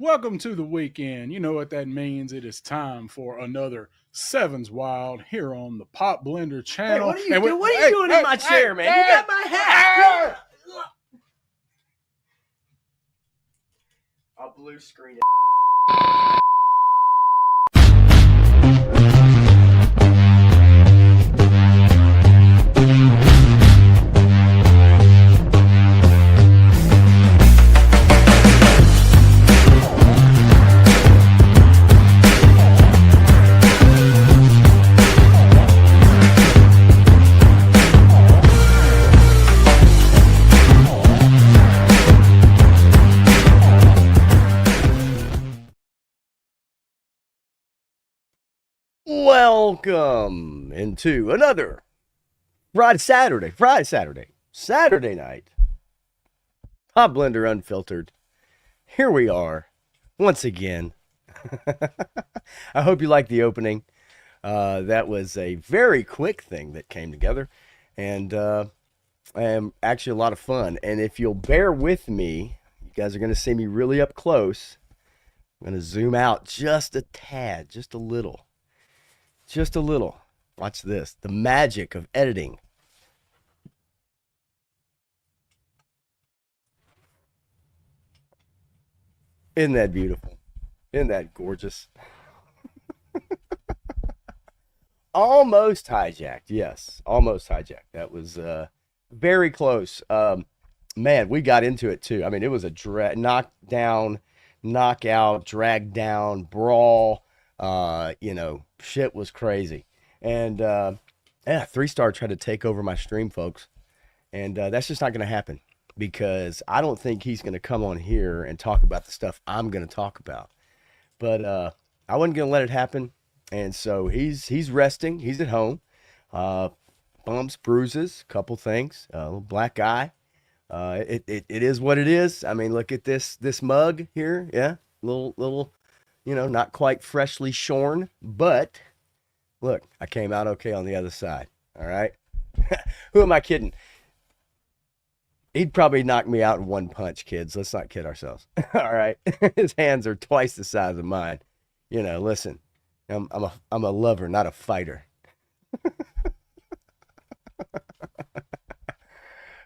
Welcome to the weekend. You know what that means. It is time for another Sevens Wild here on the Pop Blender Hey, channel. what are you doing? What are you doing in my chair, man? You got my hat. I'll blue screen it. Welcome into another Saturday night. Pop Blender Unfiltered. Here we are once again. I hope you like the opening. That was a very quick thing that came together, and actually a lot of fun. And if you'll bear with me, you guys are going to see me really up close. I'm going to zoom out just a tad, just a little. Just a little. Watch this. The magic of editing. Isn't that beautiful? Isn't that gorgeous? Almost hijacked. Yes, almost hijacked. That was very close. Man, we got into it too. I mean, it was a knockdown, knockout, drag down, brawl. Shit was crazy. And yeah, 3-Star tried to take over my stream, folks. And that's just not going to happen because I don't think he's going to come on here and talk about the stuff I'm going to talk about. But I wasn't going to let it happen. And so he's resting. He's at home. Bumps, bruises, couple things. A little black eye. It is what it is. I mean, look at this mug here. Yeah, little. Not quite freshly shorn, but look, I came out okay on the other side. All right. Who am I kidding? He'd probably knock me out in one punch, kids. Let's not kid ourselves. All right. His hands are twice the size of mine. Listen, I'm a lover, not a fighter.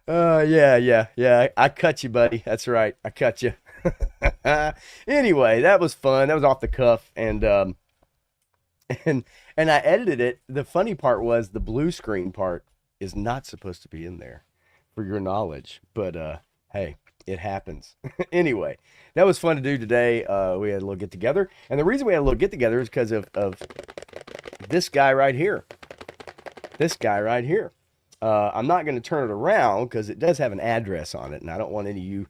Yeah. I cut you, buddy. That's right. I cut you. Anyway, that was fun. That was off the cuff, and I edited it. The funny part was the blue screen part is not supposed to be in there, for your knowledge. But hey, it happens. Anyway, that was fun to do today. We had a little get together, and the reason we had a little get together is because of this guy right here. I'm not going to turn it around because it does have an address on it, and I don't want any of you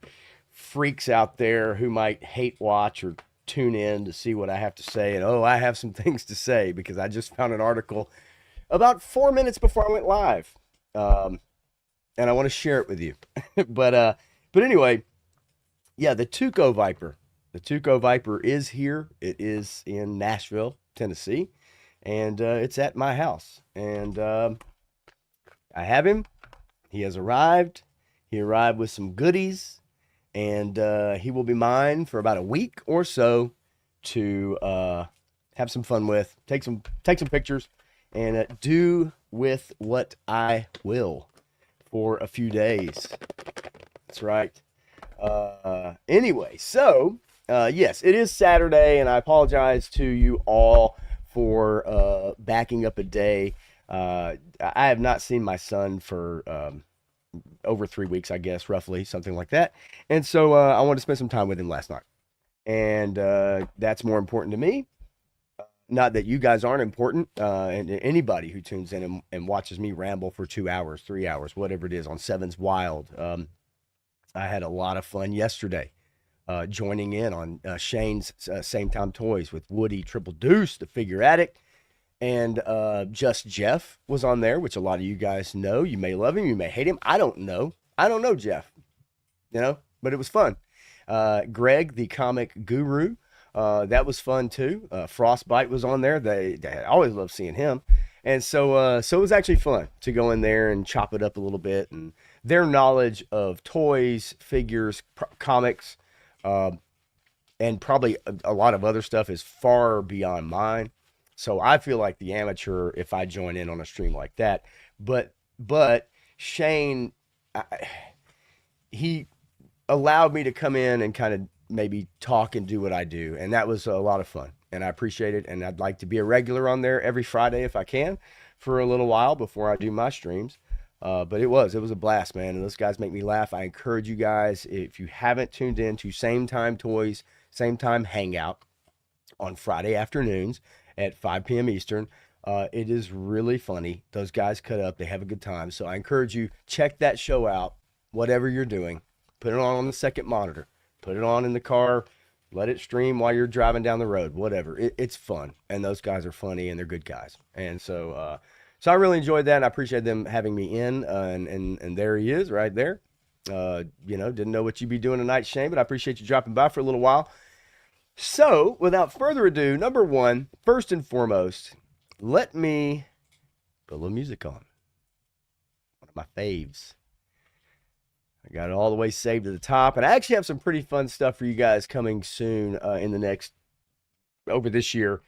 freaks out there who might hate watch or tune in to see what I have to say. And I have some things to say because I just found an article about 4 minutes before I went live. And I want to share it with you. But anyway, yeah, the Tuco Viper. The Tuco Viper is here. It is in Nashville, Tennessee. And it's at my house. And I have him. He has arrived. He arrived with some goodies. And he will be mine for about a week or so to have some fun with, take some pictures, and do with what I will for a few days. That's right. Anyway, so yes, it is Saturday, and I apologize to you all for backing up a day. I have not seen my son for over 3 weeks, I guess, roughly, something like that. And so I wanted to spend some time with him last night. And that's more important to me. Not that you guys aren't important. And anybody who tunes in and watches me ramble for 2 hours, 3 hours, whatever it is on Sevens Wild. I had a lot of fun yesterday joining in on Shane's Same Time Toys with Woody Triple Deuce, the figure addict. And Just Jeff was on there, which a lot of you guys know. You may love him, you may hate him. I don't know Jeff, but it was fun. Greg, the comic guru, that was fun too. Frostbite was on there. I always love seeing him. And so it was actually fun to go in there and chop it up a little bit. And their knowledge of toys, figures, comics, and probably a lot of other stuff is far beyond mine. So I feel like the amateur if I join in on a stream like that. But Shane, I, he allowed me to come in and kind of maybe talk and do what I do, and that was a lot of fun, and I appreciate it. And I'd like to be a regular on there every Friday if I can, for a little while before I do my streams. But it was a blast, man, and those guys make me laugh. I encourage you guys, if you haven't tuned in to Same Time Toys, Same Time Hangout on Friday afternoons at 5 p.m. Eastern. It is really funny. Those guys cut up. They have a good time. So I encourage you, check that show out, whatever you're doing. Put it on the second monitor. Put it on in the car. Let it stream while you're driving down the road, whatever. It's fun. And those guys are funny, and they're good guys. And so I really enjoyed that, and I appreciate them having me in. And there he is right there. Didn't know what you'd be doing tonight, Shane, but I appreciate you dropping by for a little while. So, without further ado, number one, first and foremost, let me put a little music on. One of my faves. I got it all the way saved to the top, and I actually have some pretty fun stuff for you guys coming soon over this year.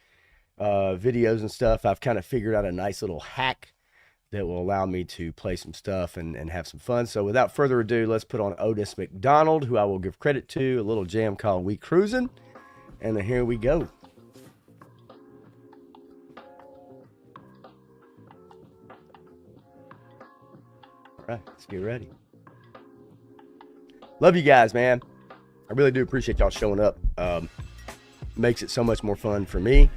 Videos and stuff. I've kind of figured out a nice little hack that will allow me to play some stuff and have some fun. So, without further ado, let's put on Otis McDonald, who I will give credit to, a little jam called We Cruisin'. And then here we go. All right, let's get ready. Love you guys, man. I really do appreciate y'all showing up. Makes it so much more fun for me.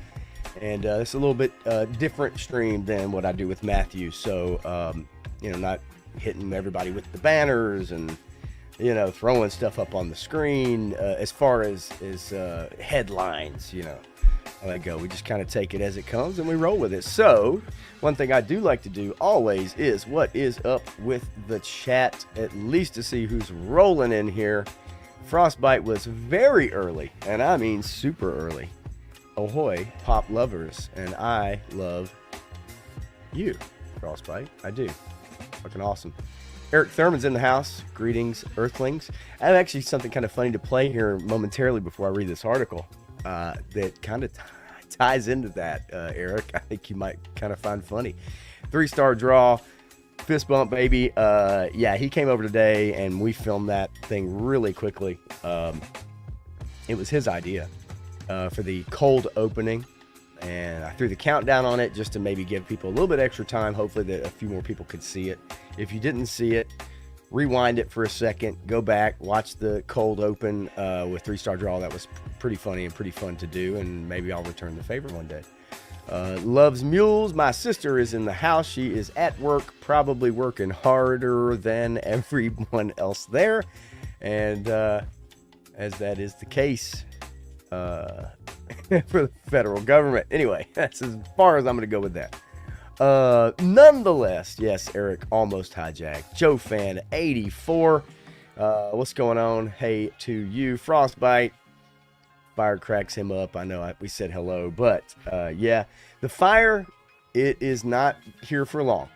And it's a little bit different stream than what I do with Matthew. So, not hitting everybody with the banners and throwing stuff up on the screen as far as headlines, I let go. We just kind of take it as it comes and we roll with it. So one thing I do like to do always is what is up with the chat, at least to see who's rolling in here. Frostbite was very early, and I mean super early. Ahoy, pop lovers, and I love you, Frostbite. I do. Fucking awesome. Eric Thurman's in the house. Greetings, Earthlings. I have actually something kind of funny to play here momentarily before I read this article that kind of ties into that, Eric. I think you might kind of find funny. 3-star draw, fist bump, baby. Yeah, he came over today, and we filmed that thing really quickly. It was his idea for the cold opening, and I threw the countdown on it just to maybe give people a little bit extra time, hopefully that a few more people could see it. If you didn't see it, rewind it for a second, go back, watch the cold open with 3-star draw. That was pretty funny and pretty fun to do, and maybe I'll return the favor one day. Loves mules. My sister is in the house. She is at work, probably working harder than everyone else there, and as that is the case for the federal government. Anyway, that's as far as I'm going to go with that. Nonetheless, yes, Eric almost hijacked. Joe Fan 84. What's going on? Hey to you, Frostbite. Fire cracks him up. I know we said hello, but yeah, the fire, it is not here for long.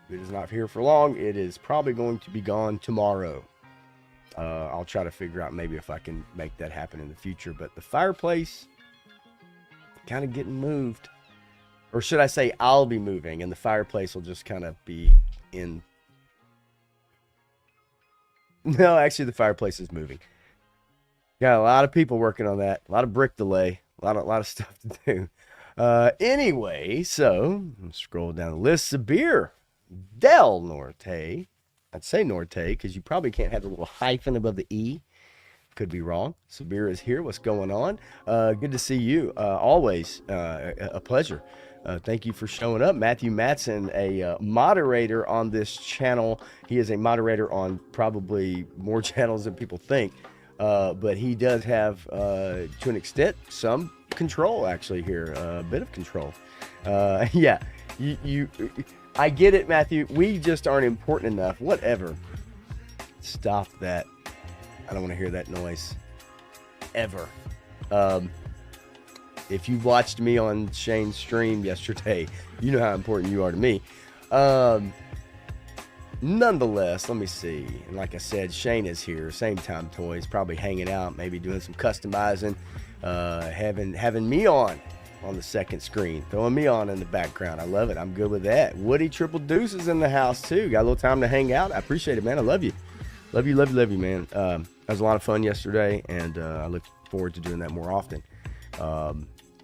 It is not here for long. It is probably going to be gone tomorrow. I'll try to figure out maybe if I can make that happen in the future, but the fireplace kind of getting moved. Or should I say I'll be moving and the fireplace will just kind of be in. No, actually the fireplace is moving. Got a lot of people working on that. A lot of brick delay. A lot of stuff to do. Anyway, so scroll down the list. Sabir Del Norte. I'd say Norte because you probably can't have the little hyphen above the E. Could be wrong. Sabir is here. What's going on? Good to see you. Always a pleasure. Thank you for showing up. Matthew Matson, a moderator on this channel. He is a moderator on probably more channels than people think. But he does have, to an extent, some control actually here. A bit of control. Yeah, I get it, Matthew. We just aren't important enough. Whatever. Stop that. I don't want to hear that noise. Ever. If you watched me on Shane's stream yesterday, you know how important you are to me. nonetheless, let me see. And like I said, Shane is here. Same Time Toys, probably hanging out, maybe doing some customizing, having me on the second screen, throwing me on in the background. I love it. I'm good with that. Woody Triple Deuce is in the house too. Got a little time to hang out. I appreciate it, man. I love you. Love you, love you, love you, man. That was a lot of fun yesterday, and I look forward to doing that more often.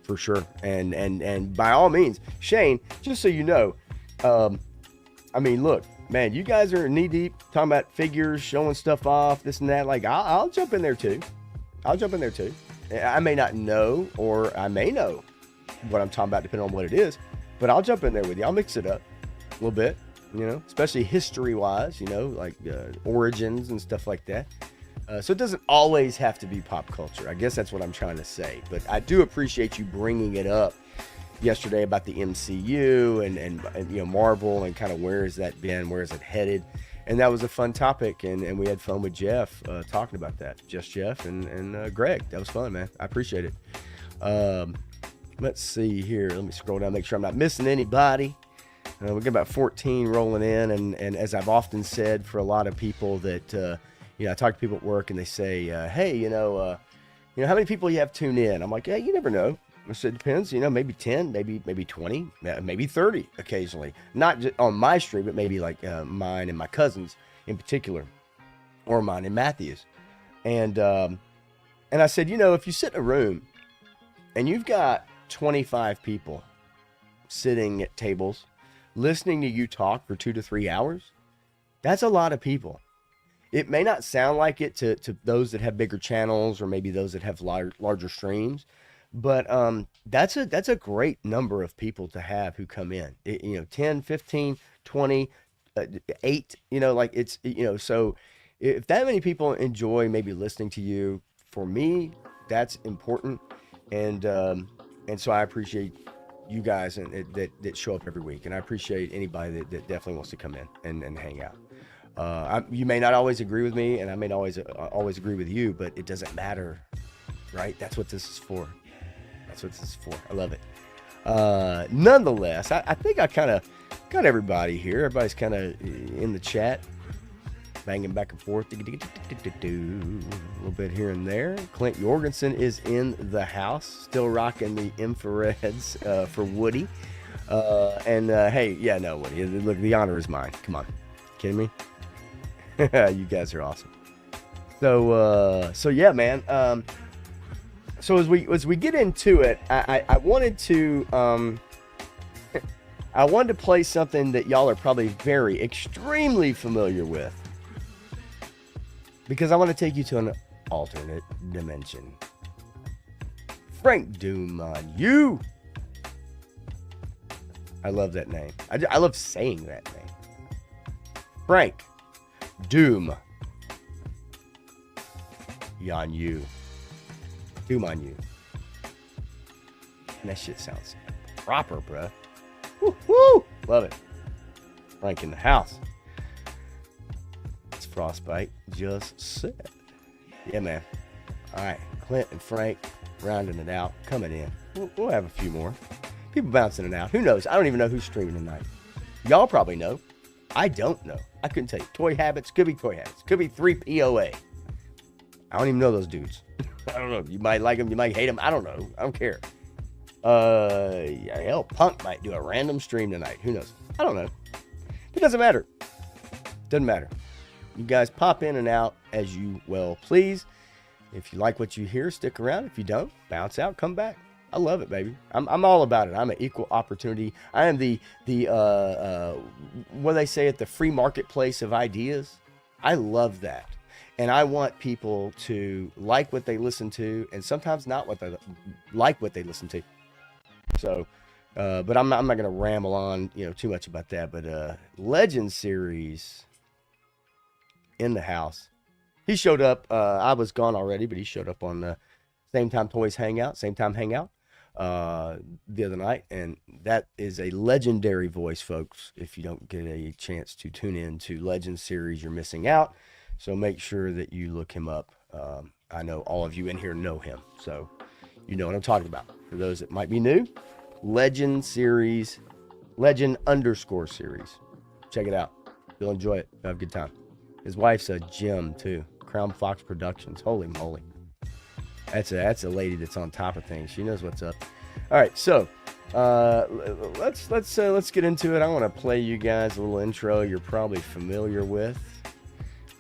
For sure. And by all means, Shane, just so you know, I mean, look, man, you guys are knee deep talking about figures, showing stuff off, this and that. Like, I'll jump in there too. I'll jump in there too. I may not know, or I may know what I'm talking about, depending on what it is, but I'll jump in there with you. I'll mix it up a little bit, you know, especially history wise, you know, like origins and stuff like that. So it doesn't always have to be pop culture. I guess that's what I'm trying to say. But I do appreciate you bringing it up yesterday about the MCU and you know, Marvel, and kind of where has that been, where is it headed. And that was a fun topic, and we had fun with Jeff talking about that. Just Jeff and Greg. That was fun, man. I appreciate it. Let's see here. Let me scroll down, make sure I'm not missing anybody. We got about 14 rolling in, and as I've often said, for a lot of people that you know, I talk to people at work and they say, hey, you know, how many people you have tuned in? I'm like, yeah, you never know. I said, it depends, you know, maybe 10, maybe 20, maybe 30 occasionally. Not just on my stream, but maybe like mine and my cousins in particular, or mine and Matthew's. And I said, you know, if you sit in a room and you've got 25 people sitting at tables listening to you talk for 2 to 3 hours, that's a lot of people. It may not sound like it to those that have bigger channels, or maybe those that have larger streams, but that's a great number of people to have who come in. You know, 10, 15, 20, 8, you know, like it's, you know, so if that many people enjoy maybe listening to you, for me, that's important. And so I appreciate you guys that show up every week. And I appreciate anybody that definitely wants to come in and hang out. You may not always agree with me, and I may not always agree with you, but it doesn't matter, right? That's what this is for. That's what this is for. I love it. Nonetheless, I think I kind of got everybody here. Everybody's kind of in the chat, banging back and forth. A little bit here and there. Clint Jorgensen is in the house, still rocking the infrareds for Woody. Hey, yeah, no, Woody, look, the honor is mine. Come on. Kidding me? You guys are awesome. So yeah, man. So as we get into it, I wanted to I wanted to play something that y'all are probably extremely familiar with, because I want to take you to an alternate dimension. Frank Doom on you. I love that name. I love saying that name. Frank Doom on you. Doom on you. And that shit sounds proper, bruh. Woo, woo! Love it. Frank in the house. It's Frostbite just said. Yeah, man. All right. Clint and Frank rounding it out, coming in. We'll have a few more. People bouncing it out. Who knows? I don't even know who's streaming tonight. Y'all probably know. I don't know. I couldn't tell you. Toy Habits. Could be Toy Habits. Could be 3POA. I don't even know those dudes. I don't know. You might like them. You might hate them. I don't know. I don't care. Yeah, hell, Punk might do a random stream tonight. Who knows? I don't know. It doesn't matter. Doesn't matter. You guys pop in and out as you well please. If you like what you hear, stick around. If you don't, bounce out, come back. I love it, baby. I'm all about it. I'm an equal opportunity. I am the what do they say at the free marketplace of ideas. I love that. And I want people to like what they listen to, and sometimes not what they like what they listen to. So, but I'm not going to ramble on, you know, too much about that. But Legend series in the house. He showed up. I was gone already, but he showed up on the Same Time Toys Hangout, Same Time Hangout the other night, and that is a legendary voice, folks. If you don't get a chance to tune in to Legend series, you're missing out. So make sure that you look him up. I know all of you in here know him, so you know what I'm talking about. For those that might be new, Legend series, Legend_series. Check it out. You'll enjoy it. You'll have a good time. His wife's a gem too. Crown Fox Productions. Holy moly. That's a lady that's on top of things. She knows what's up. All right, so let's get into it. I want to play you guys a little intro you're probably familiar with.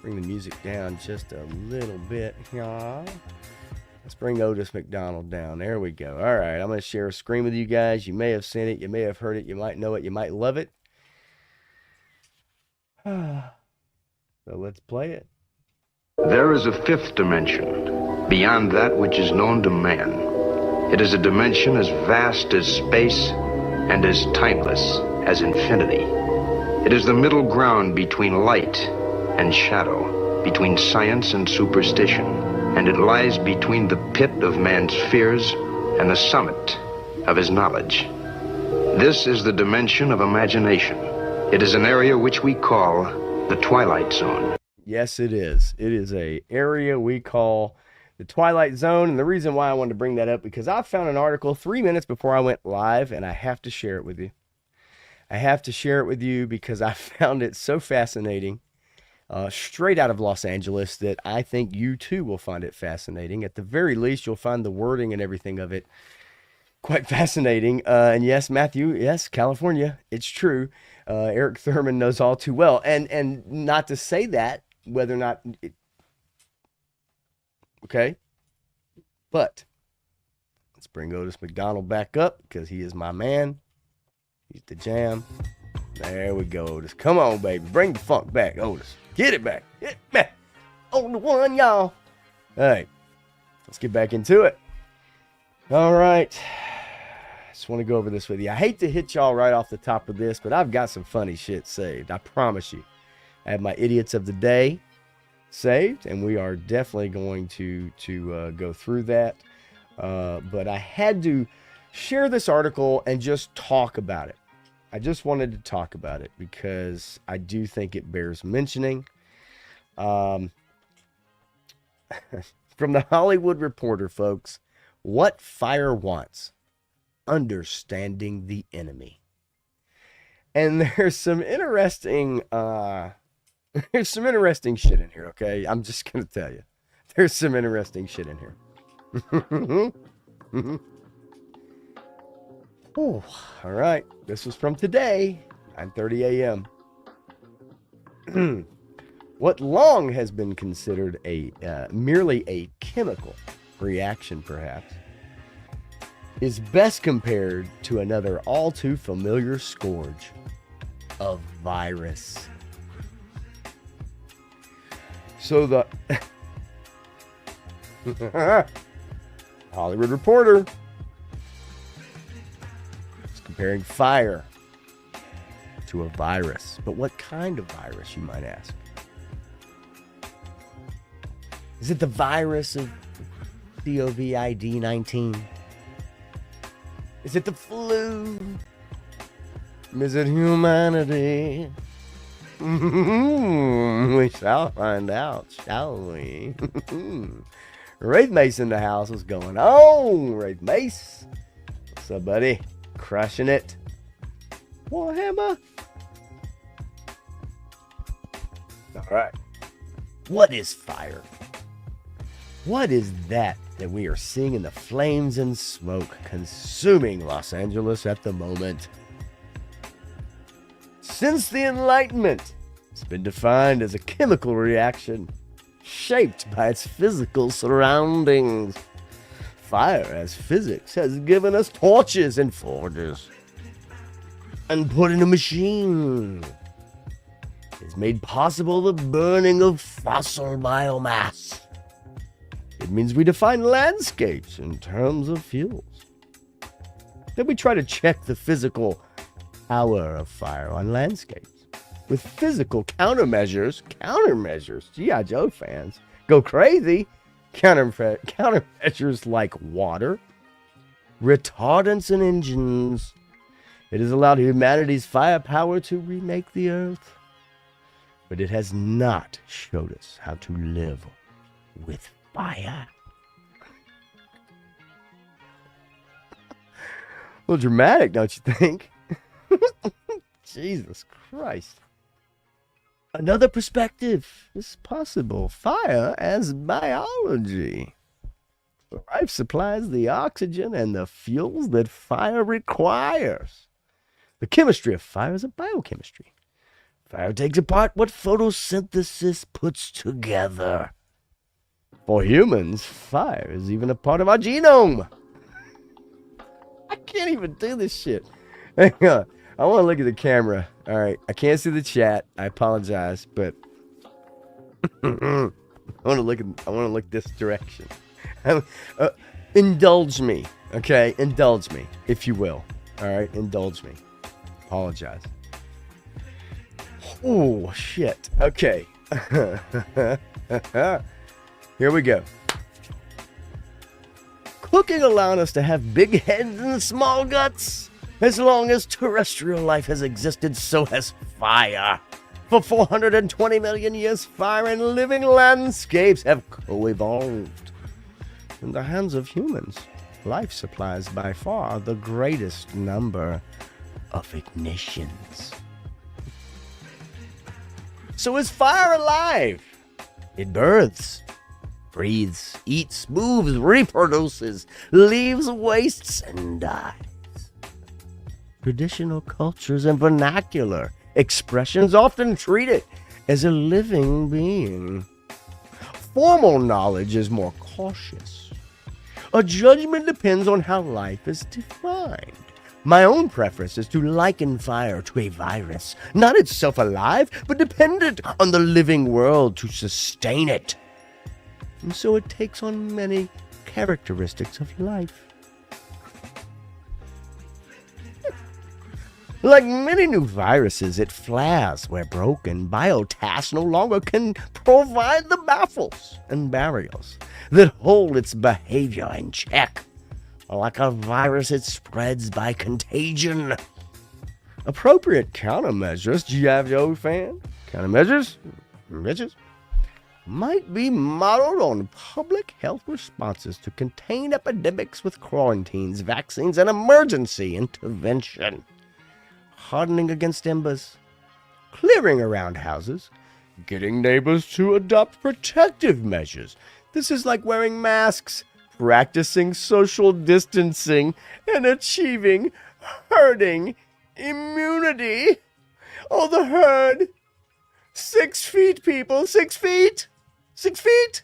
Bring the music down just a little bit. Yeah. Let's bring Otis McDonald down. There we go. All right, I'm going to share a screen with you guys. You may have seen it. You may have heard it. You might know it. You might love it. So let's play it. There is a fifth dimension, beyond that which is known to man. It is a dimension as vast as space and as timeless as infinity. It is the middle ground between light and shadow, between science and superstition, and it lies between the pit of man's fears and the summit of his knowledge. This is the dimension of imagination. It is an area which we call the Twilight Zone. Yes, it is. It is an area we call the Twilight Zone. And the reason why I wanted to bring that up, because I found an article 3 minutes before I went live, and I have to share it with you. I have to share it with you because I found it so fascinating, straight out of Los Angeles, that I think you too will find it fascinating. At the very least, you'll find the wording and everything of it quite fascinating. And yes, Matthew, yes, California, it's true. Eric Thurman knows all too well. And not to say that, whether or not, okay, but let's bring Otis McDonald back up because he is my man. He's the jam. There we go, Otis. Come on, baby. Bring the funk back, Otis. Get it back. Get it back. On the one, y'all. All right, let's get back into it. All right. Just want to go over this with you. I hate to hit y'all right off the top of this, but I've got some funny shit saved. I promise you. I have my idiots of the day saved, and we are definitely going to go through that. But I had to share this article and just talk about it. I just wanted to talk about it because I do think it bears mentioning. From the Hollywood Reporter, folks, what fire wants. Understanding the enemy. And there's some interesting shit in here, okay? I'm just gonna tell you. There's some interesting shit in here. Ooh, all right. This was from today, 9:30 a.m. What long has been considered merely a chemical reaction, perhaps, is best compared to another all too familiar scourge, a virus. So the Hollywood Reporter is comparing fire to a virus. But what kind of virus, you might ask? Is it the virus of COVID-19? Is it the flu? Is it humanity? We shall find out, shall we? Wraith Mace in the house. What's going on, Wraith Mace? What's up, buddy? Crushing it. Warhammer. All right. What is fire? What is that we are seeing in the flames and smoke consuming Los Angeles at the moment? Since the Enlightenment, it's been defined as a chemical reaction shaped by its physical surroundings. Fire, as physics, has given us torches and forges and put in a machine. It's made possible the burning of fossil biomass. It means we define landscapes in terms of fuels. Then we try to check the physical power of fire on landscapes with physical countermeasures. G.I. Joe fans go crazy. Countermeasures like water, retardants, and engines. It has allowed humanity's firepower to remake the earth, but it has not showed us how to live with fire. A little dramatic, don't you think? Jesus Christ. Another perspective is possible. Fire as biology. Life supplies the oxygen and the fuels that fire requires. The chemistry of fire is a biochemistry. Fire takes apart what photosynthesis puts together. For humans, fire is even a part of our genome. I can't even do this shit. Hang on. I want to look at the camera. All right. I can't see the chat. I apologize, but I want to look this direction. Indulge me. Okay? Indulge me, if you will. All right? Indulge me. Apologize. Oh, shit. Okay. Here we go. Cooking allowed us to have big heads and small guts. As long as terrestrial life has existed, so has fire. For 420 million years, fire and living landscapes have co-evolved. In the hands of humans, life supplies by far the greatest number of ignitions. So is fire alive? It births, breathes, eats, moves, reproduces, leaves, wastes, and dies. Traditional cultures and vernacular expressions often treat it as a living being. Formal knowledge is more cautious. A judgment depends on how life is defined. My own preference is to liken fire to a virus, not itself alive, but dependent on the living world to sustain it. And so it takes on many characteristics of life. Like many new viruses, it flares where broken. Biotas no longer can provide the baffles and barriers that hold its behavior in check. Like a virus, it spreads by contagion. Appropriate countermeasures, G.I. Joe fan, countermeasures, bitches, might be modeled on public health responses to contain epidemics with quarantines, vaccines, and emergency intervention. Hardening against embers, clearing around houses, getting neighbors to adopt protective measures. This is like wearing masks, practicing social distancing, and achieving herding immunity. Oh, the herd. 6 feet, people. 6 feet. 6 feet.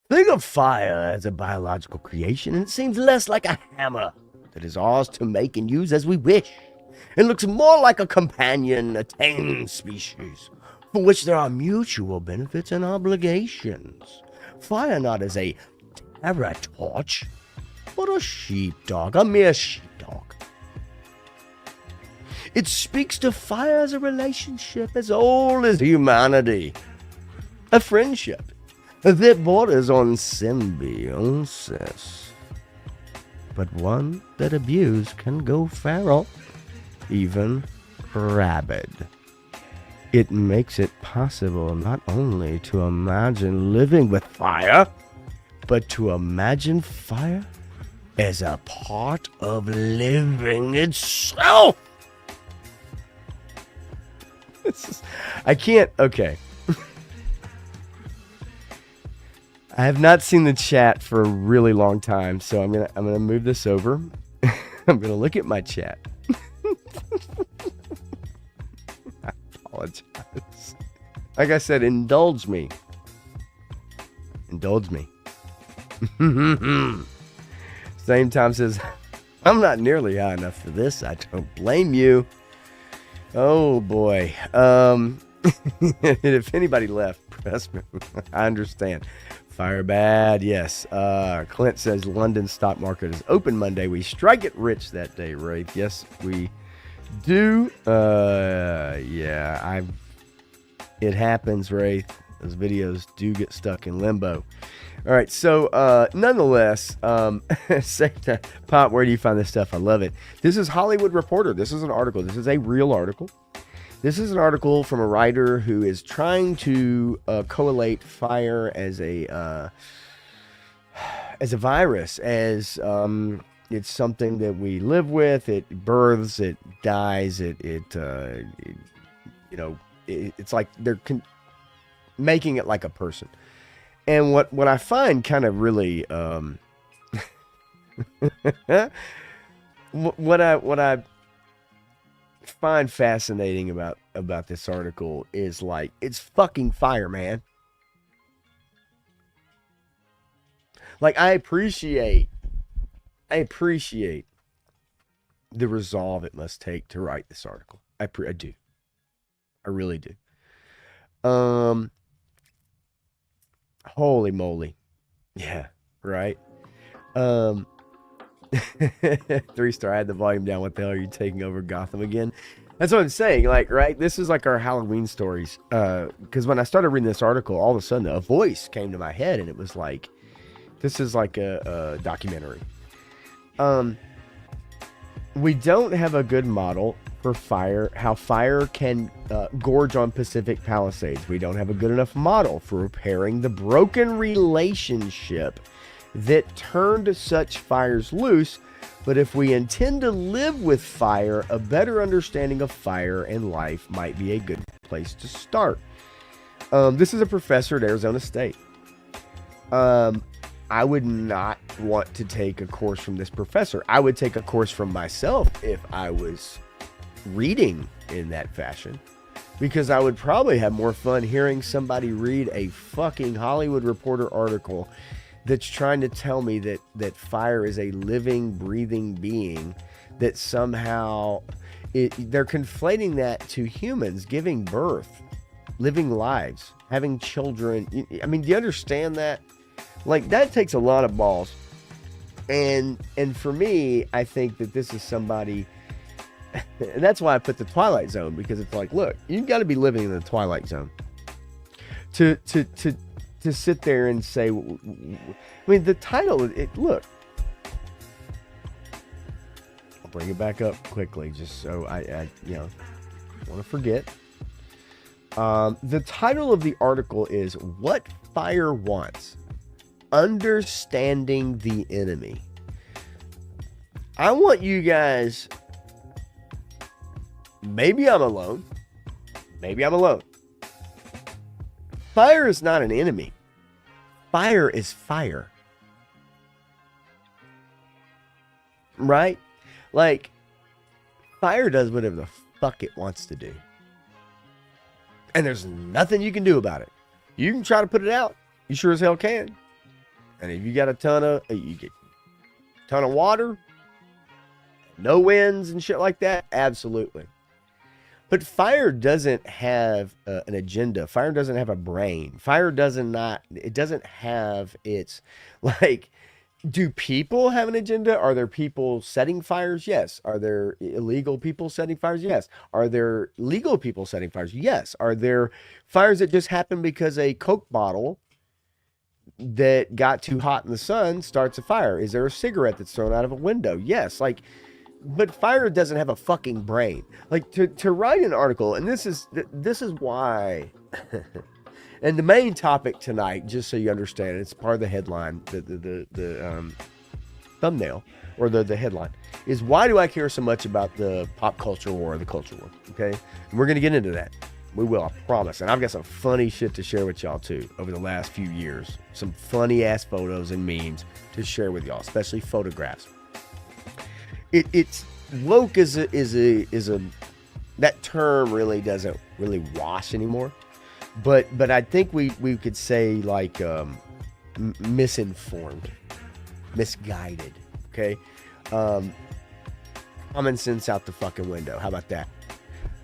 Think of fire as a biological creation, and it seems less like a hammer that is ours to make and use as we wish. It looks more like a companion, a tame species, for which there are mutual benefits and obligations. Fire not as a terror torch, but a sheepdog, a mere sheepdog. It speaks to fire as a relationship as old as humanity, a friendship that borders on symbiosis, but one that abused can go feral, even rabid. It makes it possible not only to imagine living with fire, but to imagine fire as a part of living itself. I can't, okay. I have not seen the chat for a really long time, so I'm gonna move this over. I'm gonna look at my chat. I apologize. Like I said, indulge me. Indulge me. Same time says, I'm not nearly high enough for this. I don't blame you. Oh boy. If anybody left, trust me, I understand. Fire bad, yes. Clint says London stock market is open Monday. We strike it rich that day, Wraith. Yes, we do. Yeah, it happens, Wraith. Those videos do get stuck in limbo. All right, so nonetheless, say to Pop, where do you find this stuff? I love it. This is Hollywood Reporter. This is an article. This is a real article. This is an article from a writer who is trying to correlate fire as a virus, as it's something that we live with. It births, it dies, it's like they're making it like a person. And what I find kind of really what I find fascinating about this article is, like, it's fucking fire, man. Like, I appreciate the resolve it must take to write this article. I do. I really do. Holy moly. Yeah, right. 3-star, I had the volume down. What the hell are you taking over Gotham again? That's what I'm saying. Like, right? This is like our Halloween stories. Because when I started reading this article, all of a sudden a voice came to my head, and it was like, this is like a documentary. We don't have a good model for fire, how fire can gorge on Pacific Palisades. We don't have a good enough model for repairing the broken relationship that turned such fires loose. But if we intend to live with fire, a better understanding of fire and life might be a good place to start. This is a professor at Arizona State. I would not want to take a course from this professor. I would take a course from myself if I was reading in that fashion, because I would probably have more fun hearing somebody read a fucking Hollywood Reporter article that's trying to tell me that fire is a living, breathing being, that somehow they're conflating that to humans giving birth, living lives, having children. I mean, do you understand that? Like, that takes a lot of balls. And for me, I think that this is somebody, and that's why I put the Twilight Zone, because it's like, look, you've got to be living in the Twilight Zone to sit there and say, I mean, the title, look, I'll bring it back up quickly just so I want to forget. The title of the article is What Fire Wants: Understanding the Enemy. I want you guys, maybe I'm alone. Fire is not an enemy. Fire is fire. Right? Like, fire does whatever the fuck it wants to do. And there's nothing you can do about it. You can try to put it out. You sure as hell can. And if you got a ton of water, no winds and shit like that, absolutely. But fire doesn't have an agenda. Fire doesn't have a brain. Fire doesn't have its, like, do people have an agenda? Are there people setting fires? Yes. Are there illegal people setting fires? Yes. Are there legal people setting fires? Yes. Are there fires that just happen because a Coke bottle that got too hot in the sun starts a fire? Is there a cigarette that's thrown out of a window? Yes. Like, but fire doesn't have a fucking brain. Like, to write an article, and this is why. And the main topic tonight, just so you understand, it's part of the headline, the thumbnail, or the headline, is why do I care so much about the pop culture war, the culture war? Okay, and we're gonna get into that. We will, I promise. And I've got some funny shit to share with y'all too over the last few years. Some funny ass photos and memes to share with y'all, especially photographs. It's woke is a that term really doesn't really wash anymore, but I think we could say, like, misinformed, misguided. Okay, common sense out the fucking window. How about that?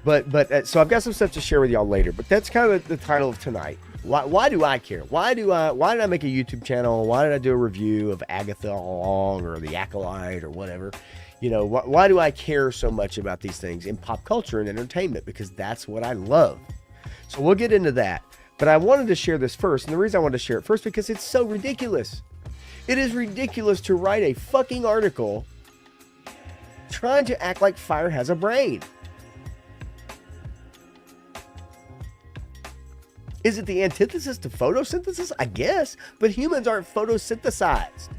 But so I've got some stuff to share with y'all later. But that's kind of the title of tonight. Why do I care? Why did I make a YouTube channel? Why did I do a review of Agatha Long or The Acolyte or whatever? You know, why do I care so much about these things in pop culture and entertainment? Because that's what I love. So we'll get into that. But I wanted to share this first. And the reason I wanted to share it first, because it's so ridiculous. It is ridiculous to write a fucking article trying to act like fire has a brain. Is it the antithesis to photosynthesis? I guess, but humans aren't photosynthesized.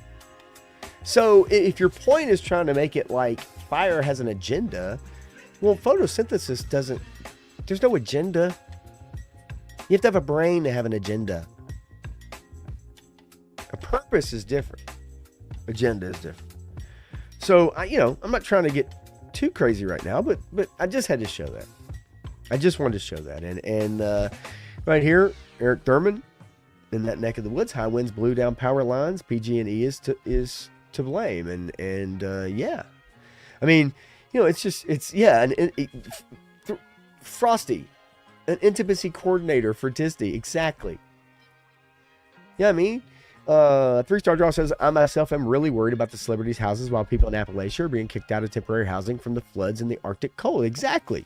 So if your point is trying to make it like fire has an agenda, well, photosynthesis doesn't, there's no agenda. You have to have a brain to have an agenda. A purpose is different. Agenda is different. So, I'm not trying to get too crazy right now, but I just had to show that. I just wanted to show that. And right here, Eric Thurman, in that neck of the woods, high winds blew down power lines. PG&E is to blame. And yeah. I mean, Frosty, an intimacy coordinator for Disney. Exactly. Yeah, I mean, 3-star draw says, I myself am really worried about the celebrities' houses while people in Appalachia are being kicked out of temporary housing from the floods in the Arctic cold. Exactly.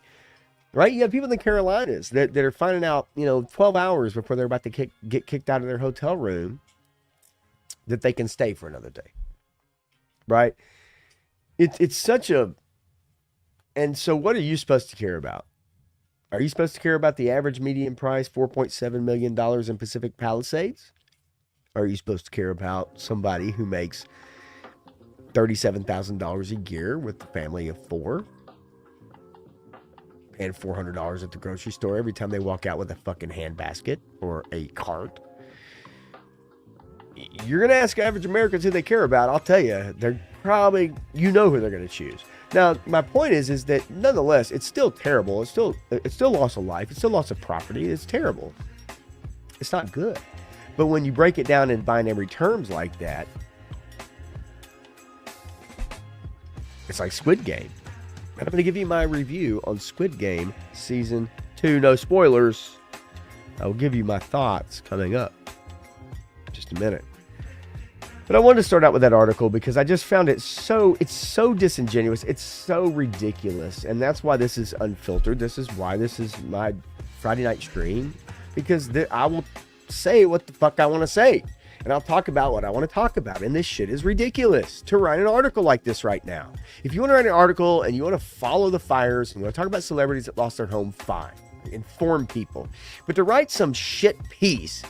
Right? You have people in the Carolinas that are finding out, 12 hours before they're about to get kicked out of their hotel room that they can stay for another day. Right? It's such a... And so what are you supposed to care about? Are you supposed to care about the average median price, $4.7 million in Pacific Palisades? Or are you supposed to care about somebody who makes $37,000 a year with a family of 4? And $400 at the grocery store every time they walk out with a fucking handbasket or a cart? You're going to ask average Americans who they care about. I'll tell you, they're probably, who they're going to choose. Now, my point is that nonetheless, it's still terrible. It's still loss of life. It's still loss of property. It's terrible. It's not good. But when you break it down in binary terms like that, it's like Squid Game. And I'm going to give you my review on Squid Game Season 2. No spoilers. I will give you my thoughts coming up in just a minute. But I wanted to start out with that article because I just found it's so disingenuous. It's so ridiculous. And that's why this is unfiltered. This is why this is my Friday night stream. Because I will say what the fuck I want to say. And I'll talk about what I want to talk about. And this shit is ridiculous to write an article like this right now. If you want to write an article and you want to follow the fires and you want to talk about celebrities that lost their home, fine. Inform people. But to write some shit piece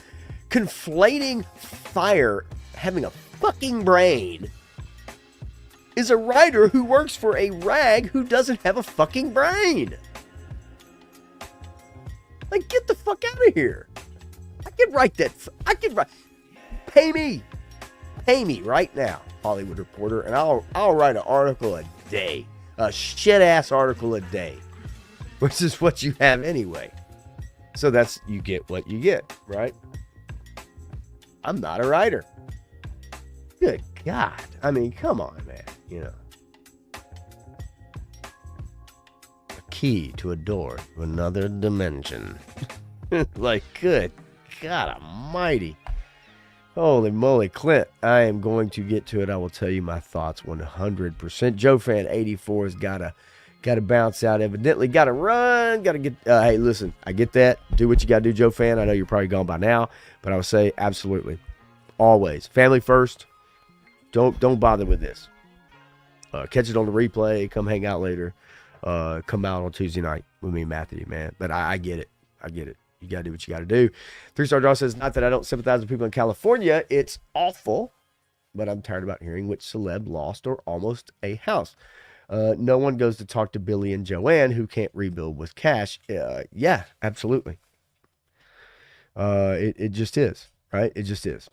conflating fire having a fucking brain is a writer who works for a rag who doesn't have a fucking brain. Like, get the fuck out of here. I could write that. Pay me right now, Hollywood Reporter, and I'll write an article a day, a shit ass article a day, which is what you have anyway. So you get what you get, right? I'm not a writer. Good God. I mean, come on, man. A key to a door to another dimension. Like, good God almighty. Holy moly, Clint. I am going to get to it. I will tell you my thoughts 100%. Joe Fan 84 has got to bounce out. Evidently, got to run. Got to get. Hey, listen, I get that. Do what you got to do, Joe Fan. I know you're probably gone by now, but I would say absolutely. Always. Family first. Don't bother with this. Catch it on the replay. Come hang out later. Come out on Tuesday night with me and Matthew, man. But I get it. I get it. You got to do what you got to do. 3-star draw says, not that I don't sympathize with people in California. It's awful, but I'm tired about hearing which celeb lost or almost a house. No one goes to talk to Billy and Joanne who can't rebuild with cash. Yeah, absolutely. It just is, right? It just is.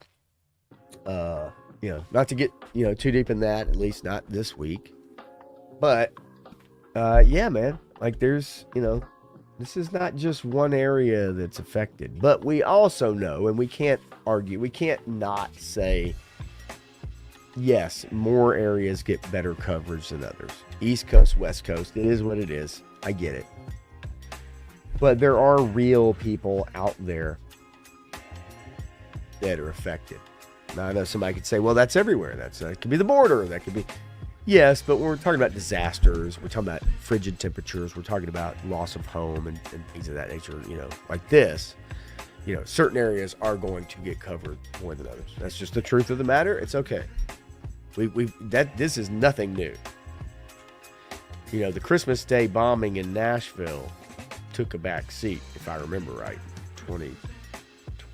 Not to get, too deep in that, at least not this week. But, yeah, man, like there's, this is not just one area that's affected, but we also know, and we can't argue, we can't not say, yes, more areas get better coverage than others. East Coast, West Coast, it is what it is. I get it. But there are real people out there that are affected. Now, I know somebody could say, well, that's everywhere. That could be the border. That could be... Yes, but when we're talking about disasters, we're talking about frigid temperatures, we're talking about loss of home and things of that nature, like this, certain areas are going to get covered more than others. That's just the truth of the matter. It's okay. This is nothing new. The Christmas Day bombing in Nashville took a back seat, if I remember right,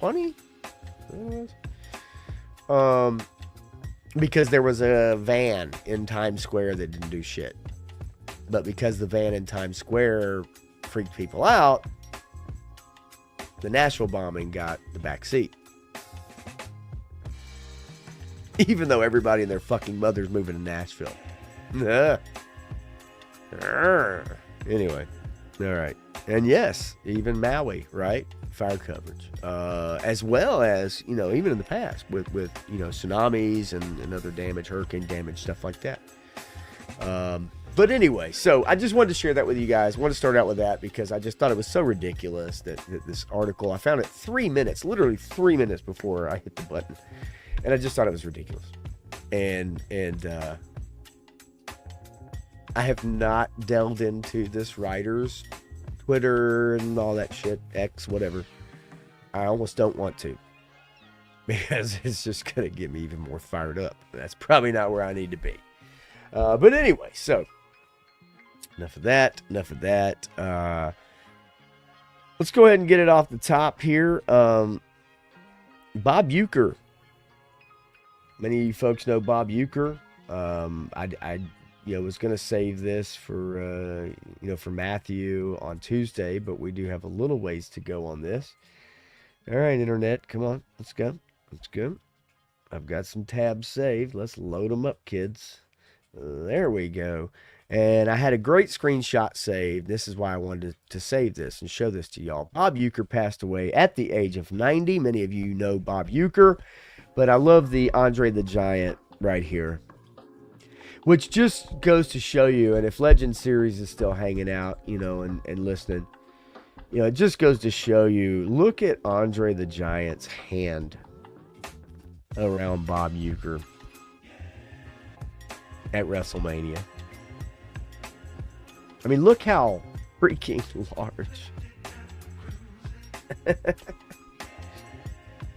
2020. Because there was a van in Times Square that didn't do shit. But because the van in Times Square freaked people out, the Nashville bombing got the back seat. Even though everybody and their fucking mother's moving to Nashville. Anyway, all right. And yes, even Maui, right? Fire coverage. As well as, even in the past with tsunamis and other damage, hurricane damage, stuff like that. But anyway, so I just wanted to share that with you guys. I want to start out with that because I just thought it was so ridiculous that this article, I found it 3 minutes, literally 3 minutes before I hit the button. And I just thought it was ridiculous. And I have not delved into this writer's Twitter and all that shit, X, whatever. I almost don't want to. Because it's just going to get me even more fired up. That's probably not where I need to be. But anyway, so enough of that. Let's go ahead and get it off the top here. Bob Uecker. Many of you folks know Bob Uecker. I was going to save this for Matthew on Tuesday, but we do have a little ways to go on this. All right, internet, come on, let's go. I've got some tabs saved. Let's load them up, kids. There we go. And I had a great screenshot saved. This is why I wanted to save this and show this to y'all. Bob Uecker passed away at the age of 90. Many of you know Bob Uecker, but I love the Andre the Giant right here, which just goes to show you, and if Legend Series is still hanging out, and listening, it just goes to show you, look at Andre the Giant's hand around Bob Uecker at WrestleMania. I mean, look how freaking large.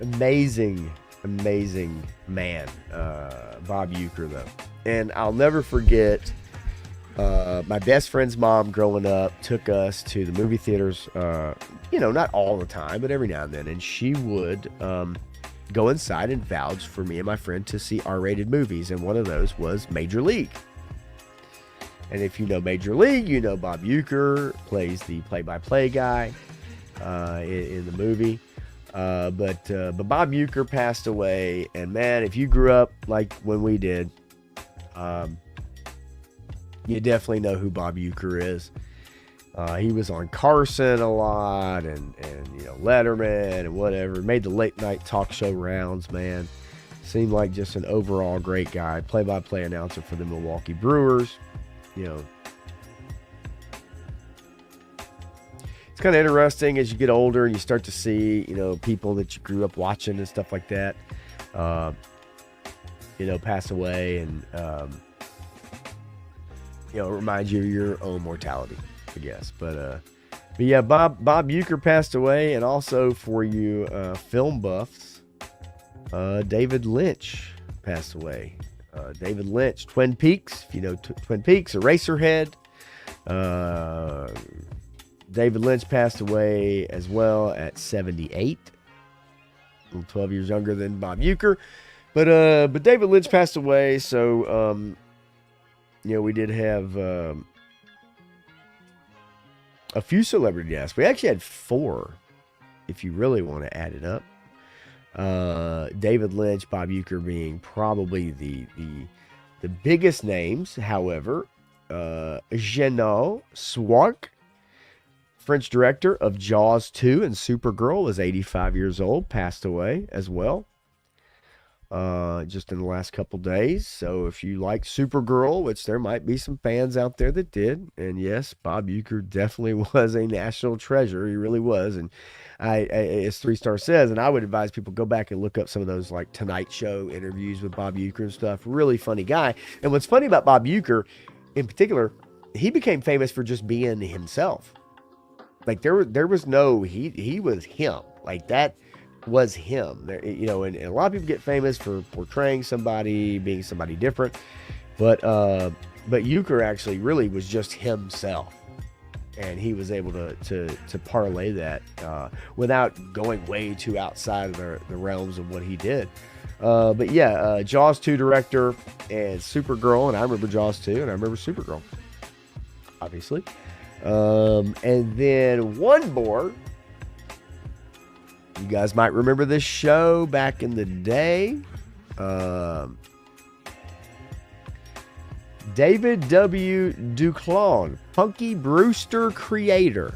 Amazing man, Bob Uecker, though. And I'll never forget, my best friend's mom growing up took us to the movie theaters, not all the time, but every now and then. And she would go inside and vouch for me and my friend to see R-rated movies. And one of those was Major League. And if you know Major League, you know Bob Uecker plays the play-by-play guy in the movie. But Bob Uecker passed away. And man, if you grew up like when we did, you definitely know who Bob Uecker is. He was on Carson a lot and Letterman and whatever. Made the late night talk show rounds, man. Seemed like just an overall great guy. Play-by-play announcer for the Milwaukee Brewers. It's kind of interesting as you get older and you start to see, people that you grew up watching and stuff like that, pass away, and it reminds you of your own mortality, I guess. But yeah, Bob Uecker passed away, and also for you film buffs, David Lynch passed away. David Lynch, Twin Peaks, if you know Twin Peaks, Eraserhead. David Lynch passed away as well at 78. 12 years younger than Bob Uecker. But David Lynch passed away, so we did have a few celebrity deaths. We actually had 4, if you really want to add it up. David Lynch, Bob Uecker being probably the biggest names. However, Jeannot Swark, French director of Jaws 2 and Supergirl, is 85 years old, passed away as well. Just in the last couple days. So if you like Supergirl, which there might be some fans out there that did, and yes, Bob Uecker definitely was a national treasure. He really was. And as 3-Star says, and I would advise people go back and look up some of those like Tonight Show interviews with Bob Uecker and stuff. Really funny guy. And what's funny about Bob Uecker in particular, he became famous for just being himself. Like there was no, he was him. Like that was him. There, and a lot of people get famous for portraying somebody, being somebody different. But Uecker actually really was just himself. and he was able to parlay that without going way too outside of the realms of what he did. But yeah, Jaws 2 director and Supergirl, and I remember Jaws 2, and I remember Supergirl, obviously. And then one more. You guys might remember this show back in the day. David W. Duclon, Punky Brewster creator,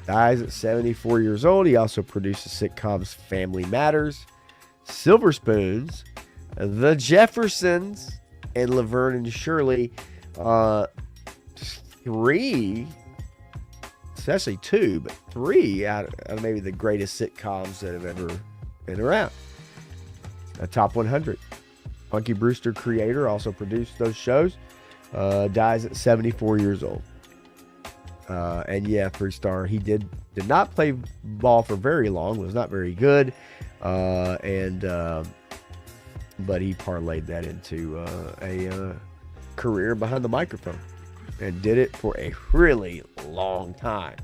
dies at 74 years old. He also produced the sitcoms Family Matters, Silver Spoons, The Jeffersons, and Laverne and Shirley. Three, it's actually two, but three out of maybe the greatest sitcoms that have ever been around. A top 100. Punky Brewster creator, also produced those shows. Dies at 74 years old. And yeah, 3-star. He did not play ball for very long. Was not very good. But he parlayed that into a career behind the microphone, and did it for a really long time.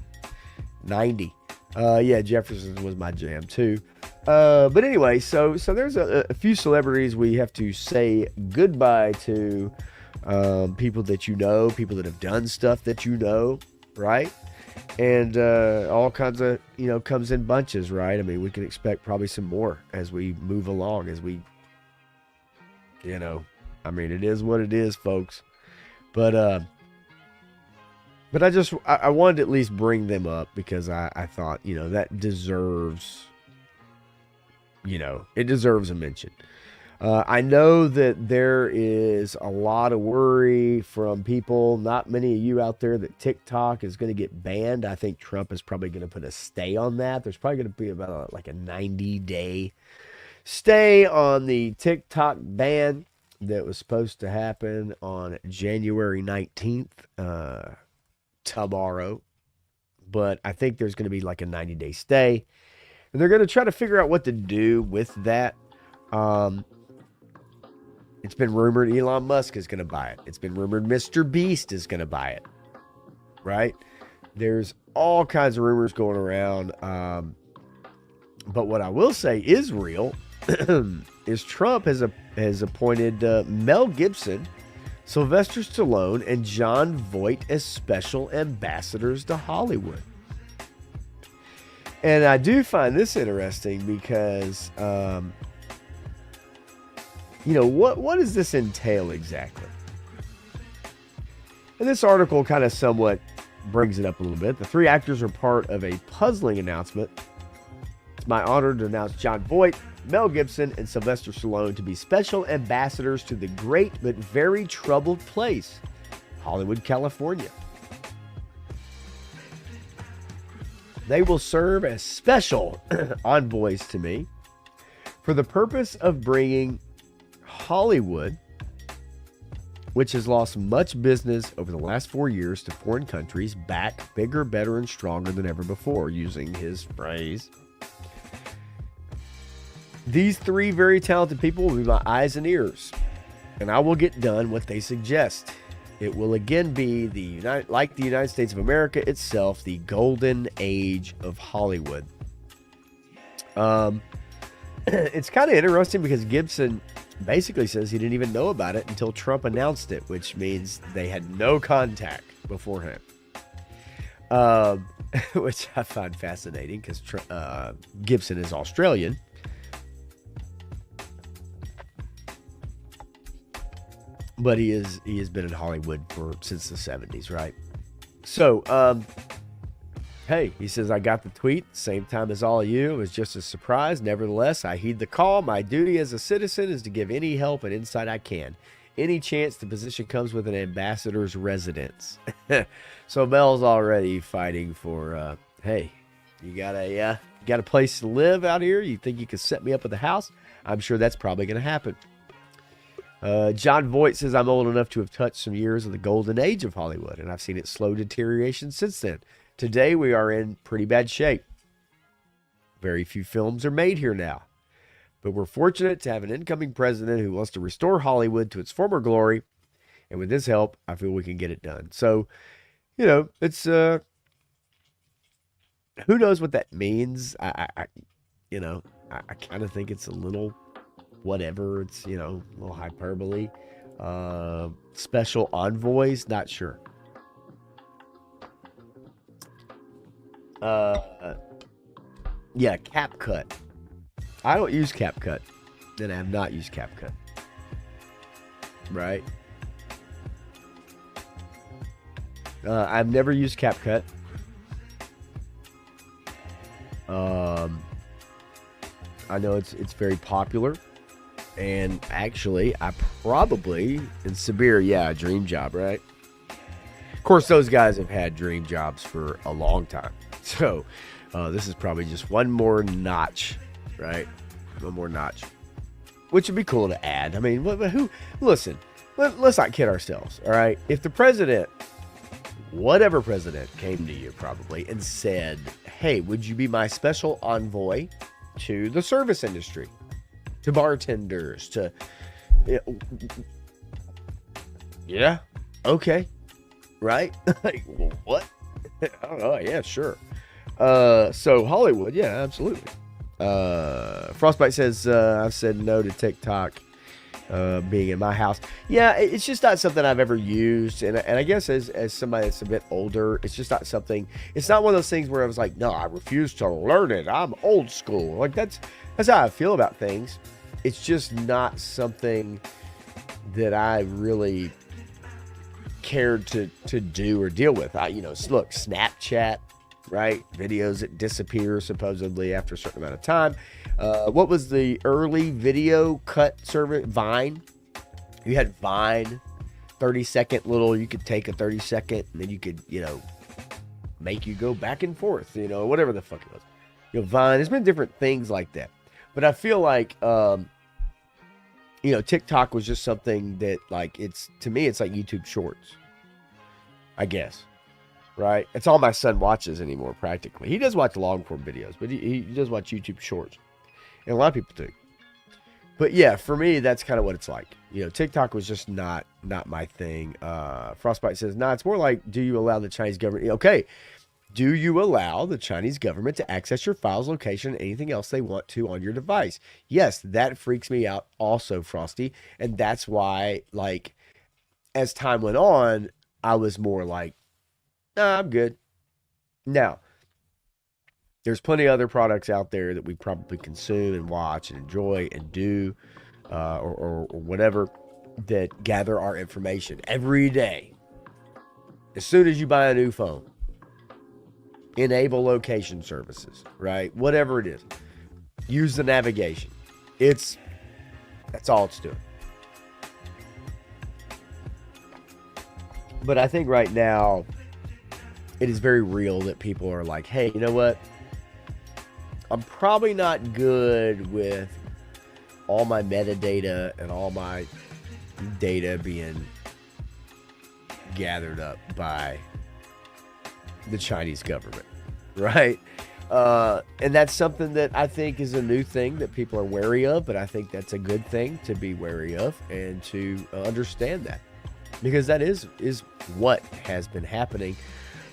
90. Yeah, Jefferson was my jam too. But anyway, so there's a few celebrities we have to say goodbye to. People that you know, people that have done stuff that you know, right? And all kinds of, comes in bunches, right? I mean, we can expect probably some more as we move along, as we, I mean, it is what it is, folks. But I wanted to at least bring them up because I thought, that deserves, it deserves a mention. I know that there is a lot of worry from people, not many of you out there, that TikTok is going to get banned. I think Trump is probably going to put a stay on that. There's probably going to be about a 90-day stay on the TikTok ban that was supposed to happen on January 19th, tomorrow. But I think there's going to be like a 90-day stay. And they're going to try to figure out what to do with that. It's been rumored Elon Musk is going to buy it. It's been rumored Mr. Beast is going to buy it. Right? There's all kinds of rumors going around. But what I will say is real is Trump has appointed Mel Gibson, Sylvester Stallone, and Jon Voight as special ambassadors to Hollywood. And I do find this interesting because, what does this entail exactly? And this article kind of somewhat brings it up a little bit. The three actors are part of a puzzling announcement. It's my honor to announce Jon Voight, Mel Gibson, and Sylvester Stallone to be special ambassadors to the great but very troubled place, Hollywood, California. They will serve as special envoys to me for the purpose of bringing Hollywood, which has lost much business over the last 4 years, to foreign countries, back bigger, better, and stronger than ever before, using his phrase. These three very talented people will be my eyes and ears, and I will get done what they suggest. It will again be like the United States of America itself, the golden age of Hollywood. It's kind of interesting because Gibson basically says he didn't even know about it until Trump announced it, which means they had no contact beforehand. Which I find fascinating because Gibson is Australian. But he has been in Hollywood since the 70s, right? So, hey, he says, I got the tweet same time as all of you. It was just a surprise. Nevertheless, I heed the call. My duty as a citizen is to give any help and insight I can. Any chance the position comes with an ambassador's residence. So Mel's already fighting for, hey, you got a place to live out here? You think you can set me up with a house? I'm sure that's probably going to happen. Jon Voight says, I'm old enough to have touched some years of the golden age of Hollywood, and I've seen its slow deterioration since then. Today, we are in pretty bad shape. Very few films are made here now. But we're fortunate to have an incoming president who wants to restore Hollywood to its former glory. And with his help, I feel we can get it done. So, it's who knows what that means. I kind of think it's a little whatever. It's a little hyperbole. Special envoys, not sure. Yeah, CapCut. I don't use CapCut, and I have not used CapCut. Right? I've never used CapCut. I know it's very popular, and actually, I probably in Sabir, yeah, dream job, right? Of course, those guys have had dream jobs for a long time, so this is probably just one more notch, right? One more notch, which would be cool to add. I mean, who? Listen, let's not kid ourselves, all right? If the president, whatever president, came to you probably and said, "Hey, would you be my special envoy to the service industry, to bartenders, to yeah, okay, right?" Like, well, what? I don't know. Yeah, sure. So Hollywood, yeah, absolutely. Frostbite says, I've said no to TikTok being in my house. Yeah, it's just not something I've ever used. And I guess as somebody that's a bit older, it's just not something, it's not one of those things where I was like, no, I refuse to learn it. I'm old school. Like that's how I feel about things. It's just not something that I really cared to do or deal with. Look, Snapchat, right? Videos that disappear supposedly after a certain amount of time. What was the early video cut service? Vine. You had Vine, 30-second little, you could take a 30-second and then you could, make you go back and forth, whatever the fuck it was. Vine, there's been different things like that. But I feel like, TikTok was just something that, like, to me, it's like YouTube Shorts, I guess. Right? It's all my son watches anymore, practically. He does watch long-form videos, but he does watch YouTube Shorts. And a lot of people do. But yeah, for me, that's kind of what it's like. TikTok was just not my thing. Frostbite says, nah, it's more like, do you allow the Chinese government... Okay. Do you allow the Chinese government to access your files, location, and anything else they want to on your device? Yes, that freaks me out also, Frosty. And that's why, like, as time went on, I was more like, nah, I'm good. Now, there's plenty of other products out there that we probably consume and watch and enjoy and do or whatever that gather our information every day. As soon as you buy a new phone, enable location services, right? Whatever it is. Use the navigation. That's all it's doing. But I think right now, it is very real that people are like, hey, you know what? I'm probably not good with all my metadata and all my data being gathered up by the Chinese government, right? And that's something that I think is a new thing that people are wary of, but I think that's a good thing to be wary of and to understand that, because that is what has been happening.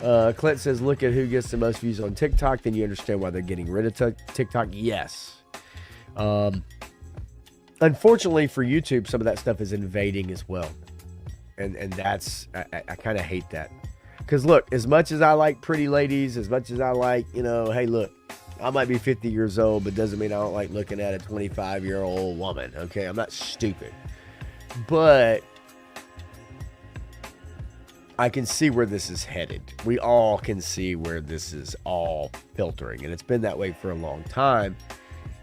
Clint says, look at who gets the most views on TikTok, then you understand why they're getting rid of TikTok. Yes. Unfortunately for YouTube, some of that stuff is invading as well. And that's, I kind of hate that. Because look, as much as I like pretty ladies, as much as I like, hey, look, I might be 50 years old, but doesn't mean I don't like looking at a 25-year-old woman. Okay, I'm not stupid. But I can see where this is headed. We all can see where this is all filtering, and it's been that way for a long time.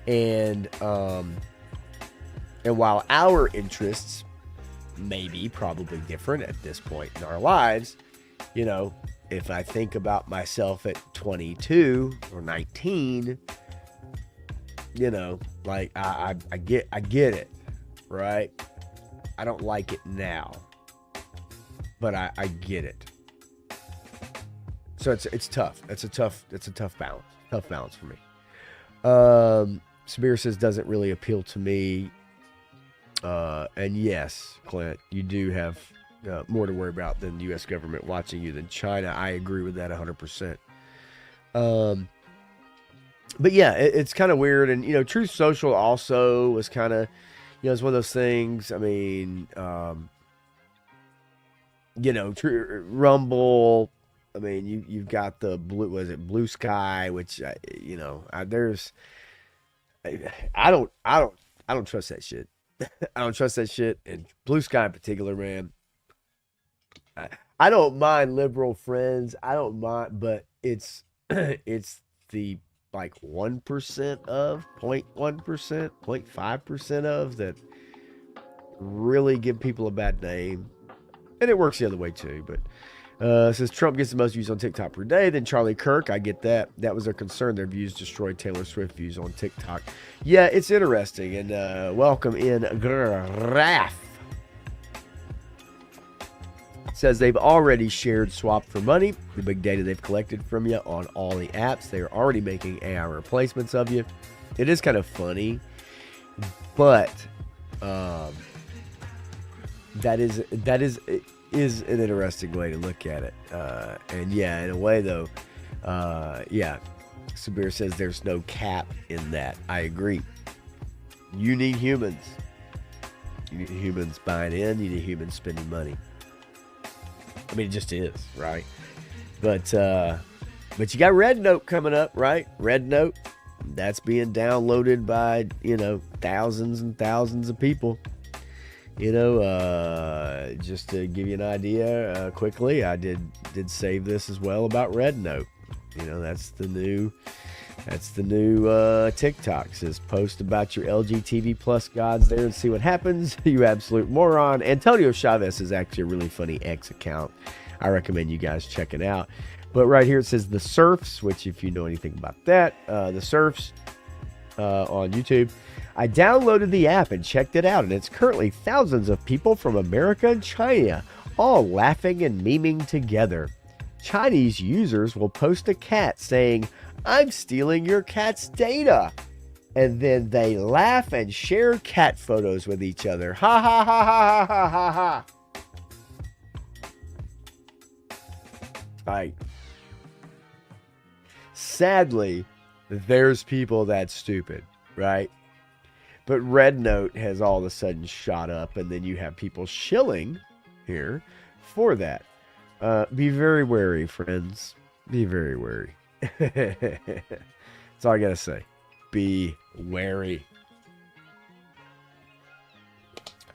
And while our interests may be probably different at this point in our lives, if I think about myself at 22 or 19, like I get it, right? I don't like it now, but I get it. So it's tough. It's a tough balance. Tough balance for me. Samir says, doesn't really appeal to me. And yes, Clint, you do have more to worry about than the U.S. government watching you than China. I agree with that 100%. But yeah, it's kind of weird. And, Truth Social also was kind of, it's one of those things. I mean, Rumble. I mean, you've got the Blue Sky, which, there's, I don't trust that shit. I don't trust that shit. And Blue Sky in particular, man. I don't mind liberal friends. I don't mind, but it's the like 1% of 0.1%, 0.5% of that really give people a bad name. And it works the other way too. But says Trump gets the most views on TikTok per day, then Charlie Kirk. I get that. That was their concern. Their views destroyed Taylor Swift views on TikTok. Yeah, it's interesting. And welcome in Graf. Says they've already shared swap for money, the big data they've collected from you on all the apps. They're already making AI replacements of you. It is kind of funny, but that is an interesting way to look at it. And yeah, in a way though, yeah, Sabir says there's no cap in that. I agree. You need humans. You need humans buying in. You need humans spending money. I mean, it just is, right? But you got Red Note coming up, right? Red Note, that's being downloaded by, thousands and thousands of people. Just to give you an idea quickly, I did save this as well about Red Note. That's the new TikTok. It says post about your LG TV Plus gods there and see what happens. You absolute moron. Antonio Chavez is actually a really funny X account. I recommend you guys check it out. But right here it says the Surfs, which if you know anything about that, the Surfs on YouTube. I downloaded the app and checked it out, and it's currently thousands of people from America and China all laughing and memeing together. Chinese users will post a cat saying, "I'm stealing your cat's data." And then they laugh and share cat photos with each other. Ha ha ha ha ha ha ha. Right. Sadly, there's people that stupid, right? But Red Note has all of a sudden shot up, and then you have people shilling here for that. Be very wary, friends. Be very wary. That's all I gotta say. Be wary.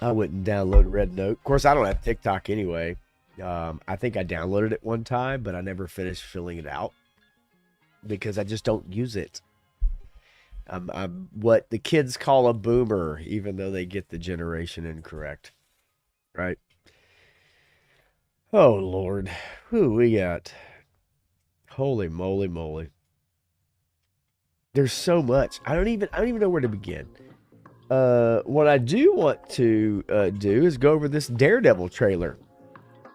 I wouldn't download Red Note. Of course, I don't have TikTok anyway. I think I downloaded it one time, but I never finished filling it out because I just don't use it. I'm what the kids call a boomer, even though they get the generation incorrect. Right? Oh, Lord. Who we got? Holy moly. There's so much. I don't even know where to begin. What I do want to do is go over this Daredevil trailer.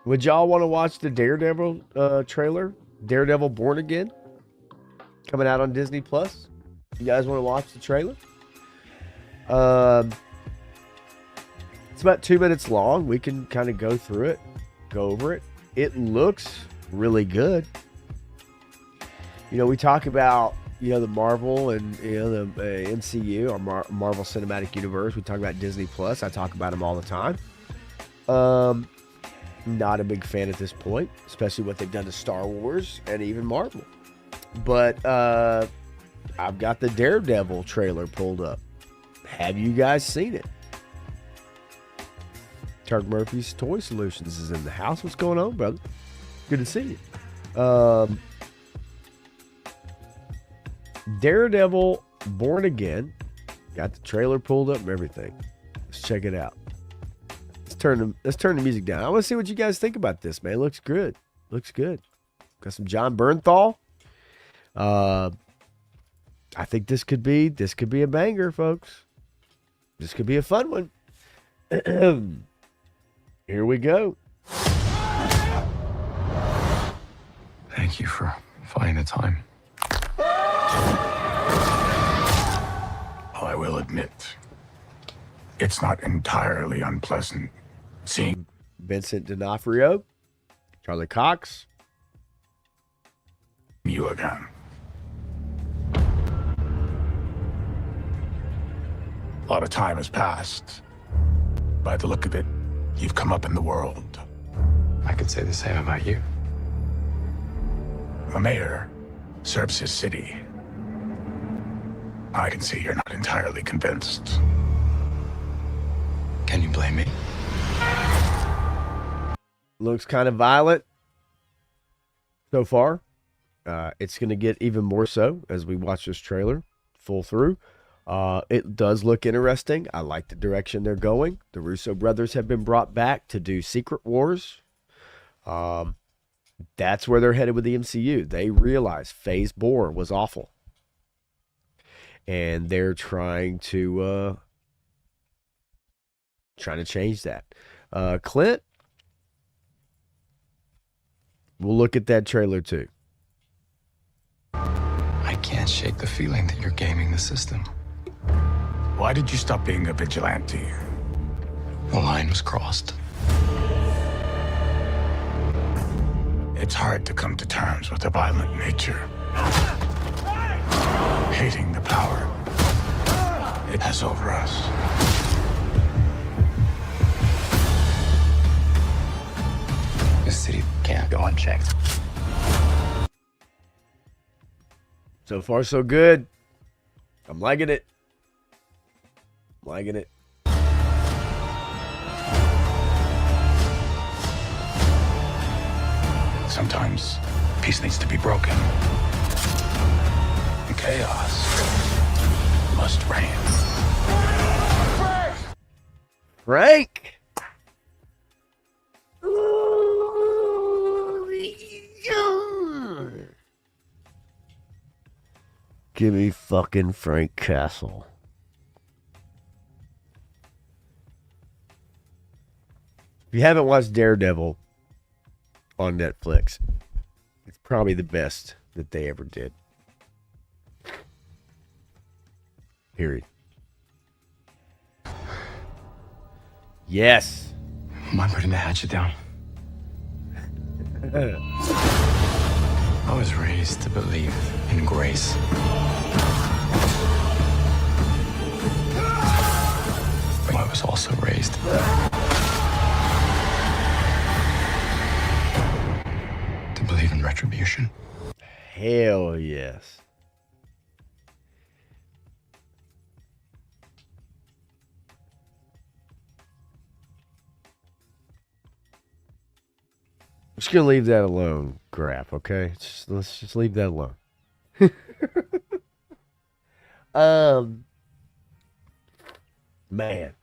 Would y'all want to watch the Daredevil trailer? Daredevil Born Again? Coming out on Disney Plus. You guys want to watch the trailer? It's about 2 minutes long. We can kind of go through it, go over it. It looks really good. We talk about, the Marvel and, the MCU, or Marvel Cinematic Universe. We talk about Disney Plus. I talk about them all the time. Not a big fan at this point, especially what they've done to Star Wars and even Marvel. But I've got the Daredevil trailer pulled up. Have you guys seen it? Turk Murphy's Toy Solutions is in the house. What's going on, brother? Good to see you. Daredevil Born Again. Got the trailer pulled up and everything. Let's check it out. Let's turn the music down. I want to see what you guys think about this, man. It looks good. Looks good. Got some John Bernthal. I think this could be a banger, folks. This could be a fun one. Here we go. Thank you for finding the time. I will admit, it's not entirely unpleasant seeing Vincent D'Onofrio, Charlie Cox. You again. A lot of time has passed. By the look of it, you've come up in the world. I could say the same about you. The mayor serves his city. I can see you're not entirely convinced. Can you blame me? Looks kind of violent so far. It's going to get even more so as we watch this trailer full through. It does look interesting. I like the direction they're going. The Russo brothers have been brought back to do Secret Wars. That's where they're headed with the MCU. They realize Phase 4 was awful. And they're trying to change that. Clint, we'll look at that trailer too. I can't shake the feeling that you're gaming the system. Why did you stop being a vigilante? The line was crossed. It's hard to come to terms with a violent nature. Hating the power it has over us. This city can't go unchecked. So far, so good. I'm liking it. Liking it. Sometimes peace needs to be broken. And chaos must reign. Frank! Give me fucking Frank Castle. If you haven't watched Daredevil on Netflix, it's probably the best that they ever did. Period. Yes. Am I putting the hatchet down? I was raised to believe in grace. But I was also raised to believe in retribution. Hell yes. I'm just gonna leave that alone, Graf, okay? Let's just leave that alone. Man.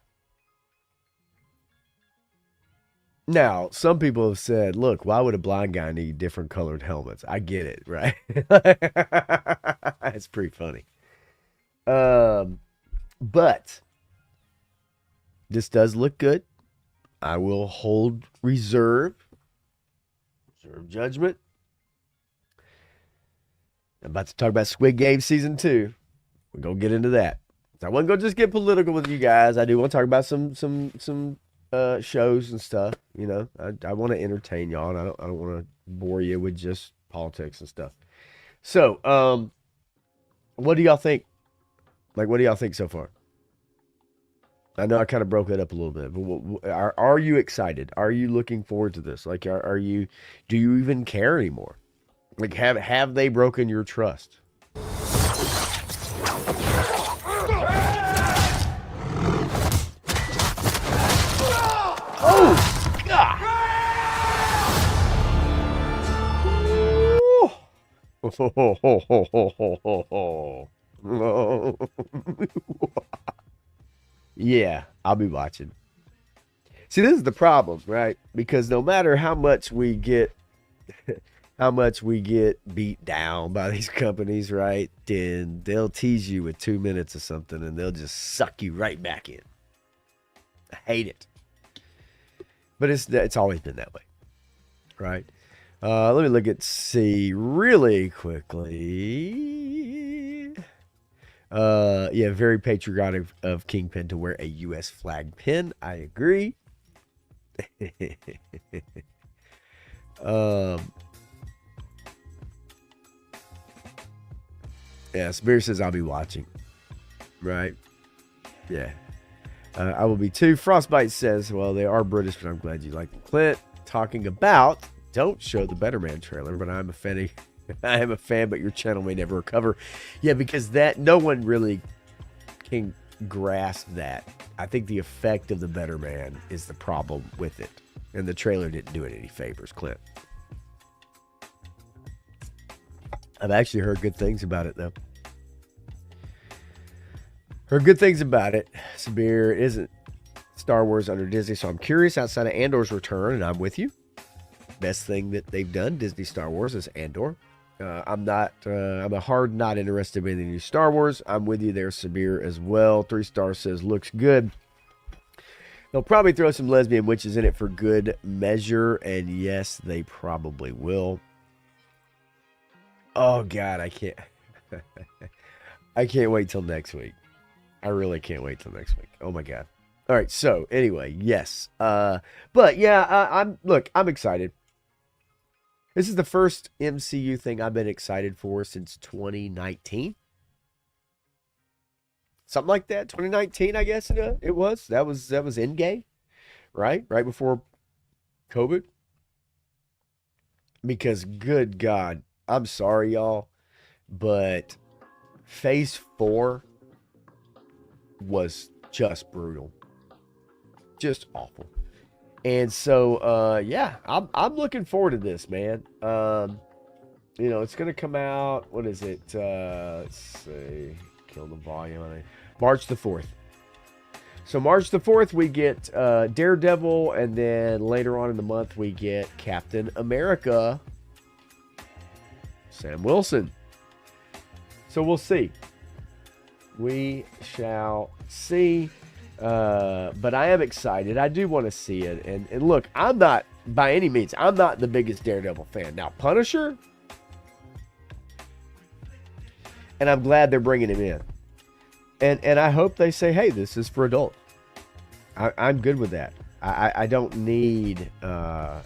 Now, some people have said, look, why would a blind guy need different colored helmets? I get it, right? It's pretty funny. But this does look good. I will hold reserve judgment. I'm about to talk about Squid Game Season 2. We're going to get into that. So I wasn't going to just get political with you guys. I do want to talk about some shows and stuff. You know, I want to entertain y'all, and I don't want to bore you with just politics and stuff. So, what do y'all think? Like, what do y'all think so far? I know I kind of broke that up a little bit, but are you excited? Are you looking forward to this? Like, do you even care anymore? Like, have they broken your trust? Oh, God. Yeah, I'll be watching. See, this is the problem, right? Because no matter how much we get beat down by these companies, right? Then they'll tease you with 2 minutes of something and they'll just suck you right back in. I hate it. But it's always been that way, right? Let me look at C really quickly. Yeah, very patriotic of Kingpin to wear a U.S. flag pin. I agree. um, yeah, Spear says I'll be watching. Right? Yeah. I will be too. Frostbite says, well, they are British, but I'm glad you like them. Clint talking about, don't show the Better Man trailer, but I'm a fan. I am a fan, but your channel may never recover. Yeah, because that no one really can grasp that. I think the effect of the Better Man is the problem with it. And the trailer didn't do it any favors, Clint. I've actually heard good things about it, though. Heard good things about it. Sabir isn't Star Wars under Disney, so I'm curious outside of Andor's return, and I'm with you. Best thing that they've done, Disney Star Wars, is Andor. I'm a hard not interested in the new Star Wars. I'm with you there, Sabir, as well. 3 stars says, looks good. They'll probably throw some lesbian witches in it for good measure, and yes, they probably will. Oh, God, I can't. I can't wait till next week. I really can't wait till next week. Oh, my God. All right, so, anyway, yes. But, yeah, I'm excited. This is the first MCU thing I've been excited for since 2019. Something like that. 2019, I guess it was. That was Endgame, right? Right before COVID. Because, good God, I'm sorry, y'all, but Phase 4 was just brutal. Just awful. And so, yeah, I'm looking forward to this, man. You know, it's going to come out, what is it? Let's see, kill the volume on it. March the 4th. So March the 4th, we get Daredevil, and then later on in the month, we get Captain America, Sam Wilson. So we'll see. We shall see. But I am excited. I do want to see it. And look, I'm not, by any means, I'm not the biggest Daredevil fan. Now, Punisher, and I'm glad they're bringing him in. And I hope they say, hey, this is for adults. I'm good with that. I don't need a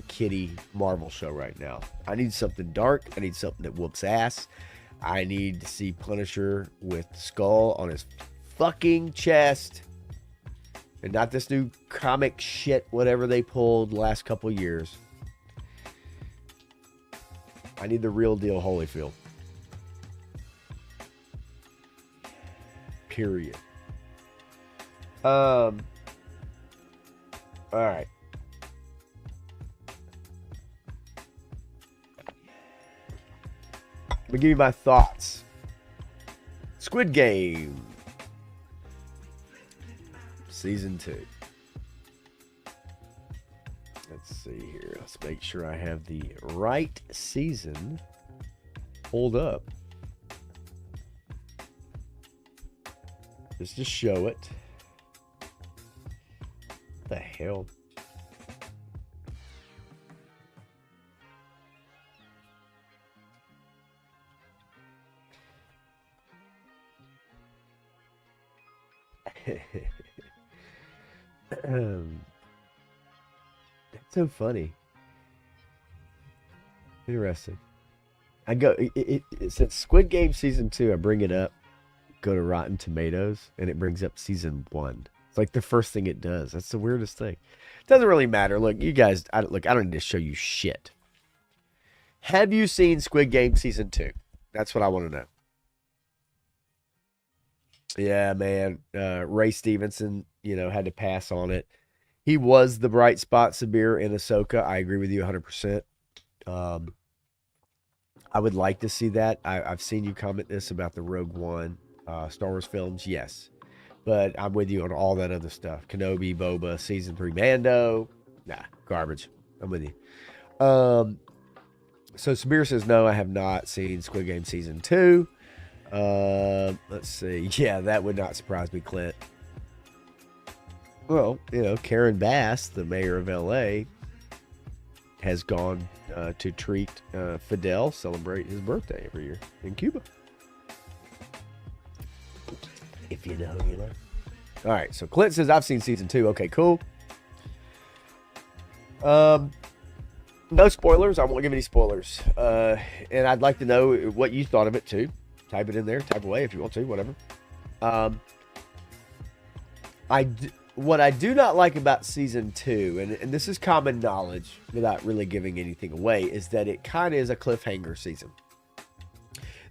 kiddie Marvel show right now. I need something dark. I need something that whoops ass. I need to see Punisher with skull on his fucking chest, and not this new comic shit, whatever they pulled the last couple years. I need the real deal Holyfield. Period. All right. Let me give you my thoughts. Squid Game. Season 2. Let's see here. Let's make sure I have the right season pulled up. Just to show it. What the hell? That's so funny. Interesting. I go it says Squid Game season 2. I bring it up, go to Rotten Tomatoes, and it brings up season 1. It's like the first thing it does. That's the weirdest thing. It doesn't really matter. Look, you guys, I don't need to show you shit. Have you seen Squid Game season 2? That's what I want to know. Yeah, man. Ray Stevenson, had to pass on it. He was the bright spot, Sabir, in Ahsoka. I agree with you 100%. I would like to see that. I've seen you comment this about the Rogue One Star Wars films. Yes. But I'm with you on all that other stuff. Kenobi, Boba, Season 3 Mando. Nah, garbage. I'm with you. So Sabir says, no, I have not seen Squid Game Season 2. Let's see. Yeah, that would not surprise me, Clint. Well, Karen Bass, the mayor of LA, has gone to treat Fidel, celebrate his birthday every year in Cuba. If you know, you know. All right, so Clint says, I've seen season 2. Okay, cool. No spoilers. I won't give any spoilers. And I'd like to know what you thought of it too. Type it in there. Type away if you want to. Whatever. What I do not like about season 2, and this is common knowledge without really giving anything away, is that it kind of is a cliffhanger season.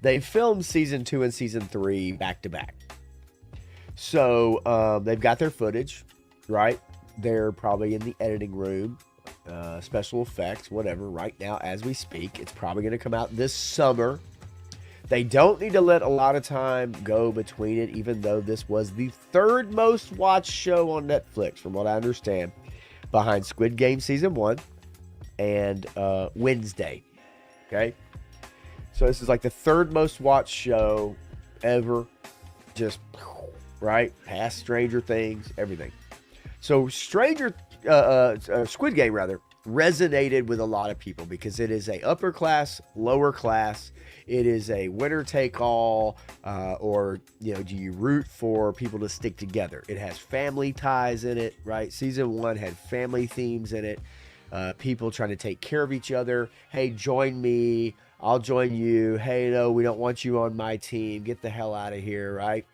They filmed season 2 and season 3 back to back. So they've got their footage, right? They're probably in the editing room, special effects, whatever, right now as we speak. It's probably going to come out this summer. They don't need to let a lot of time go between it, even though this was the 3rd most watched show on Netflix, from what I understand, behind Squid Game Season 1 and Wednesday. Okay? So this is like the 3rd most watched show ever. Just, right? Past Stranger Things, everything. So Squid Game, rather, resonated with a lot of people because it is a upper class, lower class. It is a winner take all, or, do you root for people to stick together? It has family ties in it, right? Season 1 had family themes in it. People trying to take care of each other. Hey, join me. I'll join you. Hey, no, we don't want you on my team. Get the hell out of here, right?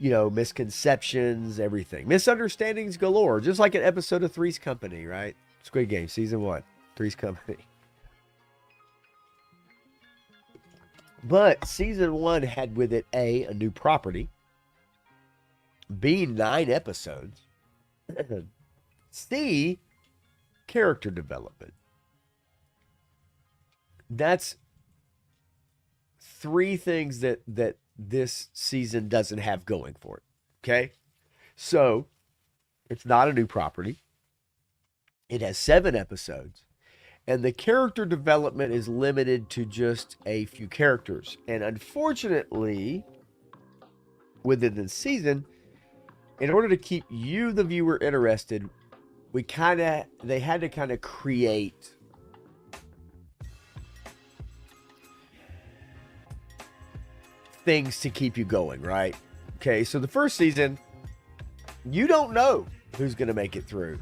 Misconceptions, everything. Misunderstandings galore, just like an episode of Three's Company, right? Squid Game, season 1, Three's Company. But season 1 had with it a new property, B, 9 episodes, C, character development. That's 3 things that this season doesn't have going for it. Okay? So, it's not a new property. It has 7 episodes. And the character development is limited to just a few characters. And unfortunately, within the season, in order to keep you, the viewer, interested, they had to kind of create things to keep you going, right? Okay, so the first season, you don't know who's going to make it through.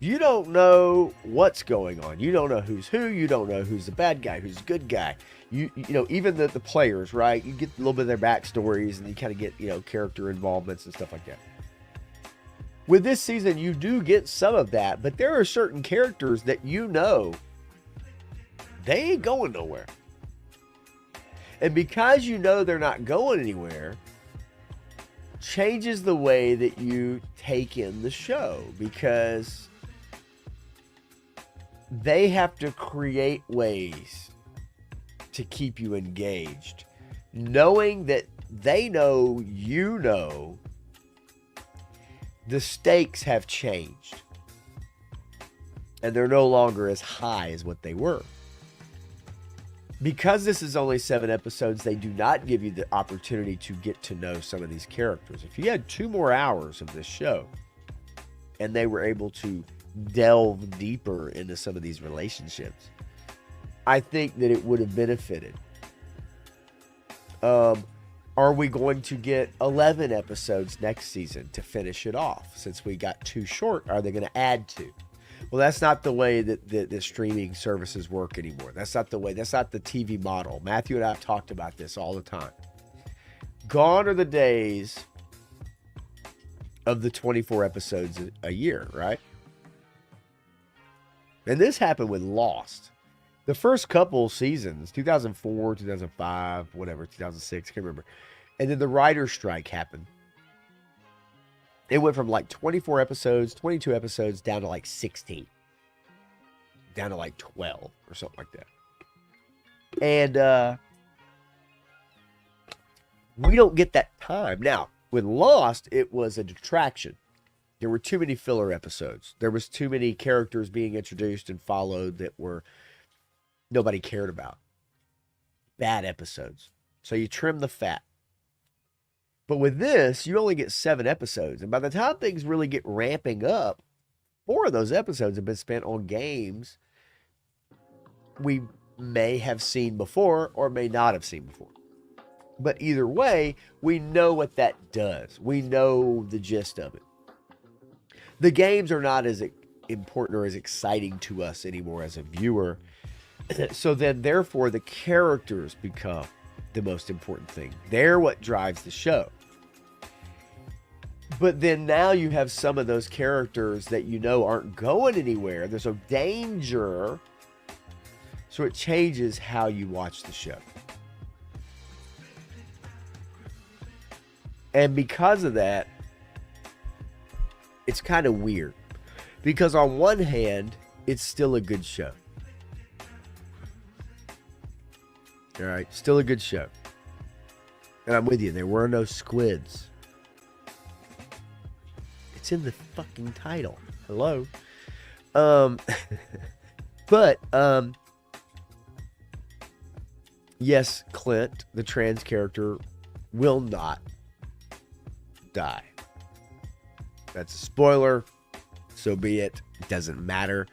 You don't know what's going on. You don't know who's who. You don't know who's the bad guy, who's the good guy. You know, even the players, right? You get a little bit of their backstories and you kind of get, character involvements and stuff like that. With this season, you do get some of that, but there are certain characters that they ain't going nowhere. And because they're not going anywhere, changes the way that you take in the show, because they have to create ways to keep you engaged, knowing that they know the stakes have changed and they're no longer as high as what they were. Because this is only 7 episodes, they do not give you the opportunity to get to know some of these characters. If you had 2 more hours of this show and they were able to delve deeper into some of these relationships, I think that it would have benefited. Are we going to get 11 episodes next season to finish it off? Since we got 2 short, are they going to add 2? Well, that's not the way that the streaming services work anymore. That's not the way. That's not the TV model. Matthew and I have talked about this all the time. Gone are the days of the 24 episodes a year, right? And this happened with Lost. The first couple seasons, 2004, 2005, whatever, 2006, can't remember. And then the writer's strike happened. It went from like 24 episodes, 22 episodes, down to like 16. Down to like 12 or something like that. And we don't get that time. Now, with Lost, it was a detraction. There were too many filler episodes. There was too many characters being introduced and followed that were nobody cared about. Bad episodes. So you trim the fat. But with this, you only get 7 episodes. And by the time things really get ramping up, 4 of those episodes have been spent on games we may have seen before or may not have seen before. But either way, we know what that does. We know the gist of it. The games are not as important or as exciting to us anymore as a viewer. So then, therefore, the characters become the most important thing. They're what drives the show. But then now you have some of those characters that you know aren't going anywhere. There's a danger. So it changes how you watch the show. And because of that, it's kind of weird. Because on one hand, it's still a good show. All right, still a good show. And I'm with you. There were no squids. It's in the fucking title. Hello. But yes, Clint, the trans character, will not die. That's a spoiler. So be it. It doesn't matter.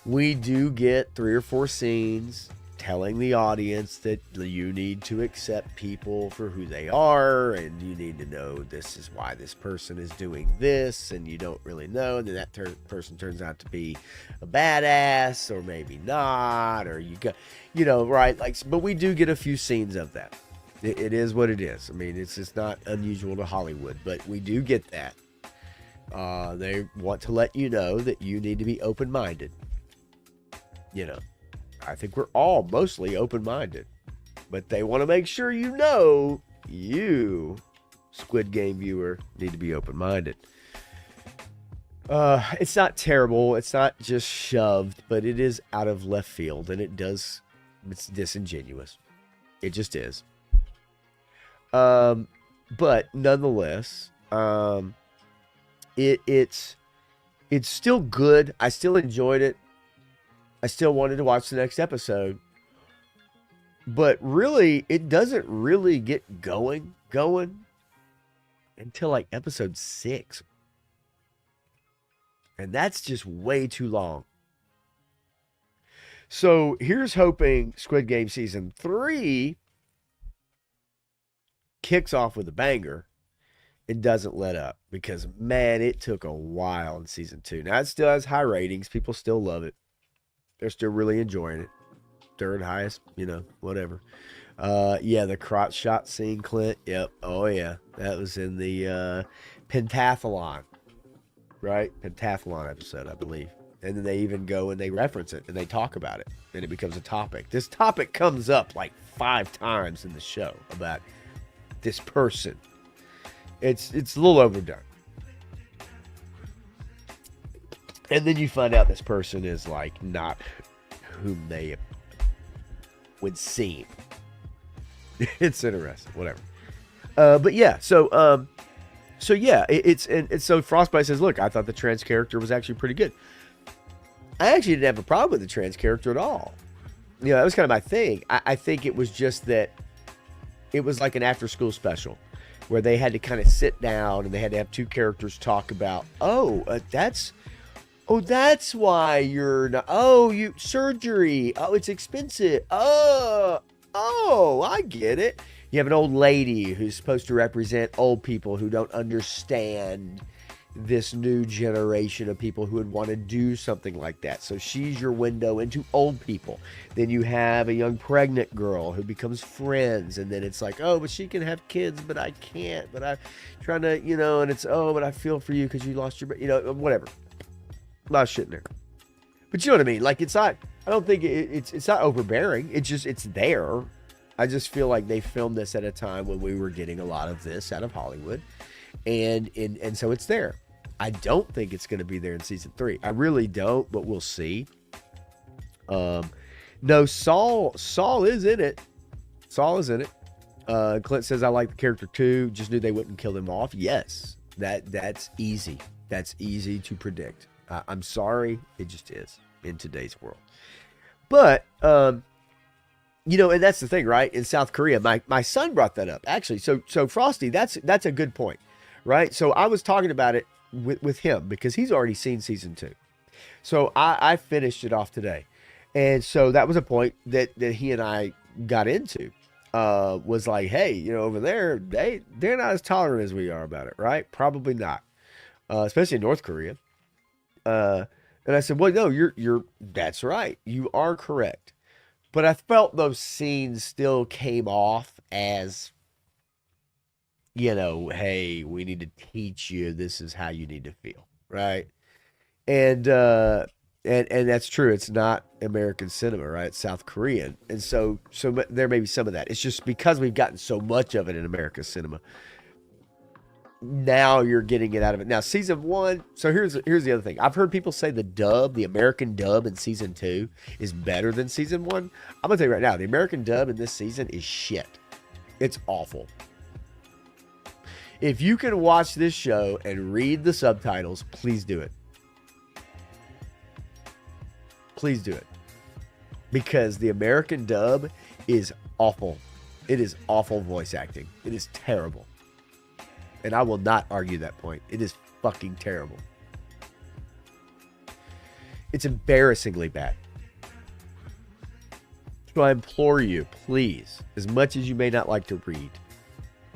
We do get 3 or 4 scenes telling the audience that you need to accept people for who they are, and you need to know this is why this person is doing this, and you don't really know, and then that person turns out to be a badass, or maybe not, or you got, you know, right? Like, but we do get a few scenes of that. It is what it is. I mean, it's just not unusual to Hollywood, but we do get that. They want to let you know that you need to be open-minded. You know, I think we're all mostly open-minded, but they want to make sure you know you, Squid Game viewer, need to be open-minded. It's not terrible. It's not just shoved, but it is out of left field, and it's disingenuous. It just is. But nonetheless, it's still good. I still enjoyed it. I still wanted to watch the next episode. But really, it doesn't really get going until like episode 6. And that's just way too long. So here's hoping Squid Game Season 3 kicks off with a banger. It doesn't let up. Because, man, it took a while in Season 2. Now, it still has high ratings. People still love it. They're still really enjoying it. 3rd highest, you know, whatever. Yeah, the crotch shot scene, Clint. Yep. Oh, yeah. That was in the pentathlon. Right? Pentathlon episode, I believe. And then they even go and they reference it and they talk about it. And it becomes a topic. This topic comes up like 5 times in the show about this person. It's a little overdone. And then you find out this person is like not whom they would seem. It's interesting, whatever. But yeah, so yeah, so Frostbite says, look, I thought the trans character was actually pretty good. I actually didn't have a problem with the trans character at all. You know, that was kind of my thing. I think it was just that it was like an after school special where they had to kind of sit down and they had to have 2 characters talk about, that's why you're not, you surgery. Oh, it's expensive. Oh, I get it. You have an old lady who's supposed to represent old people who don't understand this new generation of people who would want to do something like that. So she's your window into old people. Then you have a young pregnant girl who becomes friends. And then it's like, oh, but she can have kids, but I can't. But I'm trying to, you know, and it's, oh, but I feel for you because you lost your, you know, whatever. A lot of shit in there. But you know what I mean? Like, it's not, I don't think it's not overbearing. It's just, it's there. I just feel like they filmed this at a time when we were getting a lot of this out of Hollywood. And so it's there. I don't think it's going to be there in season 3. I really don't, but we'll see. No, Saul is in it. Saul is in it. Clint says, I like the character too. Just knew they wouldn't kill him off. Yes, that's easy. That's easy to predict. I'm sorry. It just is in today's world. But, you know, and that's the thing, right? In South Korea, my son brought that up, actually. So Frosty, that's a good point, right? So I was talking about it with him because he's already seen season 2. So I finished it off today. And so that was a point that he and I got into. was like, hey, over there, they're not as tolerant as we are about it, right? Probably not, especially in North Korea. And I said, well, no, that's right. You are correct. But I felt those scenes still came off as, hey, we need to teach you this is how you need to feel, right? And and that's true. It's not American cinema, right? It's South Korean, and so there may be some of that. It's just because we've gotten so much of it in American cinema. Now you're getting it out of it. Now season 1. So here's the other thing. I've heard people say the American dub in season 2 is better than season 1. I'm gonna tell you right now, the American dub in this season is shit. It's awful. If you can watch this show and read the subtitles, please do it. Please do it. Because the American dub is awful. It is awful voice acting. It is terrible. And I will not argue that point. It is fucking terrible. It's embarrassingly bad. So I implore you, please, as much as you may not like to read,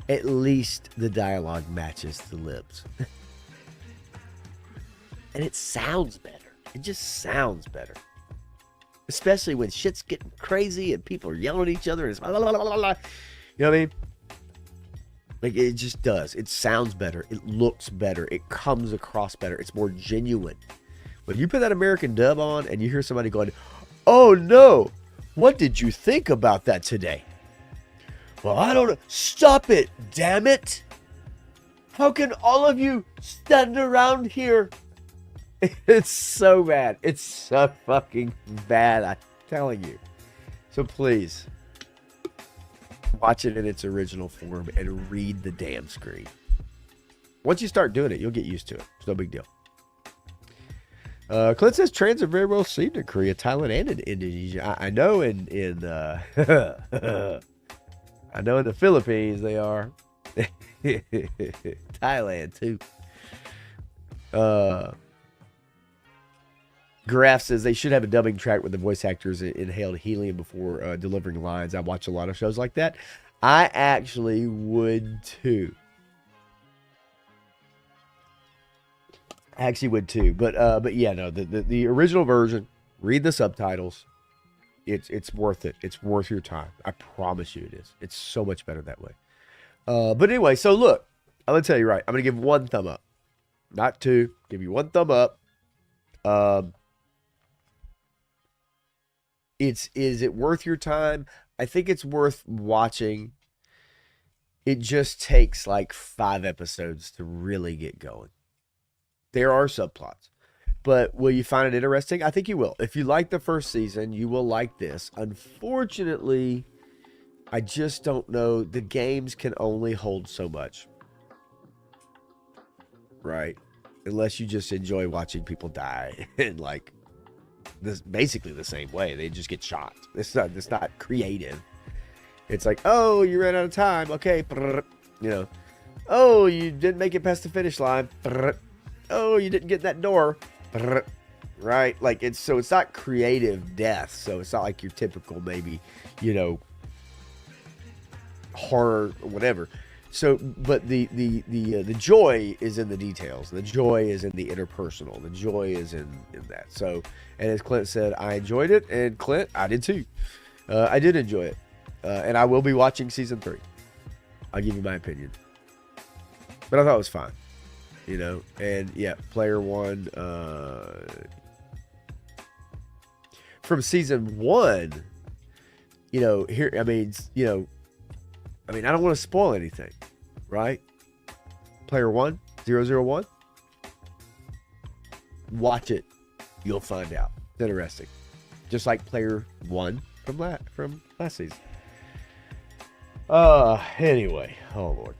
at least the dialogue matches the libs. And it sounds better. It just sounds better. Especially when shit's getting crazy and people are yelling at each other and it's blah, blah, blah, blah, blah. You know what I mean? Like, it just does. It sounds better. It looks better. It comes across better. It's more genuine. When you put that American dub on and you hear somebody going, oh no, what did you think about that today? Well, I don't know. Stop it, damn it. How can all of you stand around here? It's so bad. It's so fucking bad. I'm telling you. So please, watch it in its original form and read the damn screen. Once you start doing it, you'll get used to it. It's no big deal. Clint says trains are very well seen in Korea, Thailand, and in Indonesia. I know in I know in the Philippines they are. Thailand too. Graf says they should have a dubbing track where the voice actors inhaled helium before delivering lines. I watch a lot of shows like that. I actually would too. But yeah, no, the original version, read the subtitles. It's worth it. It's worth your time. I promise you it is. It's so much better that way. But anyway, so look, I'm gonna tell you right. I'm gonna give 1 thumb up, not 2. Give you 1 thumb up. Is it worth your time? I think it's worth watching. It just takes like 5 episodes to really get going. There are subplots, but will you find it interesting? I think you will. If you like the first season, you will like this. Unfortunately, I just don't know. The games can only hold so much, right? Unless you just enjoy watching people die and like this, basically the same way. They just get shot. It's not creative. It's like, oh, you ran out of time. Okay, oh, you didn't make it past the finish line. Oh, you didn't get that door. Right? Like it's not creative death. So it's not like your typical maybe, horror or whatever. So, but the joy is in the details. The joy is in the interpersonal. The joy is in that. So, and as Clint said, I enjoyed it, and Clint, I did too. I did enjoy it, and I will be watching season 3. I'll give you my opinion, but I thought it was fine, And yeah, player 1 from season 1. Here, I mean, I don't want to spoil anything, right? Player 1, 001. Watch it. You'll find out. It's interesting. Just like player 1 from last season. Anyway. Oh, Lord.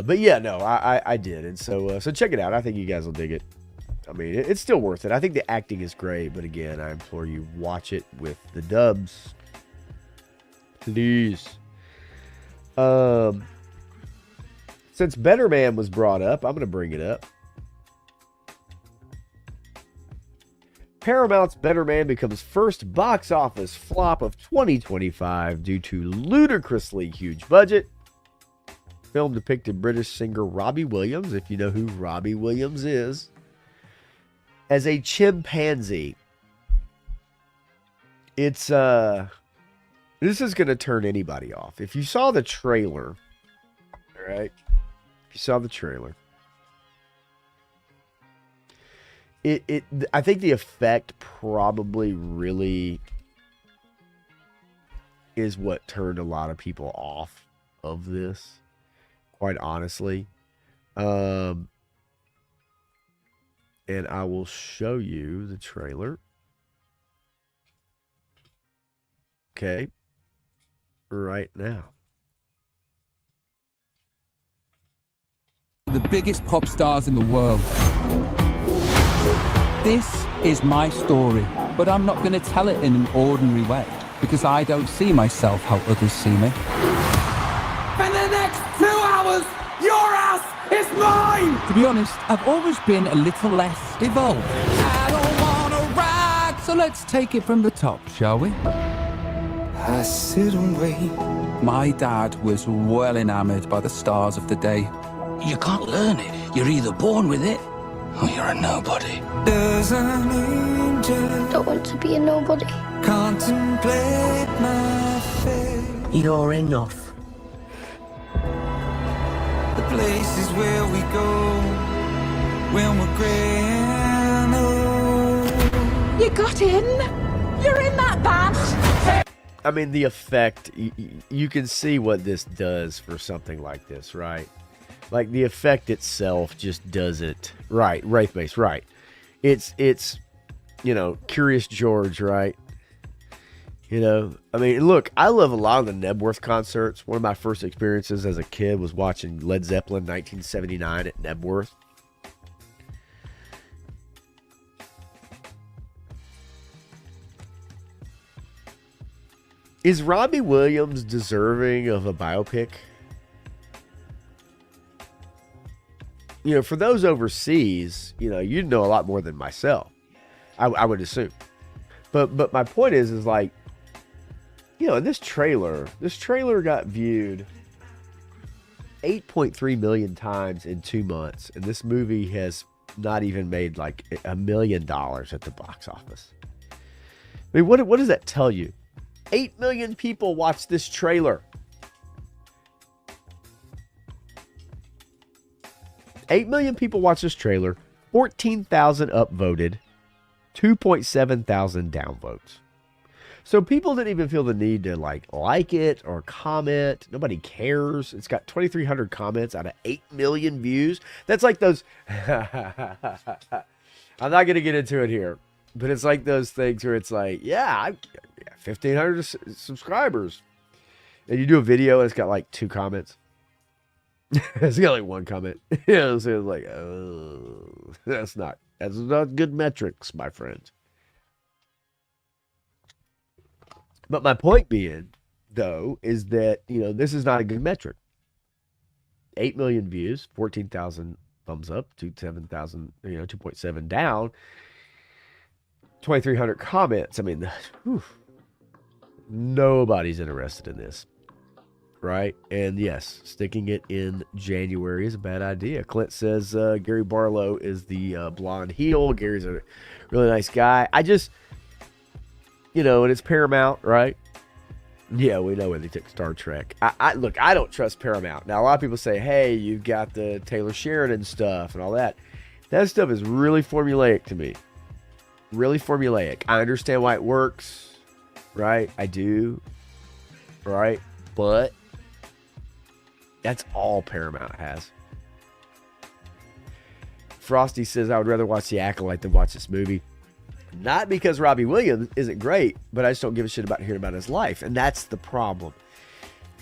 But yeah, no, I did. And so check it out. I think you guys will dig it. I mean, it's still worth it. I think the acting is great. But again, I implore you, watch it with the dubs. Please. Since Better Man was brought up, I'm going to bring it up. Paramount's Better Man becomes first box office flop of 2025 due to ludicrously huge budget. Film depicted British singer Robbie Williams, if you know who Robbie Williams is, as a chimpanzee. It's this is going to turn anybody off. If you saw the trailer, all right? If you saw the trailer, I think the effect probably really is what turned a lot of people off of this, quite honestly. And I will show you the trailer. Okay. Right now. The biggest pop stars in the world. This is my story, but I'm not going to tell it in an ordinary way because I don't see myself how others see me. For the next 2 hours, your ass is mine! To be honest, I've always been a little less evolved. I don't want to rock, so let's take it from the top, shall we? I sit and wait. My dad was well enamored by the stars of the day. You can't learn it. You're either born with it or you're a nobody. Does an angel Don't want to be a nobody. contemplate my fate? You're enough. The places where we go when we're gray and old. You got in? You're in that band? I mean, the effect, you can see what this does for something like this, right? Like, the effect itself just doesn't. Right, Wraithbase, right. It's, you know, Curious George, right? You know, I mean, look, I love a lot of the Nebworth concerts. One of my first experiences as a kid was watching Led Zeppelin 1979 at Nebworth. Is Robbie Williams deserving of a biopic? You know, for those overseas, you know, you'd know a lot more than myself, I would assume. But my point is like, you know, this trailer got viewed 8.3 million times in 2 months, and this movie has not even made like $1 million at the box office. I mean, what does that tell you? 8 million people watched this trailer. 8 million people watched this trailer. 14,000 upvoted. 2.7 thousand downvotes. So people didn't even feel the need to like it or comment. Nobody cares. It's got 2,300 comments out of 8 million views. That's like those. I'm not going to get into it here. But it's like those things where it's like, yeah, I 1,500 subscribers. And you do a video and it's got like 2 comments. It's got like 1 comment. You know, so it's like, oh, that's not good metrics, my friend. But my point being, though, is that, you know, this is not a good metric. 8 million views, 14,000 thumbs up, 2.7 down. 2,300 comments. I mean, whew, nobody's interested in this, right? And yes, sticking it in January is a bad idea. Clint says Gary Barlow is the blonde heel. Gary's a really nice guy. I just, you know, and it's Paramount, right? Yeah, we know when they took Star Trek. Look, I don't trust Paramount. Now, a lot of people say, hey, you've got the Taylor Sheridan stuff and all that. That stuff is really formulaic to me. Really formulaic. I understand why it works, right? I do, right? But that's all Paramount has. Frosty says, I would rather watch The Acolyte than watch this movie. Not because Robbie Williams isn't great, but I just don't give a shit about hearing about his life. And that's the problem.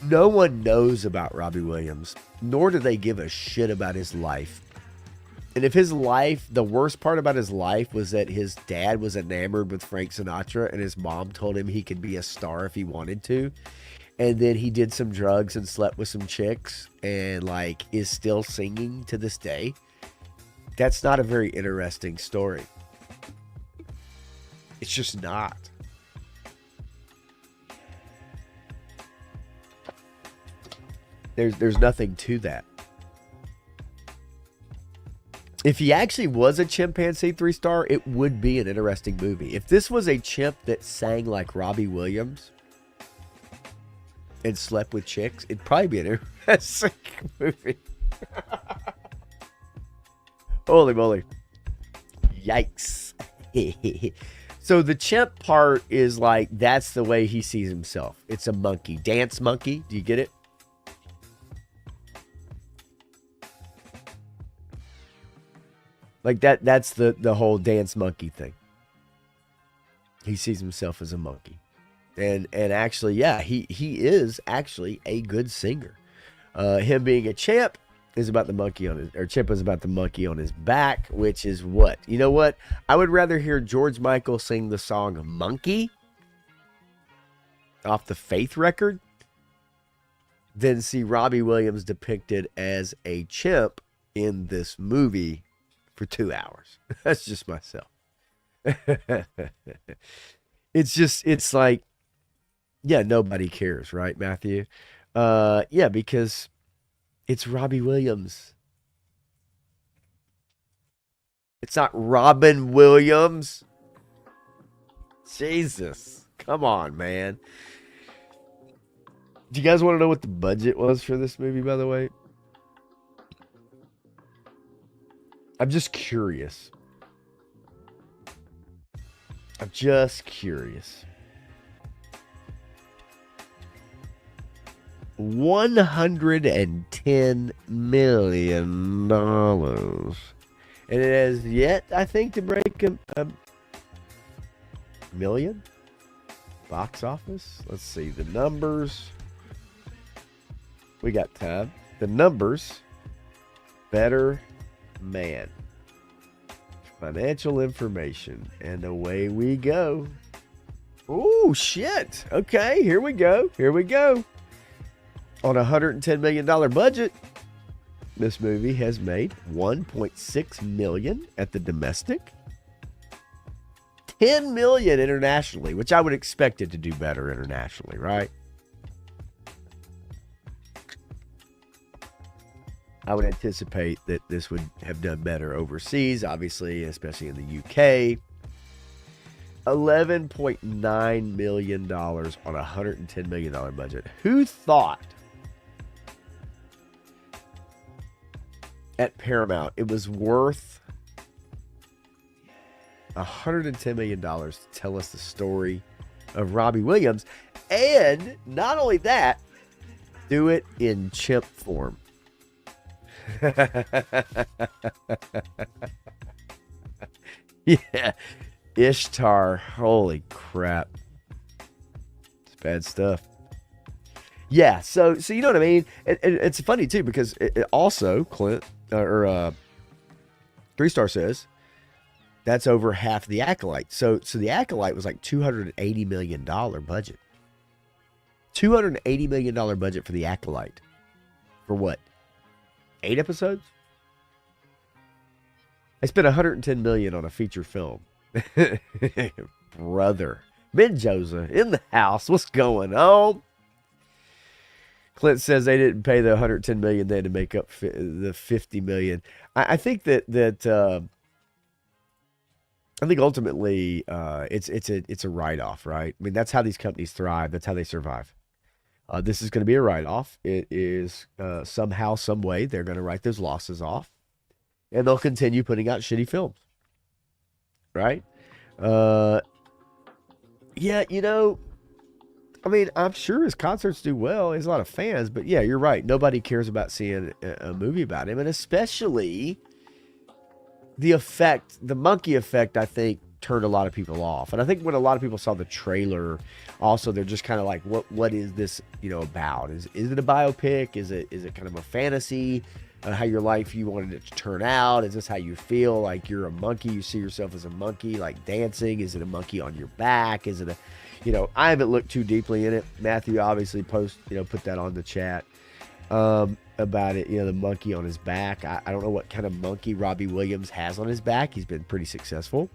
No one knows about Robbie Williams, nor do they give a shit about his life. And if his life, the worst part about his life was that his dad was enamored with Frank Sinatra and his mom told him he could be a star if he wanted to. And then he did some drugs and slept with some chicks and like is still singing to this day. That's not a very interesting story. It's just not. There's nothing to that. If he actually was a chimpanzee 3-star, it would be an interesting movie. If this was a chimp that sang like Robbie Williams and slept with chicks, it'd probably be an interesting movie. Holy moly. Yikes. So the chimp part is like, that's the way he sees himself. It's a monkey. Dance monkey. Do you get it? Like that's the whole dance monkey thing. He sees himself as a monkey. And actually, yeah, he is actually a good singer. Him being a chimp is about the monkey on his, or chimp is about the monkey on his back, which is what? You know what? I would rather hear George Michael sing the song Monkey off the Faith record than see Robbie Williams depicted as a chimp in this movie for 2 hours. That's just myself. It's like, yeah, nobody cares, right, Matthew? Yeah, because it's Robbie Williams. It's not Robin Williams. Jesus. Come on, man. Do you guys want to know what the budget was for this movie, by the way? I'm just curious. I'm just curious. $110 million. And it has yet, I think, to break a million box office. Let's see the numbers. We got time. The numbers. Better Man. Financial information. And away we go. Oh, shit. Okay, here we go. Here we go. On a $110 million budget, this movie has made $1.6 million at the domestic. $10 million internationally, which I would expect it to do better internationally, right? I would anticipate that this would have done better overseas, obviously, especially in the UK. $11.9 million on a $110 million budget. Who thought at Paramount it was worth $110 million to tell us the story of Robbie Williams? And not only that, do it in chimp form. Yeah, Ishtar, holy crap, it's bad stuff. Yeah, so you know what I mean. It's funny too because it also Clint or 3-star says that's over half the Acolyte. So the Acolyte was like $280 million budget. $280 million budget for the Acolyte. For what? 8 episodes? I spent $110 million on a feature film. Brother. Mendoza in the house. What's going on? Clint says they didn't pay the $110 million then to make up the $50 million. I think that I think ultimately it's a write-off, right? I mean, that's how these companies thrive. That's how they survive. This is going to be a write-off. It is somehow, some way, they're going to write those losses off. And they'll continue putting out shitty films. Right? Yeah, you know, I mean, I'm sure his concerts do well. He has a lot of fans. But yeah, you're right. Nobody cares about seeing a movie about him. And especially the effect, the monkey effect, I think, turned a lot of people off. And I think when a lot of people saw the trailer, also they're just kind of like, what is this, you know, about? Is it a biopic? Is it kind of a fantasy? How your life you wanted it to turn out? Is this how you feel? Like you're a monkey, you see yourself as a monkey, like dancing? Is it a monkey on your back? Is it a, you know, I haven't looked too deeply in it. Matthew obviously put that on the chat about it, you know, the monkey on his back. I don't know what kind of monkey Robbie Williams has on his back. He's been pretty successful.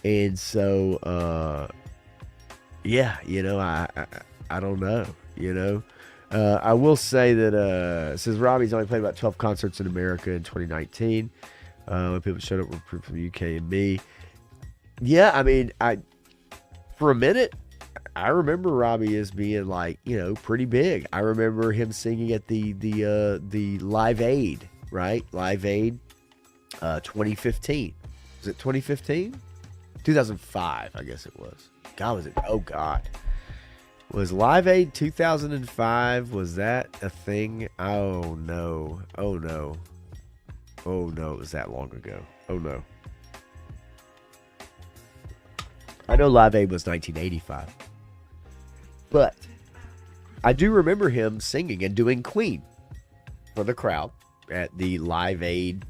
And so, yeah, I don't know, I will say that it says Robbie's only played about 12 concerts in America in 2019. When people showed up were from the UK and me. Yeah, I mean, for a minute, I remember Robbie as being like, pretty big. I remember him singing at the Live Aid, right? Live Aid, 2015. Was it 2015? 2005, I guess it was. God, was it? Oh, God. Was Live Aid 2005? Was that a thing? Oh, no. Oh, no. Oh, no, it was that long ago. Oh, no. I know Live Aid was 1985. But I do remember him singing and doing Queen for the crowd at the Live Aid,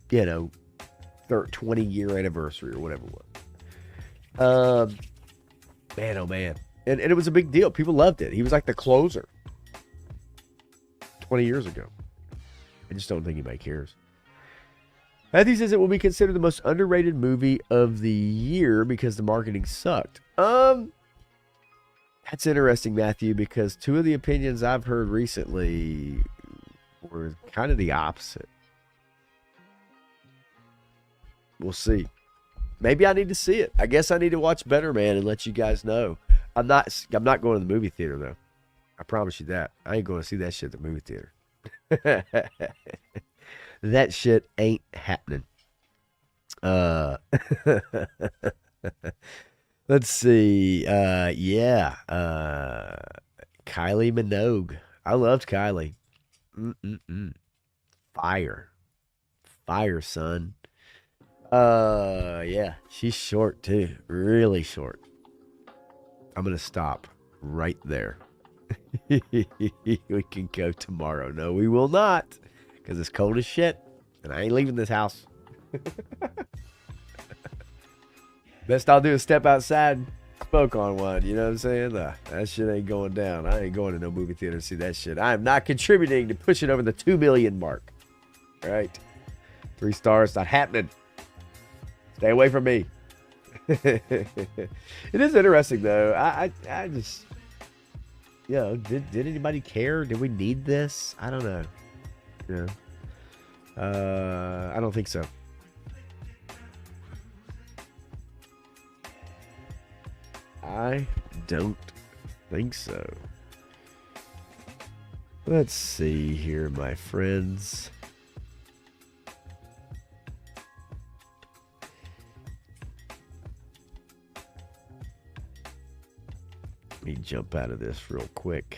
20-year anniversary or whatever it was. Man, oh, man. And it was a big deal. People loved it. He was like the closer 20 years ago. I just don't think anybody cares. Matthew says it will be considered the most underrated movie of the year because the marketing sucked. That's interesting, Matthew, because two of the opinions I've heard recently were kind of the opposite. We'll see. Maybe I need to see it. I guess I need to watch Better Man and let you guys know. I'm not going to the movie theater, though. I promise you that. I ain't going to see that shit at the movie theater. That shit ain't happening. Let's see. Yeah. Kylie Minogue. I loved Kylie. Fire, son. Yeah. She's short too. Really short. I'm gonna stop right there. We can go tomorrow. No, we will not. Because it's cold as shit. And I ain't leaving this house. Best I'll do is step outside and smoke on one. You know what I'm saying? That shit ain't going down. I ain't going to no movie theater to see that shit. I am not contributing to pushing over the 2 million mark. All right. 3 stars. Not happening. Stay away from me. It is interesting, though. I just... did anybody care? Did we need this? I don't know. Yeah. I don't think so. I don't think so. Let's see here, my friends. Let me jump out of this real quick.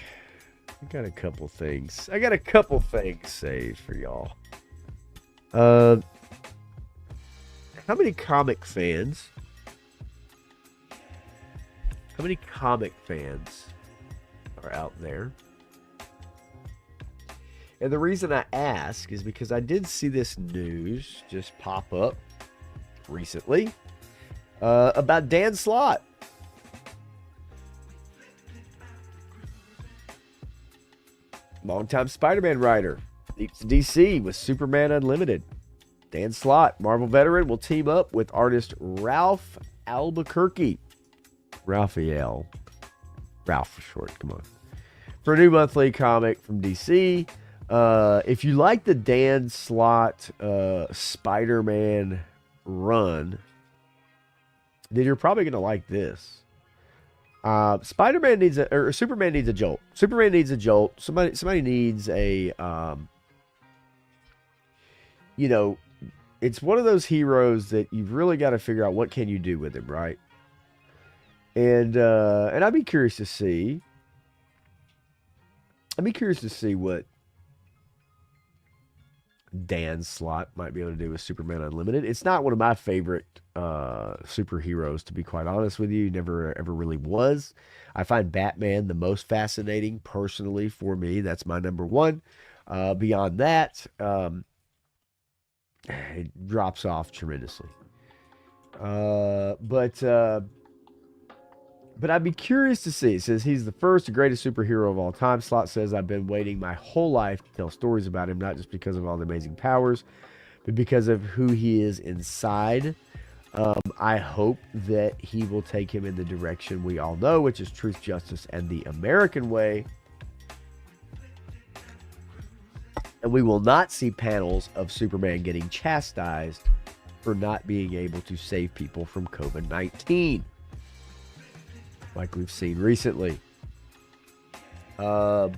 I got a couple things saved for y'all. How many comic fans are out there? And the reason I ask is because I did see this news just pop up recently about Dan Slott. Longtime Spider-Man writer. DC with Superman Unlimited. Dan Slott, Marvel veteran, will team up with artist Ralph Albuquerque. Raphael. Ralph for short, come on. For a new monthly comic from DC. If you like the Dan Slott Spider-Man run, then you're probably going to like this. Superman needs a jolt. Superman needs a jolt. Somebody needs a, it's one of those heroes that you've really got to figure out what can you do with him, right? And I'd be curious to see. What Dan Slott might be able to do with Superman Unlimited. It's not one of my favorite superheroes, to be quite honest with you. Never ever really was. I find Batman the most fascinating personally for me. That's my number one. Beyond that, it drops off tremendously. But I'd be curious to see. It says he's the first and greatest superhero of all time. Slott says, I've been waiting my whole life to tell stories about him, not just because of all the amazing powers, but because of who he is inside. I hope that he will take him in the direction we all know, which is truth, justice, and the American way. And we will not see panels of Superman getting chastised for not being able to save people from COVID-19, like we've seen recently. Yeah,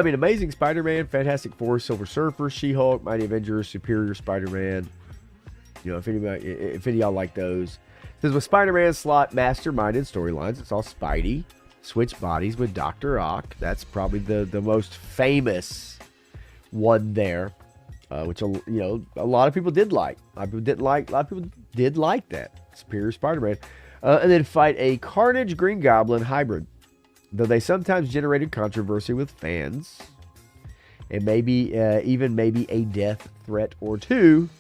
I mean, Amazing Spider-Man, Fantastic Four, Silver Surfer, She-Hulk, Mighty Avengers, Superior Spider-Man. You know, if any of y'all like those. It says with Spider-Man slot masterminded storylines, it's all Spidey. Switch bodies with Dr. Ock. That's probably the most famous one there, which, you know, a lot of people did like. A lot of people did like that. Superior Spider-Man. And then fight a Carnage Green Goblin hybrid, though they sometimes generated controversy with fans. And maybe, even maybe a death threat or two.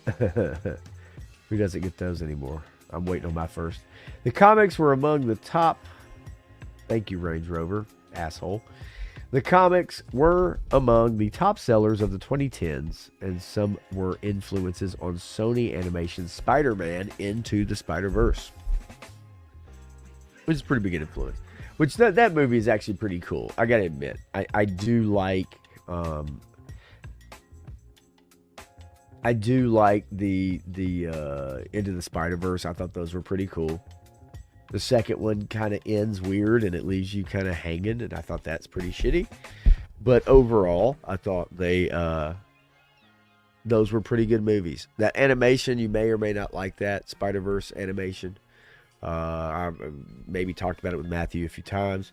Who doesn't get those anymore? I'm waiting on my first. The comics were among the top... Thank you, Range Rover, asshole. The comics were among the top sellers of the 2010s, and some were influences on Sony Animation's Spider-Man Into the Spider-Verse, which is a pretty big influence. Which that movie is actually pretty cool. I gotta admit, I do like the Into the Spider-Verse. I thought those were pretty cool. The second one kind of ends weird and it leaves you kind of hanging, and I thought that's pretty shitty. But overall, I thought those were pretty good movies. That animation, you may or may not like that Spider-Verse animation. I maybe talked about it with Matthew a few times.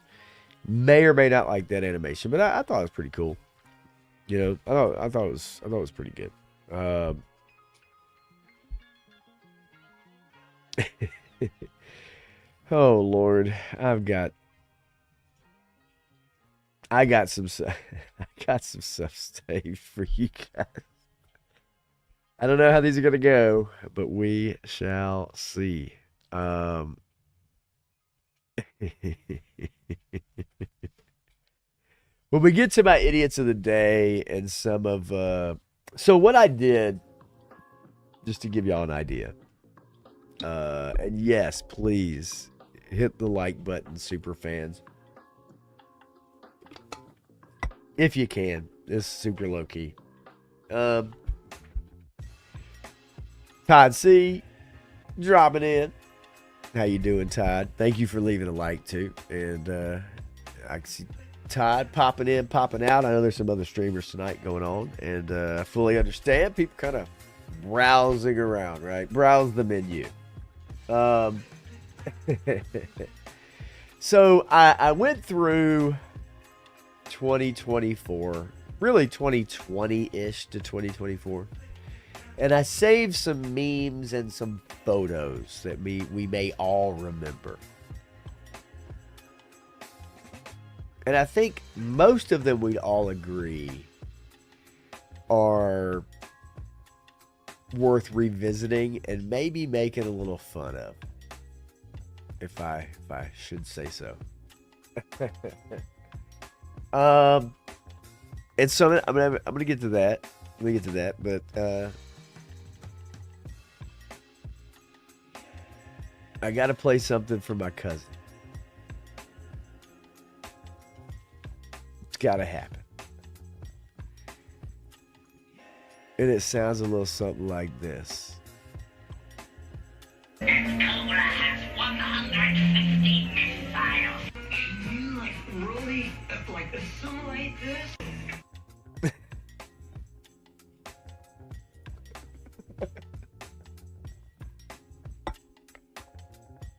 May or may not like that animation, but I thought it was pretty cool. You know, I thought it was pretty good. Oh Lord, I got some stuff saved for you guys. I don't know how these are gonna go, but we shall see. When we get to my idiots of the day and some of so what I did, just to give y'all an idea, and yes, please hit the like button, super fans, if you can. It's super low key. Todd C dropping in. How you doing, Todd? Thank you for leaving a like too. And I can see Todd popping in, popping out. I know there's some other streamers tonight going on, and I fully understand people kind of browsing around, right? Browse the menu. So I went through 2024, really 2020-ish to 2024, and I saved some memes and some photos that we may all remember. And I think most of them we'd all agree are worth revisiting and maybe making a little fun of, if I should say so. And so I'm gonna get to that. But I gotta play something for my cousin. It's gotta happen. And it sounds a little something like this. Cobra has 150 missiles. Can you really assimilate this?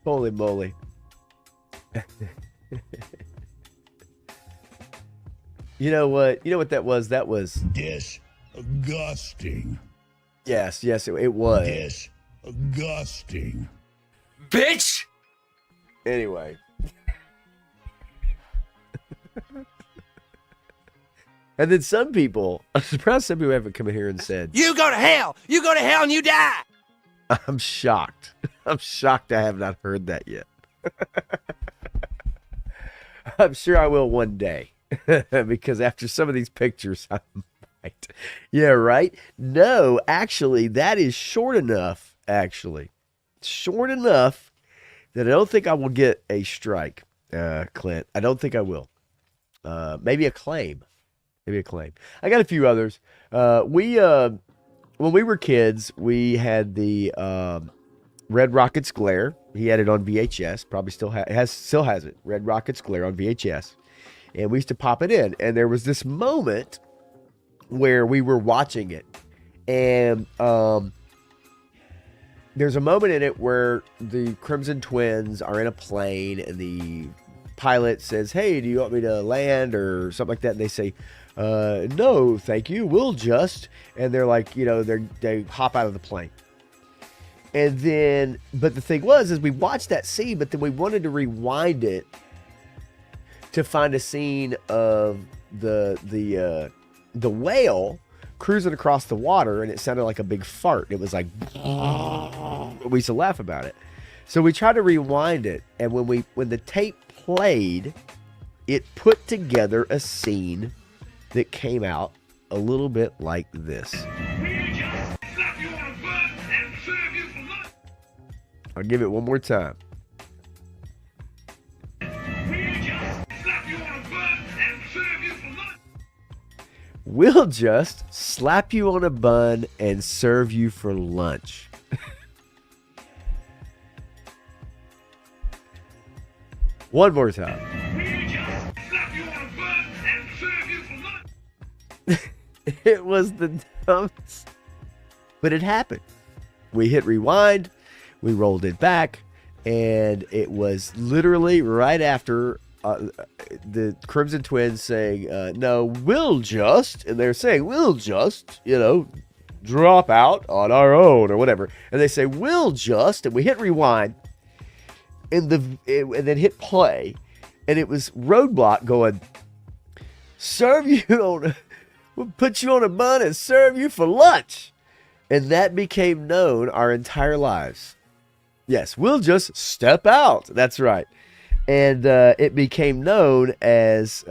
Holy moly. You know what that was? That was disgusting. Yes, it was. Disgusting. Bitch! Anyway. And then some people, I'm surprised some people haven't come here and said, You go to hell! You go to hell and you die! I'm shocked. I'm shocked I have not heard that yet. I'm sure I will one day. Because after some of these pictures, I might. Yeah, right? No, actually, that is short enough actually. Short enough that I don't think I will get a strike, Clint. I don't think I will. Maybe a claim. Maybe a claim. I got a few others. When we were kids, we had the Red Rockets Glare. He had it on VHS. Probably still has it. Red Rockets Glare on VHS. And we used to pop it in. And there was this moment where we were watching it. And there's a moment in it where the Crimson Twins are in a plane and the pilot says, "Hey, do you want me to land?" or something like that. And they say, "No, thank you. We'll just," and they're like, they hop out of the plane. And then, but the thing is we watched that scene, but then we wanted to rewind it to find a scene of the whale cruising across the water, and it sounded like a big fart. It was like, we used to laugh about it. So we tried to rewind it, and when the tape played, it put together a scene that came out a little bit like this. I'll give it one more time. We'll just slap you on a bun and serve you for lunch. One more time. It was the dumbest, but it happened. We hit rewind, we rolled it back, and it was literally right after the Crimson Twins saying, "No, we'll just," and they're saying, "We'll just, drop out on our own," or whatever. And they say, "We'll just," and we hit rewind, and then hit play, and it was Roadblock going, "We'll put you on a bun and serve you for lunch." And that became known our entire lives. Yes, we'll just step out. That's right. And it became known as,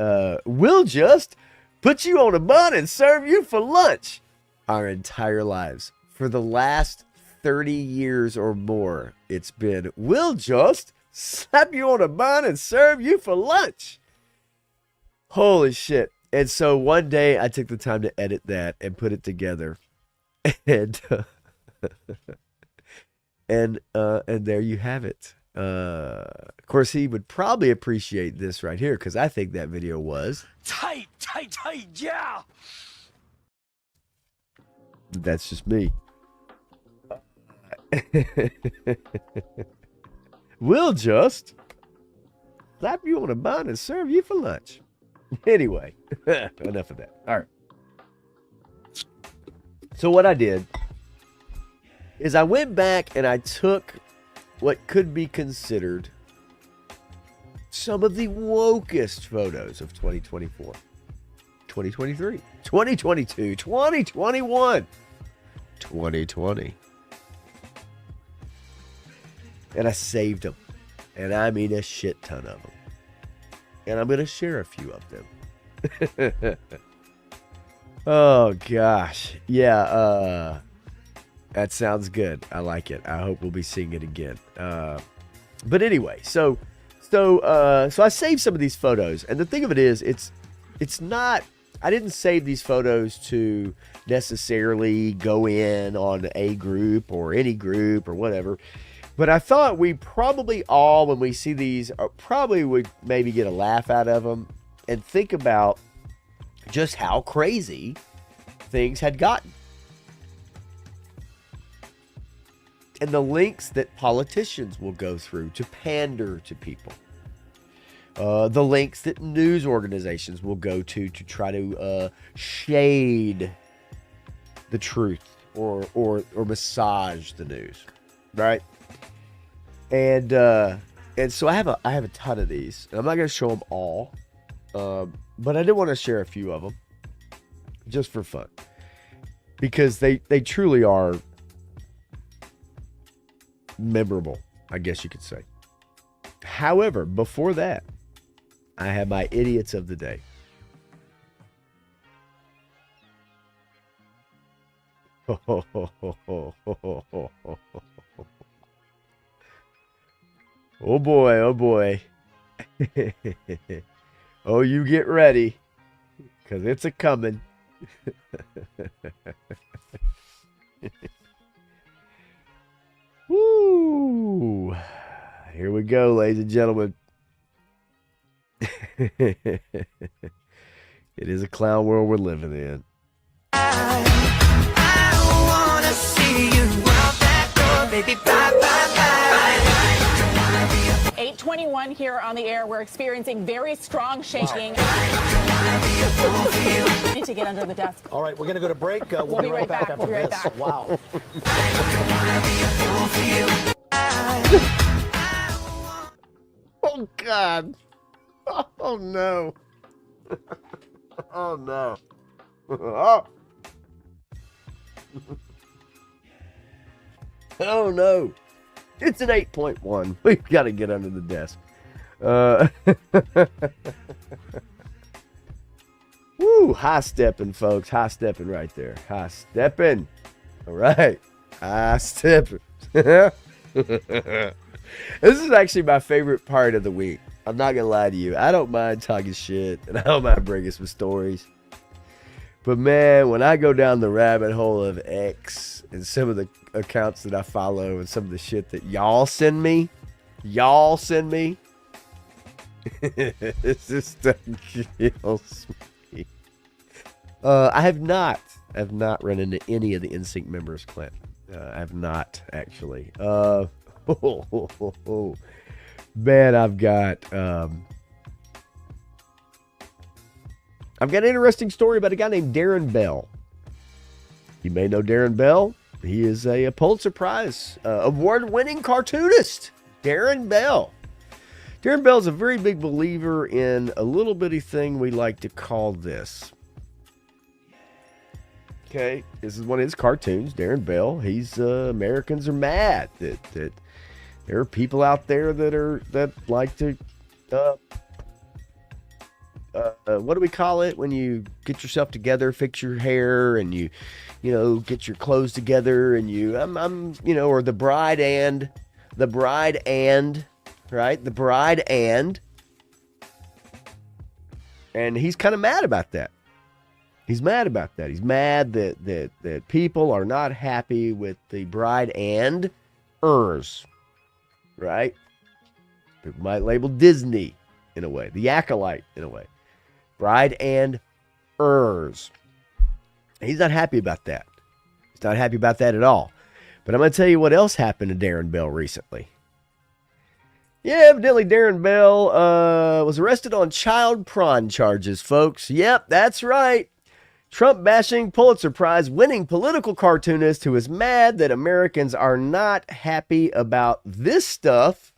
"We'll just put you on a bun and serve you for lunch," our entire lives. For the last 30 years or more, it's been, "We'll just slap you on a bun and serve you for lunch." Holy shit. And so one day I took the time to edit that and put it together. And and there you have it. Of course, he would probably appreciate this right here, because I think that video was tight, yeah. That's just me. "We'll just slap you on a bun and serve you for lunch." Anyway, enough of that. All right. So what I did is I went back and I took what could be considered some of the wokest photos of 2024, 2023, 2022, 2021, 2020. And I saved them. And I mean a shit ton of them. And I'm going to share a few of them. Oh, gosh. Yeah, that sounds good. I like it. I hope we'll be seeing it again. But anyway, so I saved some of these photos. And the thing of it is, it's not, I didn't save these photos to necessarily go in on a group or any group or whatever. But I thought we probably all, when we see these, probably would maybe get a laugh out of them and think about just how crazy things had gotten. And the lengths that politicians will go through to pander to people. The lengths that news organizations will go to try to shade the truth or massage the news, right? And so I have a ton of these. And I'm not going to show them all, but I did want to share a few of them just for fun, because they truly are memorable, I guess you could say. However, before that, I have my idiots of the day. Oh boy, oh boy. Oh, you get ready, because it's a coming. Woo! Here we go, ladies and gentlemen. It is a clown world we're living in. I wanna see you out that door, baby. Bye, bye, bye. 8:21 here on the air. We're experiencing very strong shaking. Need to get under the desk. All right, we're going to go to break. We'll be right back. after We'll be right this. back. Wow. Oh, God. Oh, no. Oh, no. Oh. Oh, no. It's an 8.1. We've got to get under the desk. Woo, high stepping, folks. High stepping right there. High stepping. All right. High stepping. This is actually my favorite part of the week. I'm not going to lie to you. I don't mind talking shit, and I don't mind bringing some stories. But, man, when I go down the rabbit hole of X and some of the accounts that I follow and some of the shit that y'all send me, this just stuff kills me. I have not run into any of the NSYNC members, Clint. I have not, actually. Man, I've got an interesting story about a guy named Darren Bell. You may know Darren Bell. He is a Pulitzer Prize award-winning cartoonist. Darren Bell. Darren Bell is a very big believer in a little bitty thing we like to call this. Okay, this is one of his cartoons, Darren Bell. He's Americans are mad that there are people out there that like to what do we call it when you get yourself together, fix your hair, and you get your clothes together, and or the bride and he's kind of mad about that. He's mad about that. He's mad that people are not happy with the bride and ers, right? People might label Disney in a way, the acolyte in a way. Bride and ers. He's not happy about that. He's not happy about that at all. But I'm going to tell you what else happened to Darren Bell recently. Yeah, evidently Darren Bell was arrested on child prawn charges, folks. Yep, that's right. Trump-bashing, Pulitzer Prize-winning political cartoonist who is mad that Americans are not happy about this stuff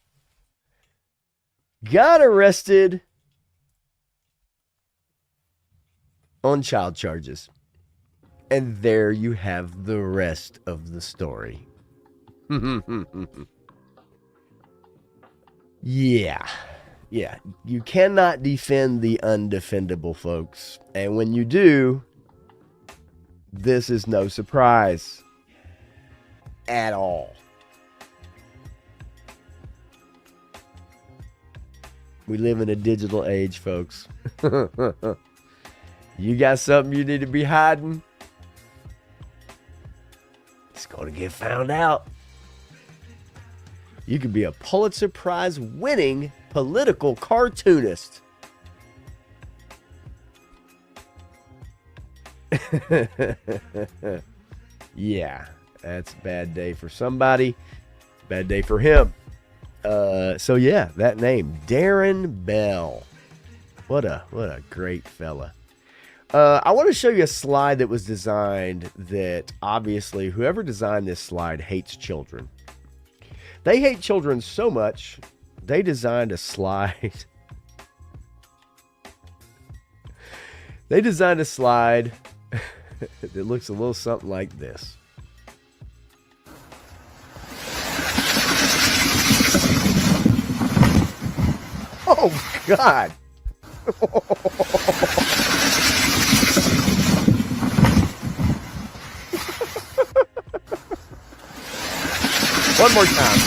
got arrested on child charges. And there you have the rest of the story. Yeah. You cannot defend the undefendable, folks. And when you do, this is no surprise at all. We live in a digital age, folks. You got something you need to be hiding? It's going to get found out. You could be a Pulitzer Prize winning political cartoonist. Yeah, that's a bad day for somebody. Bad day for him. So yeah, that name, Darren Bell. What a great fella. I want to show you a slide that was designed that obviously whoever designed this slide hates children. They hate children so much, they designed a slide. They designed a slide that looks a little something like this. Oh, God. One more time.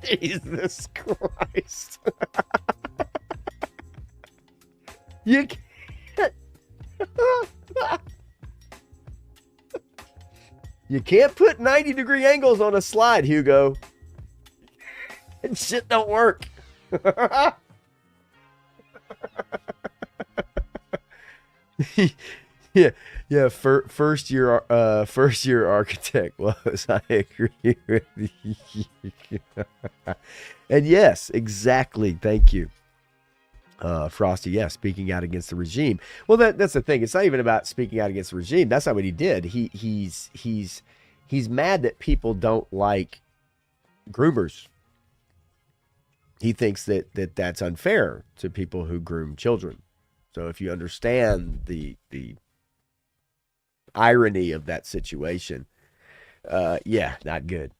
Jesus Christ. You can't. You can't put 90-degree angles on a slide, Hugo. That shit don't work. yeah. First year architect was. I agree with you. And yes, exactly. Thank you, Frosty. Yeah, speaking out against the regime. Well, that's the thing. It's not even about speaking out against the regime. That's not what he did. He's mad that people don't like groomers. He thinks that that's unfair to people who groom children. So if you understand the irony of that situation, yeah, not good.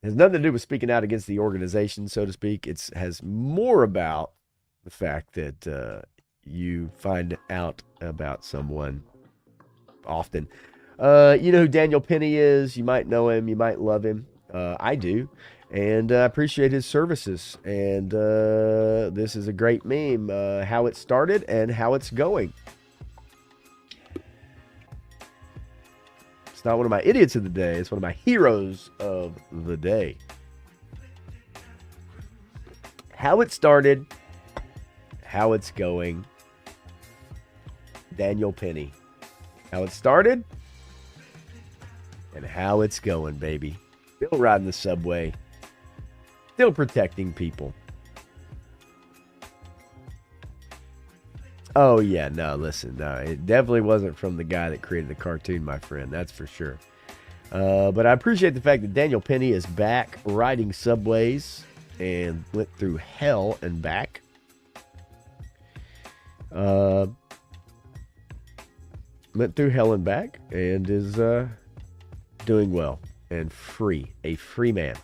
It has nothing to do with speaking out against the organization, so to speak. It has more about the fact that you find out about someone often. You know who Daniel Penny is. You might know him. You might love him. I do. And I appreciate his services. And this is a great meme. How it started and how it's going. It's not one of my idiots of the day. It's one of my heroes of the day. How it started. How it's going. Daniel Penny. How it started. And how it's going, baby. Still riding the subway. Still protecting people. Oh, yeah. No, listen. No, it definitely wasn't from the guy that created the cartoon, my friend. That's for sure. But I appreciate the fact that Daniel Penny is back riding subways and went through hell and back. Went through hell and back and is doing well and free. A free man.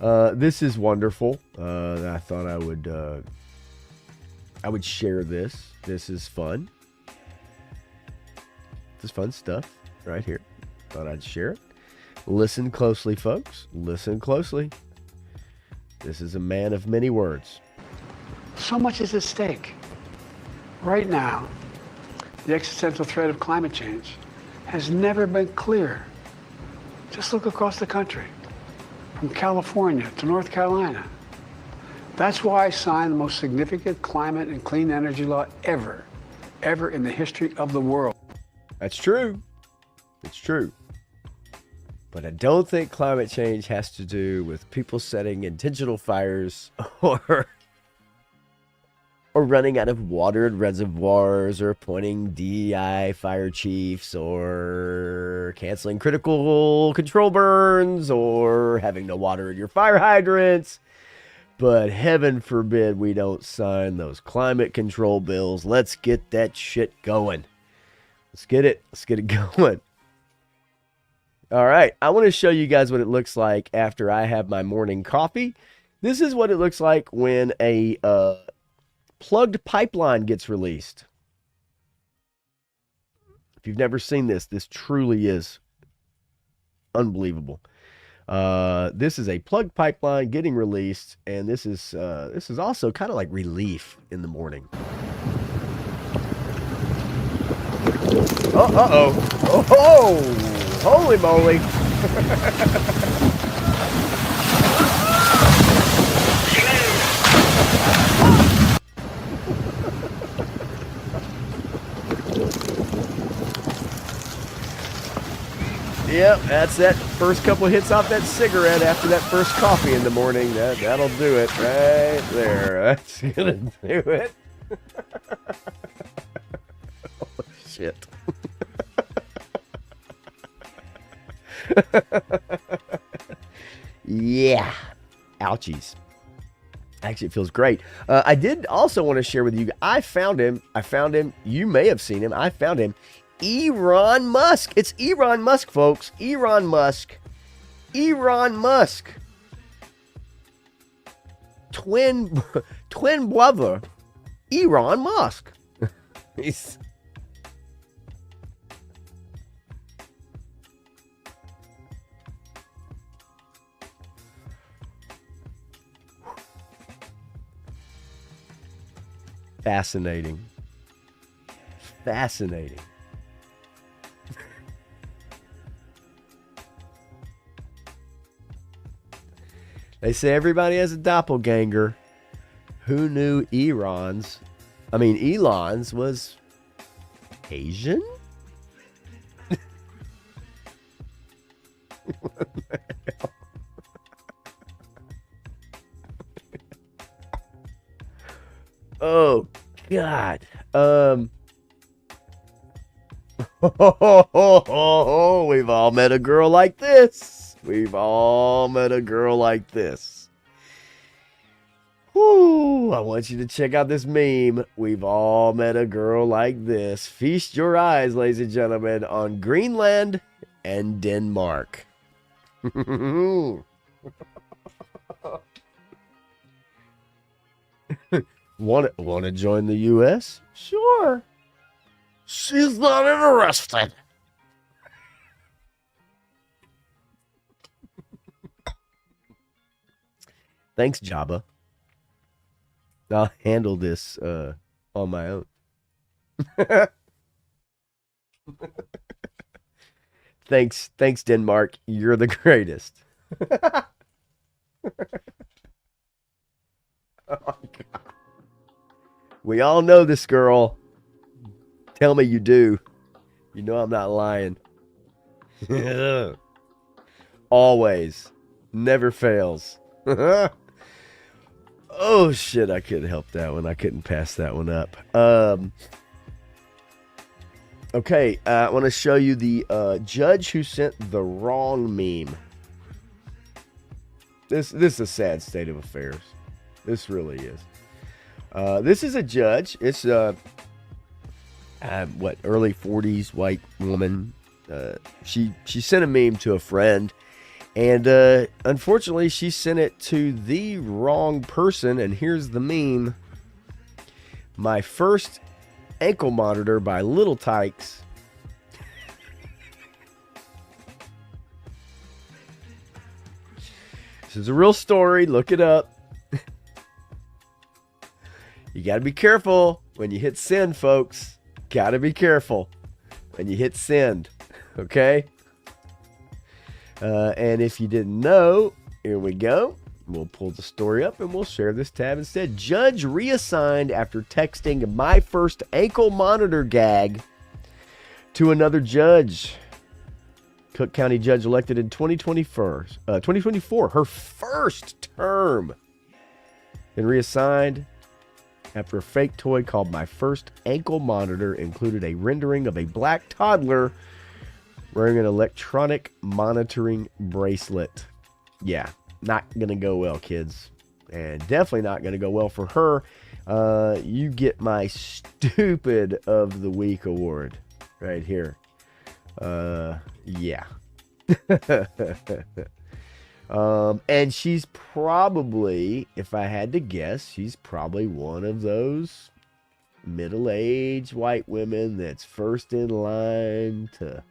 This is wonderful. I thought I would share this. This is fun. This is fun stuff right here. Thought I'd share it. Listen closely, folks. Listen closely. This is a man of many words. So much is at stake. Right now, the existential threat of climate change has never been clearer. Just look across the country. From California to North Carolina. That's why I signed the most significant climate and clean energy law ever in the history of the world. That's true. It's true. But I don't think climate change has to do with people setting intentional fires or running out of water in reservoirs or appointing DEI fire chiefs or canceling critical control burns or having no water in your fire hydrants. But heaven forbid we don't sign those climate control bills. Let's get that shit going. Let's get it going. All right. I want to show you guys what it looks like after I have my morning coffee. This is what it looks like when a plugged pipeline gets released. If you've never seen this, this truly is unbelievable. This is a plugged pipeline getting released, and this is also kind of like relief in the morning. Oh, holy moly. Yep, that's that first couple hits off that cigarette after that first coffee in the morning. That'll do it right there. That's gonna do it. Oh, shit. Yeah. Ouchies. Actually, it feels great. I did also want to share with you. I found him. You may have seen him. I found him. Elon Musk. It's Elon Musk, folks. Elon Musk. Twin brother. Elon Musk. Fascinating. Fascinating. They say everybody has a doppelganger. Who knew Elon's was Asian? What the hell? Oh, God. We've all met a girl like this. We've all met a girl like this. Whoo, I want you to check out this meme. We've all met a girl like this. Feast your eyes, ladies and gentlemen, on Greenland and Denmark. Want to join the U.S.? Sure. She's not interested. Thanks, Jabba. I'll handle this on my own. Thanks, Denmark. You're the greatest. Oh, my God. We all know this girl. Tell me you do. You know I'm not lying. Always. Never fails. Oh, shit. I couldn't help that one. I couldn't pass that one up. Okay. I want to show you the judge who sent the wrong meme. This is a sad state of affairs. This really is. This is a judge. It's early 40s white woman. She sent a meme to a friend, and unfortunately she sent it to the wrong person. And here's the meme: my first ankle monitor by Little Tykes. This is a real story. Look it up. You got to be careful when you hit send, folks. Got to be careful when you hit send. Okay? And if you didn't know, here we go. We'll pull the story up and we'll share this tab instead. Judge reassigned after texting my first ankle monitor gag to another judge. Cook County judge elected in 2024, her first term. Been reassigned after a fake toy called My First Ankle Monitor included a rendering of a black toddler wearing an electronic monitoring bracelet. Yeah, not going to go well, kids. And definitely not going to go well for her. You get my Stupid of the Week award right here. Yeah. And she's probably, if I had to guess, she's probably one of those middle-aged white women that's first in line to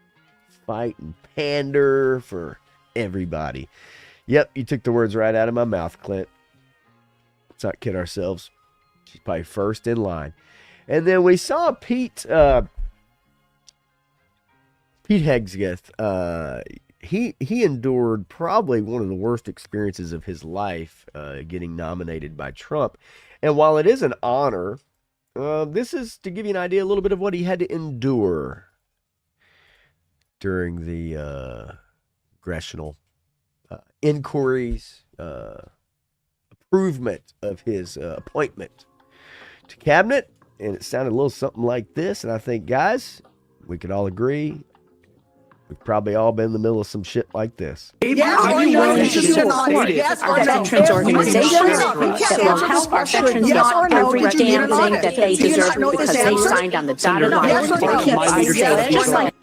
fight and pander for everybody. Yep, you took the words right out of my mouth, Clint. Let's not kid ourselves. She's probably first in line. And then we saw Pete Hegseth. He endured probably one of the worst experiences of his life, getting nominated by Trump. And while it is an honor, this is to give you an idea a little bit of what he had to endure during the congressional inquiries, approvement of his appointment to cabinet. And it sounded a little something like this. And I think, guys, we could all agree we've probably all been in the middle of some shit like this. Are you willing to support our veterans organizations that will help our veterans get every damn thing that they deserve because they signed on the dotted line to keep us safe, just like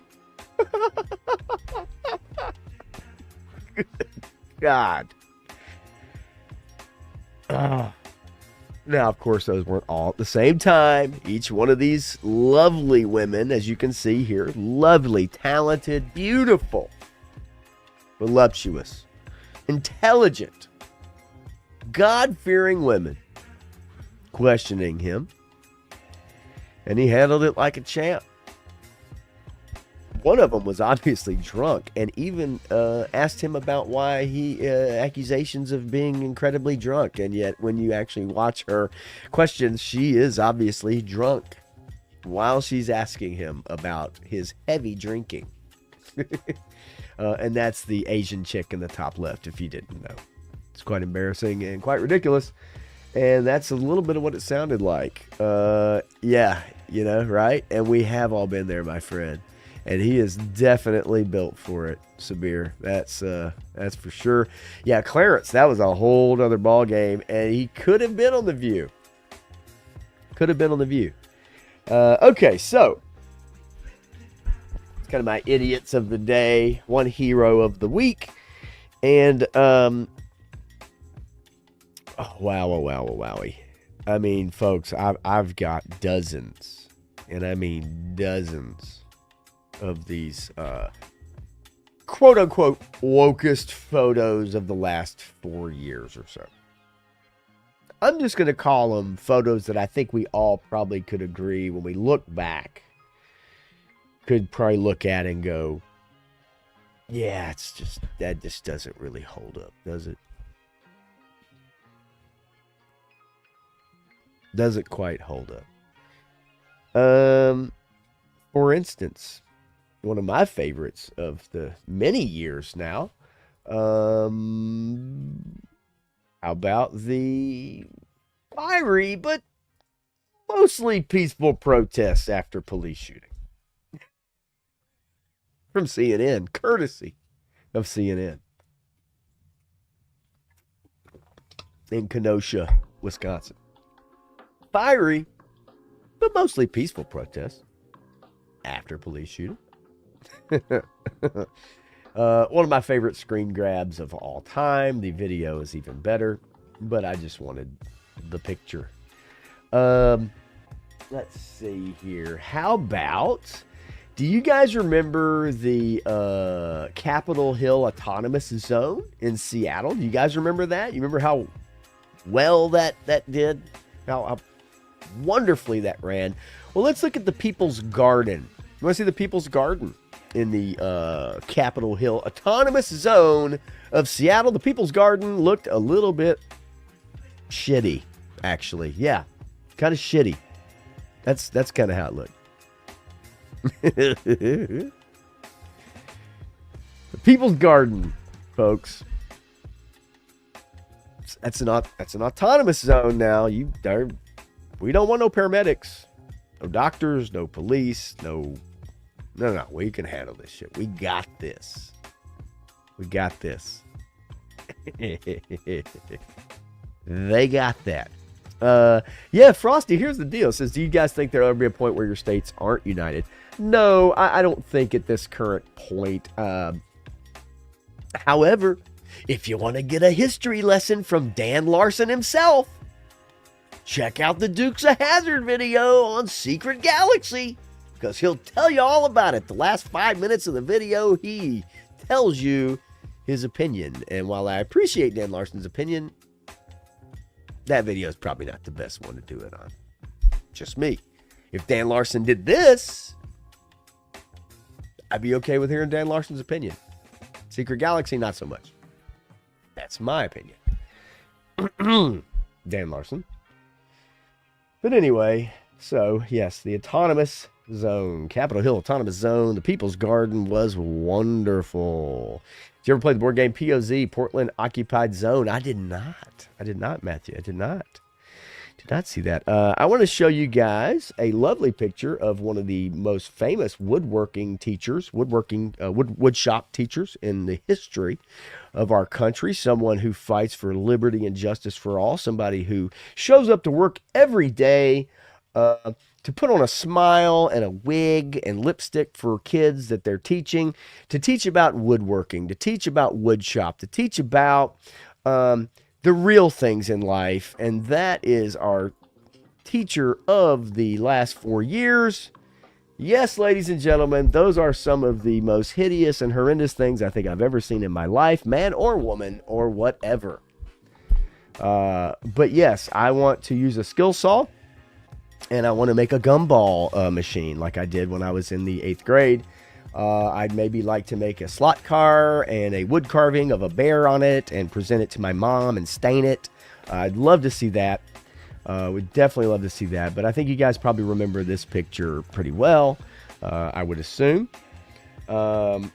God. Now, of course, those weren't all at the same time. Each one of these lovely women, as you can see here, lovely, talented, beautiful, voluptuous, intelligent, God-fearing women, questioning him and he handled it like a champ. One of them was obviously drunk and even asked him about why accusations of being incredibly drunk. And yet when you actually watch her questions, she is obviously drunk while she's asking him about his heavy drinking. And that's the Asian chick in the top left, if you didn't know. It's quite embarrassing and quite ridiculous. And that's a little bit of what it sounded like. Yeah, you know, right? And we have all been there, my friend. And he is definitely built for it, Sabir. That's for sure. Yeah, Clarence, that was a whole other ball game, and he could have been on The View. Could have been on The View. Okay, so it's kind of my idiots of the day, one hero of the week, and oh, wowie. I mean, folks, I've got dozens, and I mean dozens of these quote-unquote wokest photos of the last 4 years or so. I'm just going to call them photos that I think we all probably could agree when we look back, could probably look at and go, yeah, it's just, that just doesn't really hold up, does it? Doesn't quite hold up. For instance, one of my favorites of the many years now. How about the fiery but mostly peaceful protests after police shooting? From CNN, courtesy of CNN. In Kenosha, Wisconsin. Fiery but mostly peaceful protests after police shooting. One of my favorite screen grabs of all time. The video is even better, but I just wanted the picture. Let's see here. How about, do you guys remember the Capitol Hill Autonomous Zone in Seattle? Do you guys remember that? You remember how well that did? How wonderfully that ran? Well, let's look at the People's Garden. You want to see the People's Garden in the Capitol Hill Autonomous Zone of Seattle? The People's Garden looked a little bit shitty, actually. Yeah, kind of shitty. That's kind of how it looked. The People's Garden, folks. That's an autonomous zone now. We don't want no paramedics, no doctors, no police, no. We can handle this shit. We got this. We got this. They got that. Yeah, Frosty, here's the deal. It says, do you guys think there'll ever be a point where your states aren't united? No, I don't think at this current point. However, if you want to get a history lesson from Dan Larson himself, check out the Dukes of Hazzard video on Secret Galaxy, because he'll tell you all about it. The last 5 minutes of the video, he tells you his opinion. And while I appreciate Dan Larson's opinion, that video is probably not the best one to do it on. Just me. If Dan Larson did this, I'd be okay with hearing Dan Larson's opinion. Secret Galaxy, not so much. That's my opinion. Dan Larson. But anyway, so yes, the autonomous zone, Capitol Hill Autonomous Zone, the People's Garden was wonderful. Did you ever play the board game POZ, Portland Occupied Zone? I did not. I did not, Matthew. I did not. Did not see that. I want to show you guys a lovely picture of one of the most famous woodworking teachers, wood shop teachers in the history of our country. Someone who fights for liberty and justice for all. Somebody who shows up to work every day to put on a smile and a wig and lipstick for kids that they're teaching, to teach about woodworking, to teach about wood shop, to teach about the real things in life. And that is our teacher of the last 4 years. Yes, ladies and gentlemen, those are some of the most hideous and horrendous things I think I've ever seen in my life, man or woman or whatever. But yes, I want to use a skill saw and I want to make a gumball machine like I did when I was in the 8th grade. I'd maybe like to make a slot car and a wood carving of a bear on it and present it to my mom and stain it. I'd love to see that. Would definitely love to see that. But I think you guys probably remember this picture pretty well, I would assume. And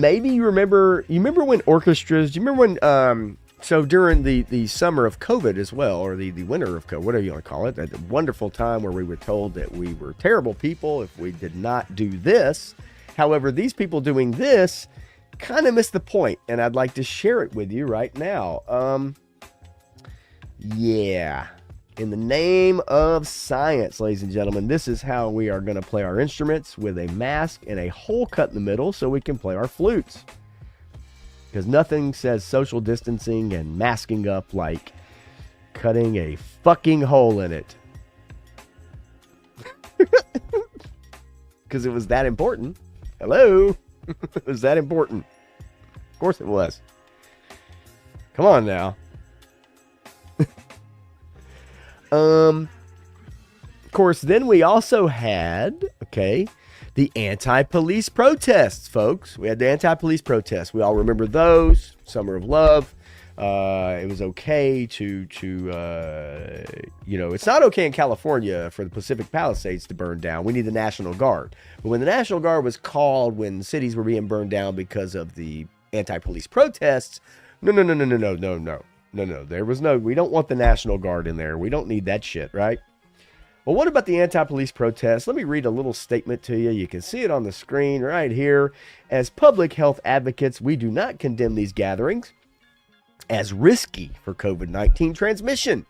maybe you remember when orchestras, do you remember when, so during the summer of COVID as well, or the winter of COVID, whatever you want to call it, that wonderful time where we were told that we were terrible people if we did not do this. However, these people doing this kind of missed the point, and I'd like to share it with you right now. Yeah. In the name of science, ladies and gentlemen, this is how we are going to play our instruments, with a mask and a hole cut in the middle so we can play our flutes. Because nothing says social distancing and masking up like cutting a fucking hole in it. Because it was that important. Hello? It was that important. Of course it was. Come on now. Of course, then we also had, the anti-police protests, folks. We had the anti-police protests. We all remember those. Summer of Love. It was okay to it's not okay in California for the Pacific Palisades to burn down. We need the National Guard. But when the National Guard was called when cities were being burned down because of the anti-police protests, no. There was no, we don't want the National Guard in there. We don't need that shit, right? Well, what about the anti-police protests? Let me read a little statement to you. You can see it on the screen right here. As public health advocates, we do not condemn these gatherings as risky for COVID-19 transmission.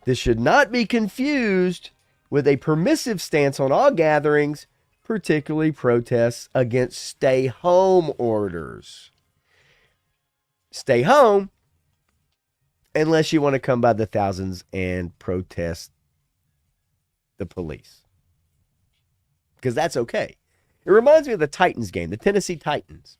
This should not be confused with a permissive stance on all gatherings, particularly protests against stay-home orders. Stay home unless you want to come by the thousands and protest the police. Because that's okay. It reminds me of the Titans game, the Tennessee Titans.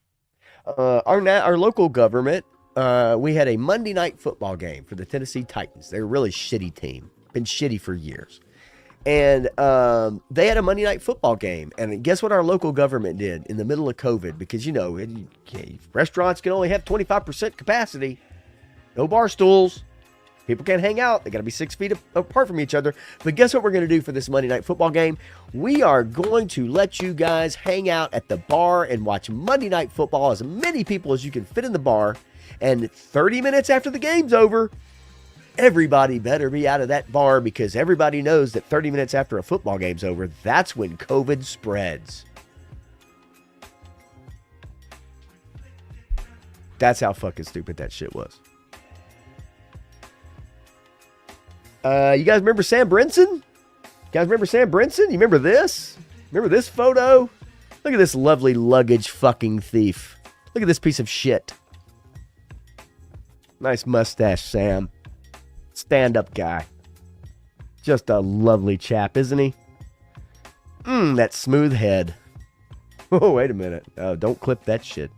Our local government, we had a Monday night football game for the Tennessee Titans. They're a really shitty team. Been shitty for years. And they had a Monday night football game. And guess what our local government did in the middle of COVID? Because, restaurants can only have 25% capacity. No bar stools. People can't hang out. They got to be 6 feet apart from each other. But guess what we're going to do for this Monday night football game? We are going to let you guys hang out at the bar and watch Monday night football, as many people as you can fit in the bar. And 30 minutes after the game's over, everybody better be out of that bar, because everybody knows that 30 minutes after a football game's over, that's when COVID spreads. That's how fucking stupid that shit was. You guys remember Sam Brinson? You remember this? Remember this photo? Look at this lovely luggage fucking thief. Look at this piece of shit. Nice mustache, Sam. Stand-up guy. Just a lovely chap, isn't he? That smooth head. Oh, wait a minute. Don't clip that shit.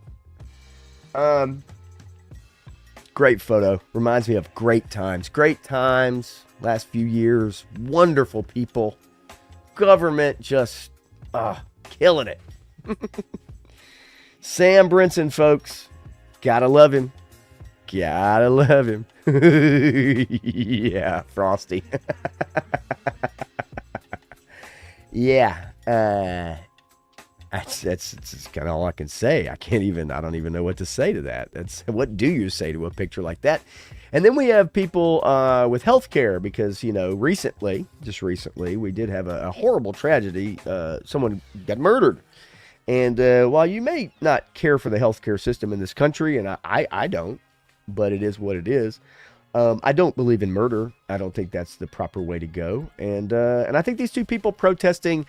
Great photo. Reminds me of great times. Great times. Last few years. Wonderful people. Government just killing it. Sam Brinson, folks. Gotta love him. Gotta love him. Yeah, Frosty. Yeah. That's kind of all I can say. I don't even know what to say to that. What do you say to a picture like that? And then we have people with healthcare, because, just recently, we did have a horrible tragedy. Someone got murdered. And while you may not care for the healthcare system in this country, and I don't, but it is what it is, I don't believe in murder. I don't think that's the proper way to go. And I think these two people protesting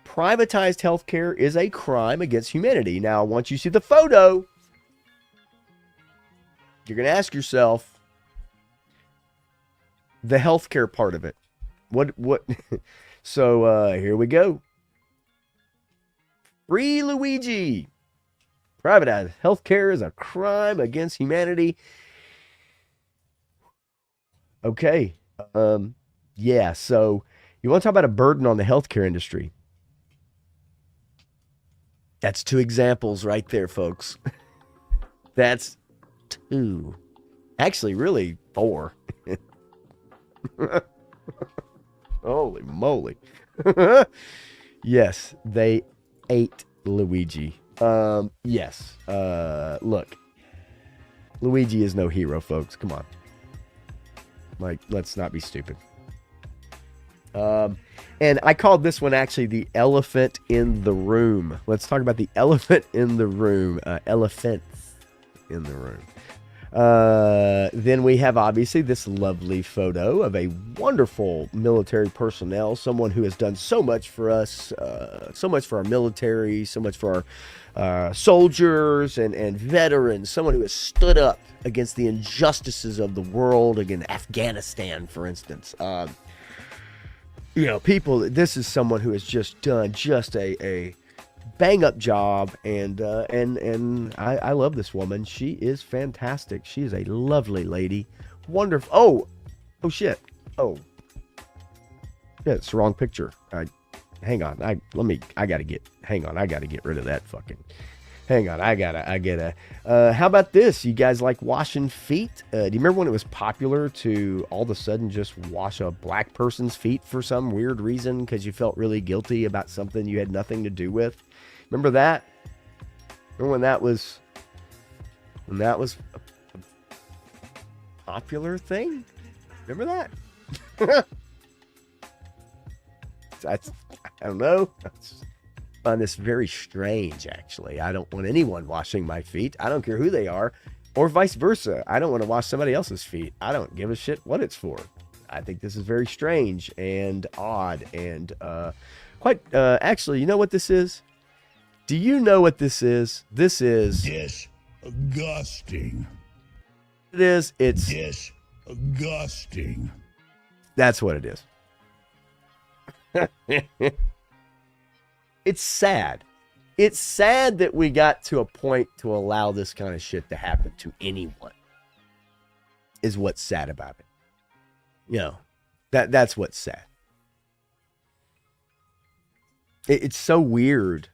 privatized healthcare is a crime against humanity. Now, once you see the photo, you're going to ask yourself the healthcare part of it. What? So here we go. Free Luigi. Privatized healthcare is a crime against humanity. Okay. Yeah. So you want to talk about a burden on the healthcare industry? That's two examples right there, folks. That's two. Actually, really four. Holy moly. Yes, they ate Luigi. Yes. Look, Luigi is no hero, folks. Come on. Like, let's not be stupid. And I called this one actually the elephant in the room. Let's talk about the elephant in the room. Elephants in the room. Then we have obviously this lovely photo of a wonderful military personnel, someone who has done so much for us, so much for our military, so much for our soldiers and veterans, someone who has stood up against the injustices of the world, against Afghanistan, for instance. People, this is someone who has just done just a bang up job, and I love this woman. She is fantastic. She is a lovely lady. Wonderful. Oh shit. Oh. Yeah, it's the wrong picture. Hang on. I gotta get rid of that fucking. Hang on. How about this? You guys like washing feet? Do you remember when it was popular to all of a sudden just wash a black person's feet for some weird reason because you felt really guilty about something you had nothing to do with? Remember that? Remember when that was a popular thing? Remember that? I don't know. I find this very strange, actually. I don't want anyone washing my feet. I don't care who they are, or vice versa. I don't want to wash somebody else's feet. I don't give a shit what it's for. I think this is very strange and odd and quite. Actually, you know what this is? Do you know what this is? This is disgusting. It is. It's disgusting. That's what it is. It's sad. It's sad that we got to a point to allow this kind of shit to happen to anyone. Is what's sad about it. That's what's sad. It's so weird.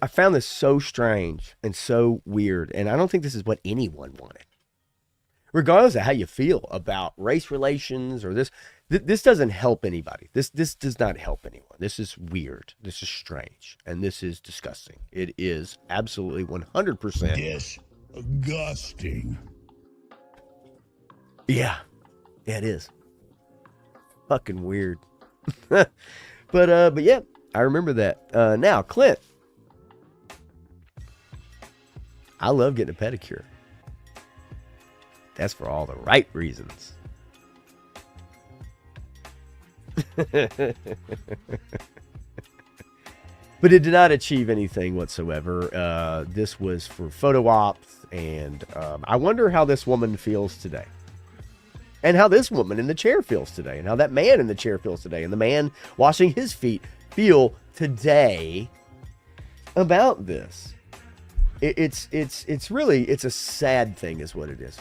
I found this so strange and so weird, and I don't think this is what anyone wanted. Regardless of how you feel about race relations or this doesn't help anybody. This does not help anyone. This is weird. This is strange, and this is disgusting. It is absolutely 100% disgusting. Yeah, it is. Fucking weird. But yeah, I remember that. Now, Clint, I love getting a pedicure. That's for all the right reasons. But it did not achieve anything whatsoever. This was for photo ops, and I wonder how this woman feels today. And how this woman in the chair feels today, and how that man in the chair feels today, and the man washing his feet feel today about this. It's a sad thing is what it is.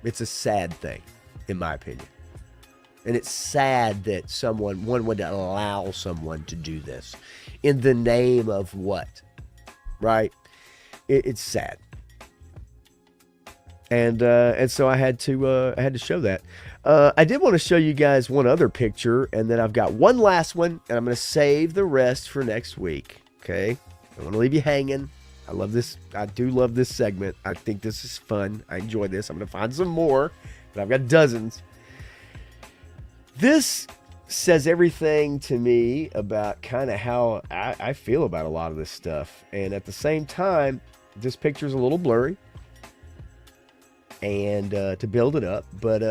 It's a sad thing, in my opinion. And it's sad that one would allow someone to do this in the name of what, right? It's sad. And so I had to show that. I did want to show you guys one other picture, and then I've got one last one, and I'm going to save the rest for next week. Okay, I don't want to leave you hanging. I love this. I do love this segment. I think this is fun. I enjoy this. I'm going to find some more, but I've got dozens. This says everything to me about kind of how I feel about a lot of this stuff. And at the same time, this picture is a little blurry and to build it up, but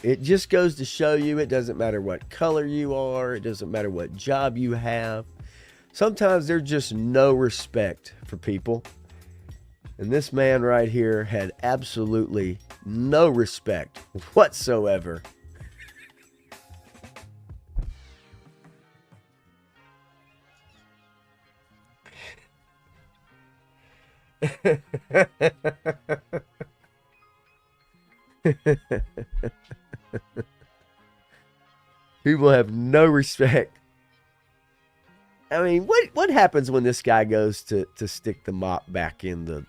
it just goes to show you it doesn't matter what color you are. It doesn't matter what job you have. Sometimes there's just no respect for people. And this man right here had absolutely no respect whatsoever. People have no respect. I mean, what happens when this guy goes to stick the mop back in to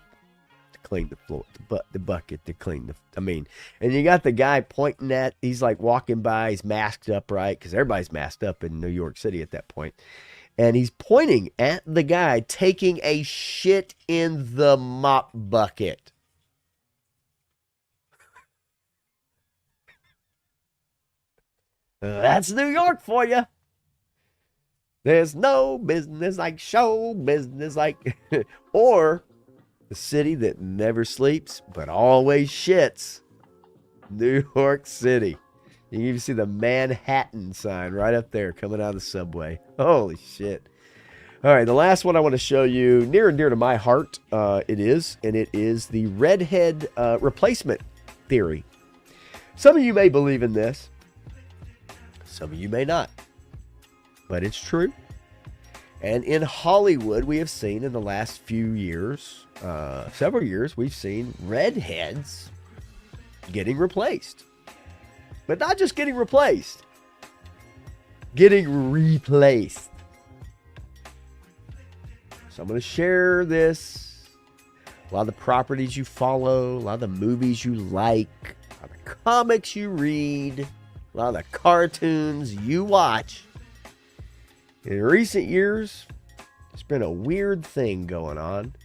clean the floor, the bucket to clean the, I mean, and you got the guy pointing at, he's like walking by, he's masked up, right? Because everybody's masked up in New York City at that point. And he's pointing at the guy taking a shit in the mop bucket. That's New York for you. There's no business like show business like, or the city that never sleeps but always shits. New York City. You can even see the Manhattan sign right up there coming out of the subway. Holy shit. All right, the last one I want to show you, near and dear to my heart, it is the redhead replacement theory. Some of you may believe in this. Some of you may not. But it's true. And in Hollywood, we have seen in the last few years, several years, we've seen redheads getting replaced. But not just getting replaced. Getting replaced. So I'm going to share this. A lot of the properties you follow, a lot of the movies you like, a lot of the comics you read, a lot of the cartoons you watch. In recent years, there's been a weird thing going on.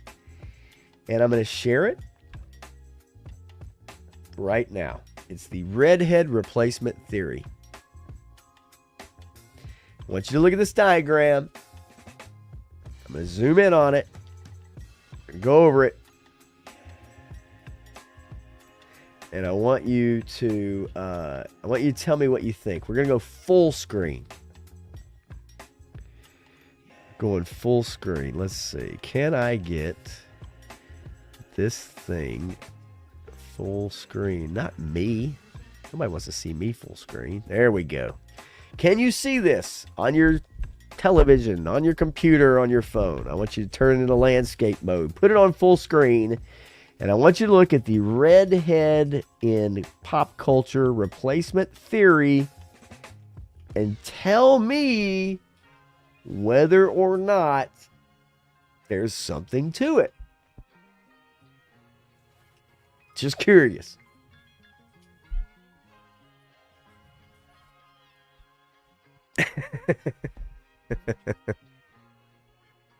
And I'm going to share it right now. It's the redhead replacement theory. I want you to look at this diagram. I'm going to zoom in on it. Go over it. And I want you to tell me what you think. We're going to go full screen. Going full screen. Let's see. Can I get this thing full screen? Not me. Nobody wants to see me full screen. There we go. Can you see this on your television, on your computer, on your phone? I want you to turn it into landscape mode. Put it on full screen. And I want you to look at the redhead in pop culture replacement theory and tell me whether or not there's something to it. Just curious.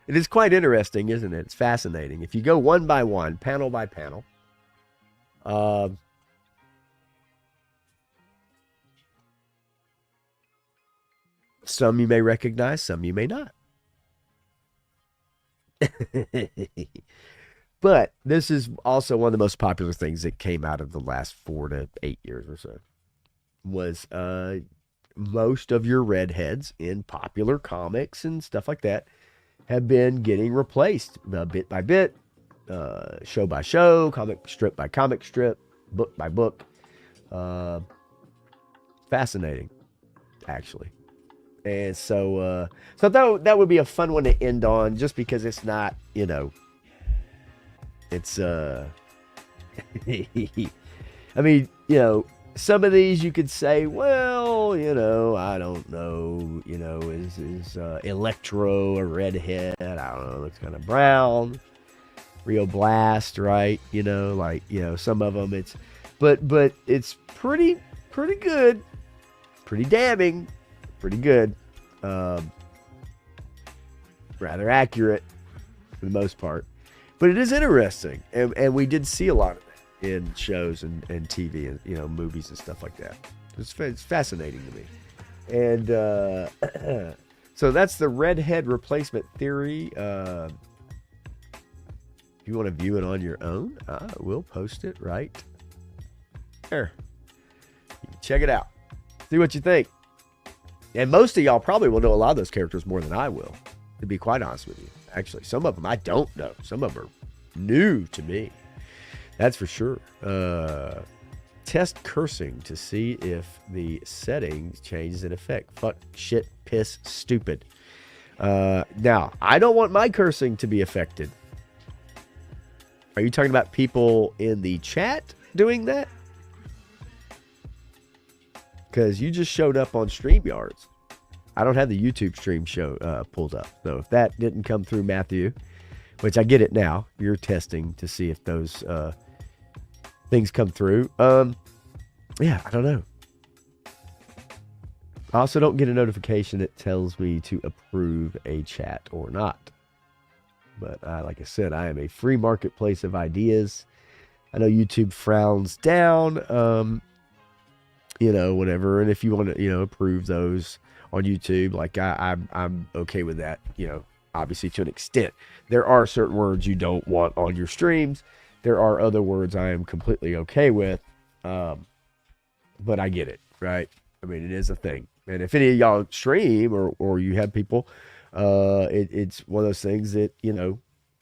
It is quite interesting, isn't it? It's fascinating. If you go one by one, panel by panel, some you may recognize, some you may not. But this is also one of the most popular things that came out of the last 4 to 8 years or so. Was most of your redheads in popular comics and stuff like that have been getting replaced bit by bit, show by show, comic strip by comic strip, book by book. Fascinating, actually. And so that would be a fun one to end on, just because it's not, it's I mean, some of these you could say, well, I don't know, is Electro a redhead? I don't know, looks kind of brown. Rio Blast, right? Some of them it's, but it's pretty good, pretty damning, pretty good, rather accurate for the most part. But it is interesting, and we did see a lot of it in shows and TV and movies and stuff like that. It's fascinating to me. And so that's the redhead replacement theory. If you want to view it on your own, we'll post it right there. You can check it out. See what you think. And most of y'all probably will know a lot of those characters more than I will, to be quite honest with you. Actually, some of them I don't know. Some of them are new to me. That's for sure. Test cursing to see if the settings changes in effect. Fuck, shit, piss, stupid. Now, I don't want my cursing to be affected. Are you talking about people in the chat doing that? because you just showed up on StreamYards. I don't have the YouTube stream pulled up. So if that didn't come through, Matthew, which I get it now, you're testing to see if those things come through. Yeah, I don't know. I also don't get a notification that tells me to approve a chat or not. But like I said, I am a free marketplace of ideas. I know YouTube frowns down, whatever. And if you want to, approve those on YouTube, like I'm okay with that, obviously to an extent. There are certain words you don't want on your streams. There are other words I am completely okay with. But I get it, right? I mean, it is a thing. And if any of y'all stream or you have people, it's one of those things that,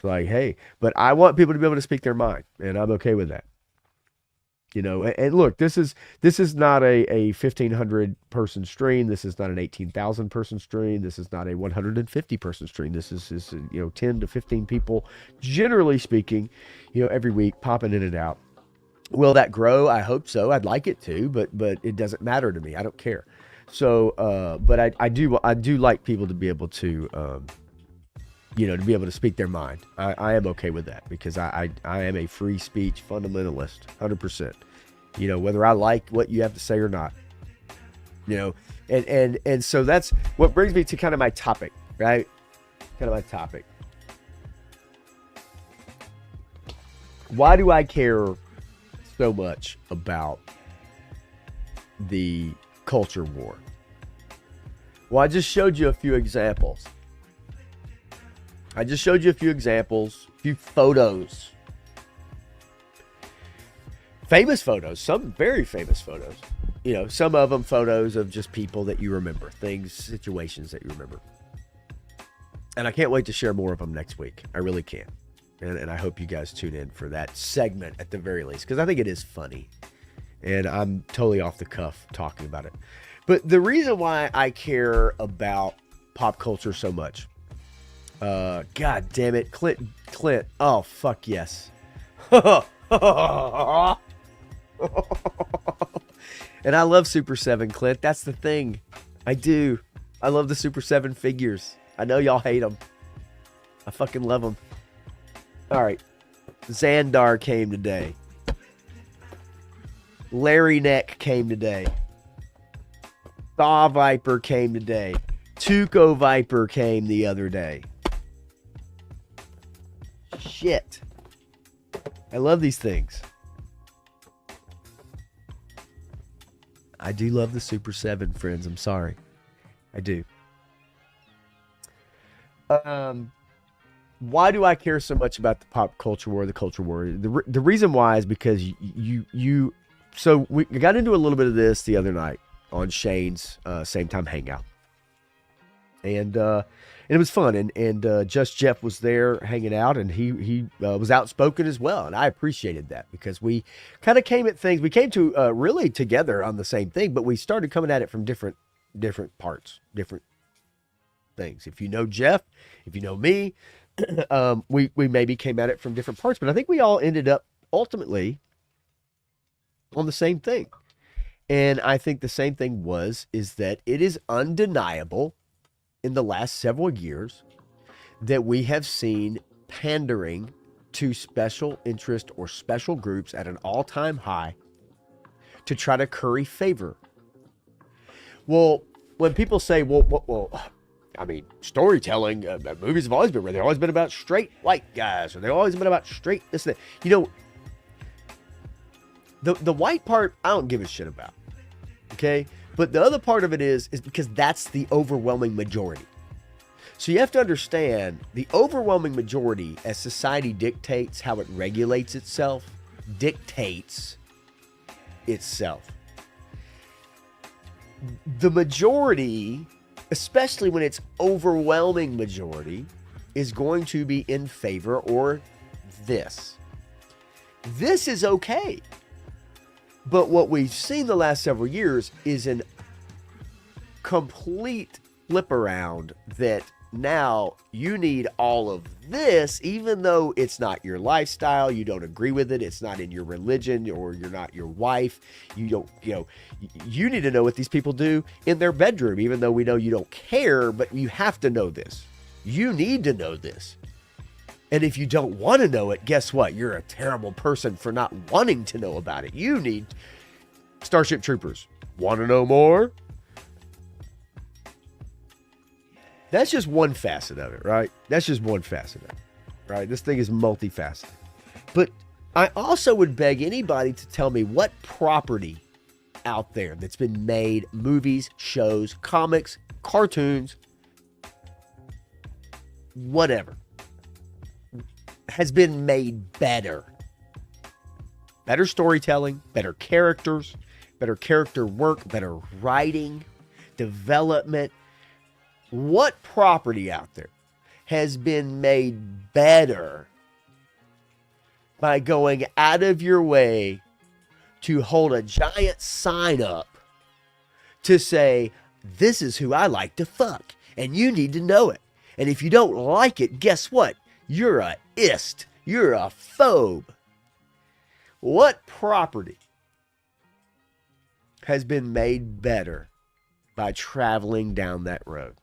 like, hey, but I want people to be able to speak their mind, and I'm okay with that. And look, this is not a 1,500 person stream. This is not an 18,000 person stream. This is not a 150 person stream. This is 10 to 15 people, generally speaking, every week popping in and out. Will that grow? I hope so. I'd like it to, but it doesn't matter to me. I don't care. So, but I do like people to be able to, to be able to speak their mind. I am okay with that because I am a free speech fundamentalist, 100%. Whether I like what you have to say or not. And so that's what brings me to kind of my topic, right? Kind of my topic. Why do I care so much about the culture war? Well, I just showed you a few examples. A few photos. Famous photos, some very famous photos. Some of them photos of just people that you remember, things, situations that you remember. And I can't wait to share more of them next week. I really can. And I hope you guys tune in for that segment at the very least, because I think it is funny. And I'm totally off the cuff talking about it. But the reason why I care about pop culture so much, God damn it, Clint, oh, fuck yes. And I love Super 7, Clint. That's the thing. I do. I love the Super 7 figures. I know y'all hate them. I fucking love them. All right. Xandar came today. Larry Neck came today. Thaw Viper came today. Tuco Viper came the other day. Shit. I love these things. I do love the Super 7, friends. I'm sorry. I do. Why do I care so much about the pop culture war, the culture war? The reason why is because so we got into a little bit of this the other night on Shane's Same Time Hangout. And it was fun. And Just Jeff was there hanging out, and he was outspoken as well. And I appreciated that because we kind of came at things. We came to really together on the same thing, but we started coming at it from different parts, different things. If you know Jeff, if you know me, we maybe came at it from different parts, but I think we all ended up ultimately on the same thing. And I think the same thing is that it is undeniable in the last several years that we have seen pandering to special interest or special groups at an all-time high to try to curry favor. Well, when people say, well, I mean, storytelling, movies have always been where they've always been about straight white guys, or they've always been about straight this and that. The white part, I don't give a shit about. Okay? But the other part of it is because that's the overwhelming majority. So you have to understand the overwhelming majority, as society dictates how it regulates itself, dictates itself. The majority, especially when it's overwhelming majority, is going to be in favor or this. This is okay. But what we've seen the last several years is an complete flip around that now you need all of this, even though it's not your lifestyle, you don't agree with it, it's not in your religion, or you're not your wife, you don't, you need to know what these people do in their bedroom, even though we know you don't care, but you have to know this. You need to know this. And if you don't want to know it, guess what? You're a terrible person for not wanting to know about it. You need Starship Troopers. Want to know more? That's just one facet of it, right? That's just one facet of it, right? This thing is multifaceted. But I also would beg anybody to tell me what property out there that's been made, movies, shows, comics, cartoons, whatever, has been made better. Better storytelling, better characters, better character work, better writing, development. What property out there has been made better by going out of your way to hold a giant sign up to say, this is who I like to fuck, and you need to know it. And if you don't like it, guess what? You're a ist. You're a phobe. What property has been made better by traveling down that road?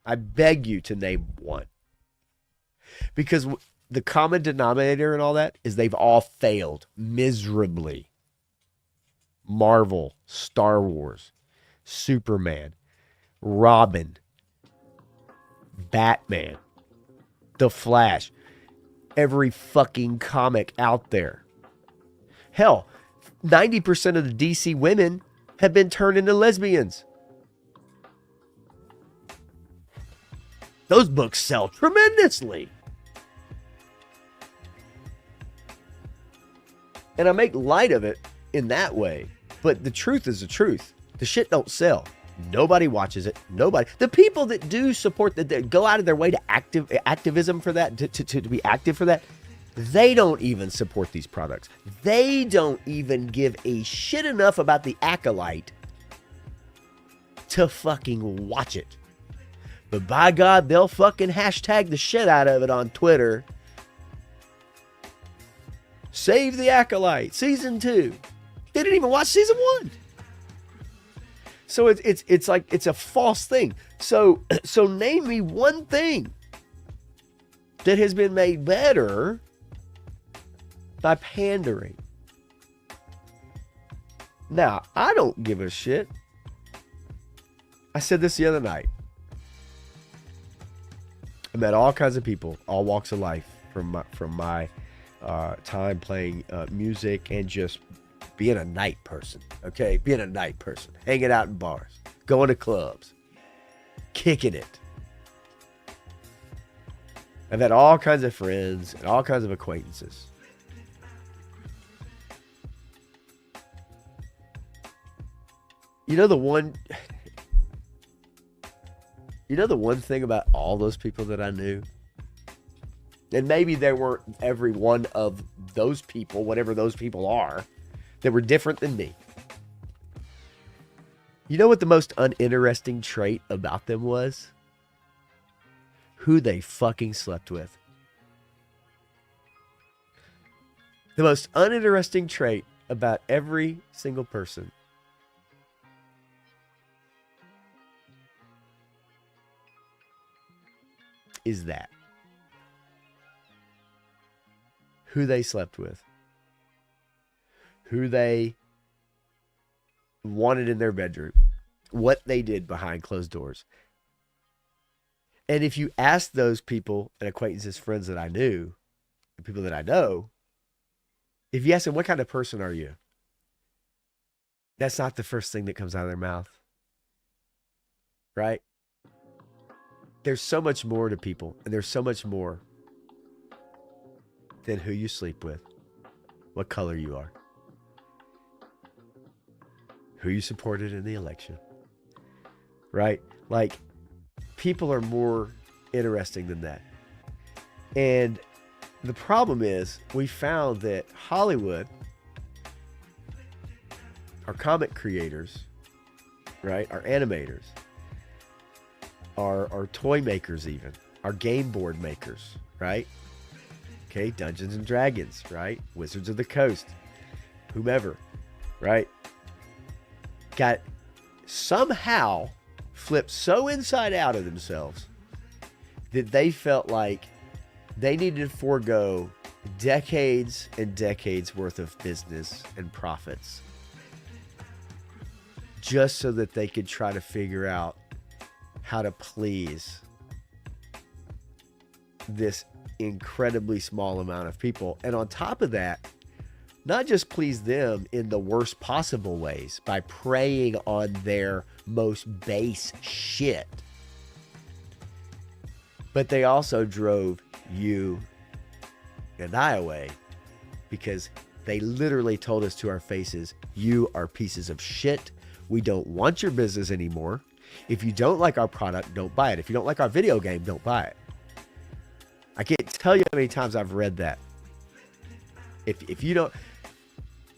I beg you to name one. Because the common denominator and all that is they've all failed miserably. Marvel, Star Wars, Superman, Robin, Batman, The Flash, every fucking comic out there. Hell, 90% of the DC women have been turned into lesbians. Those books sell tremendously. And I make light of it in that way. But the truth is the truth. The shit don't sell. Nobody watches it. Nobody. The people that do support that go out of their way to activism for that, to be active for that, they don't even support these products. They don't even give a shit enough about the acolyte to fucking watch it. But by God, they'll fucking hashtag the shit out of it on Twitter. Save the Acolyte, season 2. They didn't even watch season 1. So it's like it's a false thing. So name me one thing that has been made better by pandering. Now, I don't give a shit. I said this the other night. I met all kinds of people, all walks of life, from my time playing music and just being a night person, okay? Being a night person, hanging out in bars, going to clubs, kicking it. I've had all kinds of friends and all kinds of acquaintances. You know the one thing about all those people that I knew? And maybe there weren't every one of those people, whatever those people are, that were different than me. You know what the most uninteresting trait about them was? Who they fucking slept with. The most uninteresting trait about every single person is that. Who they slept with. Who they wanted in their bedroom. What they did behind closed doors. And if you ask those people and acquaintances, friends that I knew, the people that I know, if you ask them, what kind of person are you? That's not the first thing that comes out of their mouth. Right? There's so much more to people, and there's so much more than who you sleep with, what color you are, who you supported in the election, right? Like, people are more interesting than that. And the problem is, we found that Hollywood, our comic creators, right, our animators, our toy makers, even our game board makers, right? Okay, Dungeons and Dragons, right? Wizards of the Coast, whomever, right? Got somehow flipped so inside out of themselves that they felt like they needed to forego decades and decades worth of business and profits just so that they could try to figure out how to please this incredibly small amount of people. And on top of that, not just please them in the worst possible ways by preying on their most base shit, but they also drove you and I away because they literally told us to our faces, you are pieces of shit. We don't want your business anymore. If you don't like our product, don't buy it. If you don't like our video game, don't buy it. I can't tell you how many times I've read that. If you don't,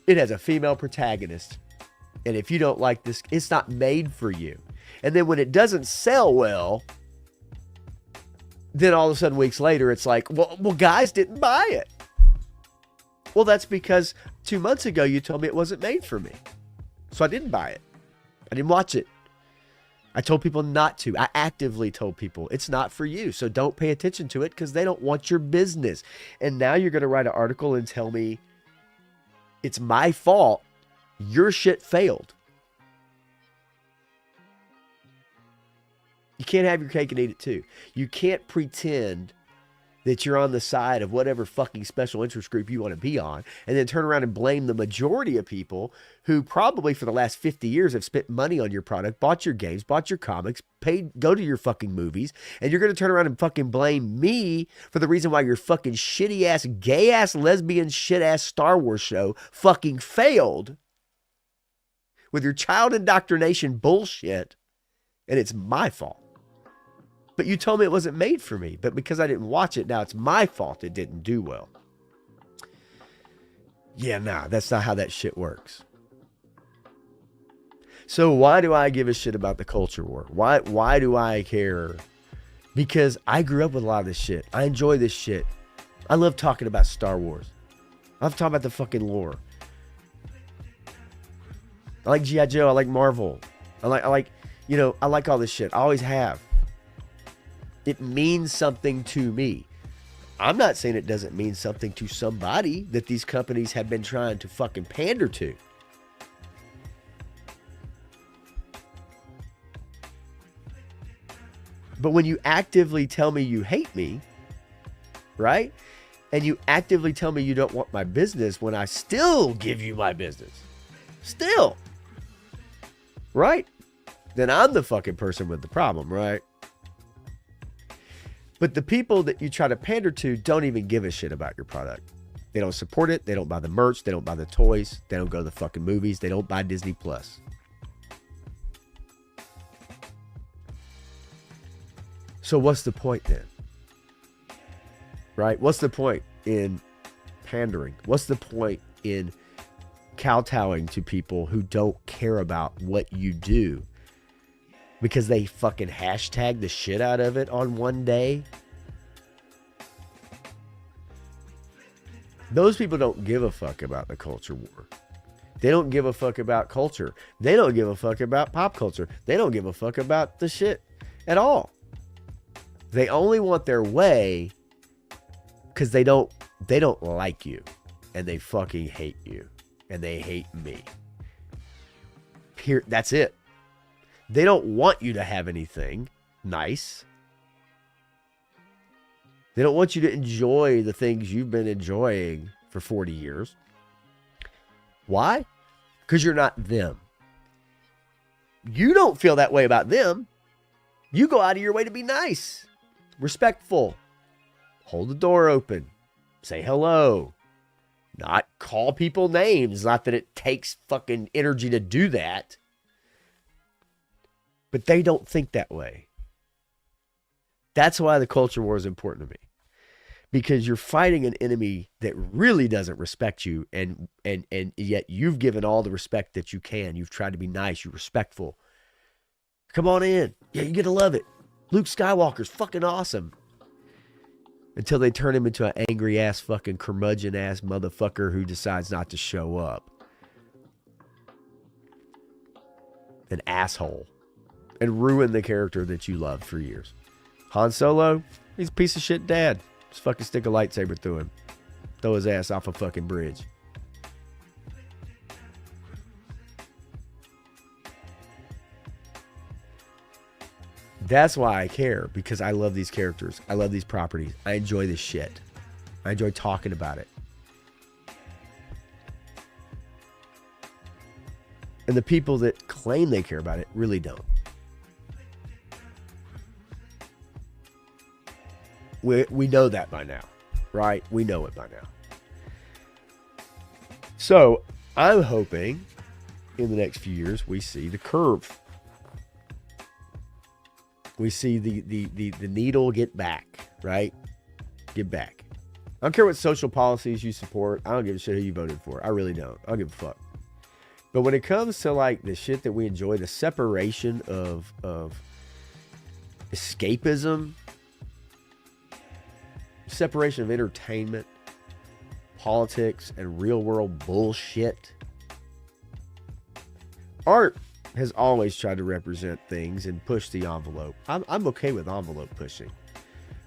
it has a female protagonist. And if you don't like this, it's not made for you. And then when it doesn't sell well, then all of a sudden weeks later, it's like, well, guys didn't buy it. Well, that's because 2 months ago, you told me it wasn't made for me. So I didn't buy it. I didn't watch it. I told people not to. I actively told people it's not for you. So don't pay attention to it because they don't want your business. And now you're going to write an article and tell me it's my fault. Your shit failed. You can't have your cake and eat it too. You can't pretend that you're on the side of whatever fucking special interest group you want to be on, and then turn around and blame the majority of people who probably for the last 50 years have spent money on your product, bought your games, bought your comics, paid, go to your fucking movies, and you're going to turn around and fucking blame me for the reason why your fucking shitty ass, gay ass, lesbian shit ass Star Wars show fucking failed with your child indoctrination bullshit, and it's my fault. But you told me it wasn't made for me. But because I didn't watch it, now it's my fault it didn't do well. Yeah, nah, that's not how that shit works. So why do I give a shit about the culture war? Why do I care? Because I grew up with a lot of this shit. I enjoy this shit. I love talking about Star Wars. I love talking about the fucking lore. I like G.I. Joe. I like Marvel. I like all this shit. I always have. It means something to me. I'm not saying it doesn't mean something to somebody that these companies have been trying to fucking pander to. But when you actively tell me you hate me, right? And you actively tell me you don't want my business when I still give you my business. Still. Right? Then I'm the fucking person with the problem, right? But the people that you try to pander to don't even give a shit about your product. They don't support it. They don't buy the merch. They don't buy the toys. They don't go to the fucking movies. They don't buy Disney Plus. So what's the point then? Right? What's the point in pandering? What's the point in kowtowing to people who don't care about what you do? Because they fucking hashtag the shit out of it on one day. Those people don't give a fuck about the culture war. They don't give a fuck about culture. They don't give a fuck about pop culture. They don't give a fuck about the shit at all. They only want their way because they don't like you. And they fucking hate you. And they hate me. That's it. They don't want you to have anything nice. They don't want you to enjoy the things you've been enjoying for 40 years. Why? Because you're not them. You don't feel that way about them. You go out of your way to be nice, respectful, hold the door open, say hello, not call people names. Not that it takes fucking energy to do that. But they don't think that way. That's why the culture war is important to me. Because you're fighting an enemy that really doesn't respect you, and yet you've given all the respect that you can. You've tried to be nice, you're respectful. Come on in. Yeah, you're going to love it. Luke Skywalker's fucking awesome. Until they turn him into an angry ass fucking curmudgeon ass motherfucker who decides not to show up. An asshole. And ruin the character that you loved for years. Han Solo, he's a piece of shit dad. Just fucking stick a lightsaber through him. Throw his ass off a fucking bridge. That's why I care, because I love these characters. I love these properties. I enjoy this shit. I enjoy talking about it. And the people that claim they care about it really don't. We know that by now, right? We know it by now. So I'm hoping in the next few years we see the curve. We see the needle get back, right? Get back. I don't care what social policies you support. I don't give a shit who you voted for. I really don't. I don't give a fuck. But when it comes to like the shit that we enjoy, the separation of escapism, separation of entertainment, politics, and real world bullshit. Art has always tried to represent things and push the envelope. I'm okay with envelope pushing.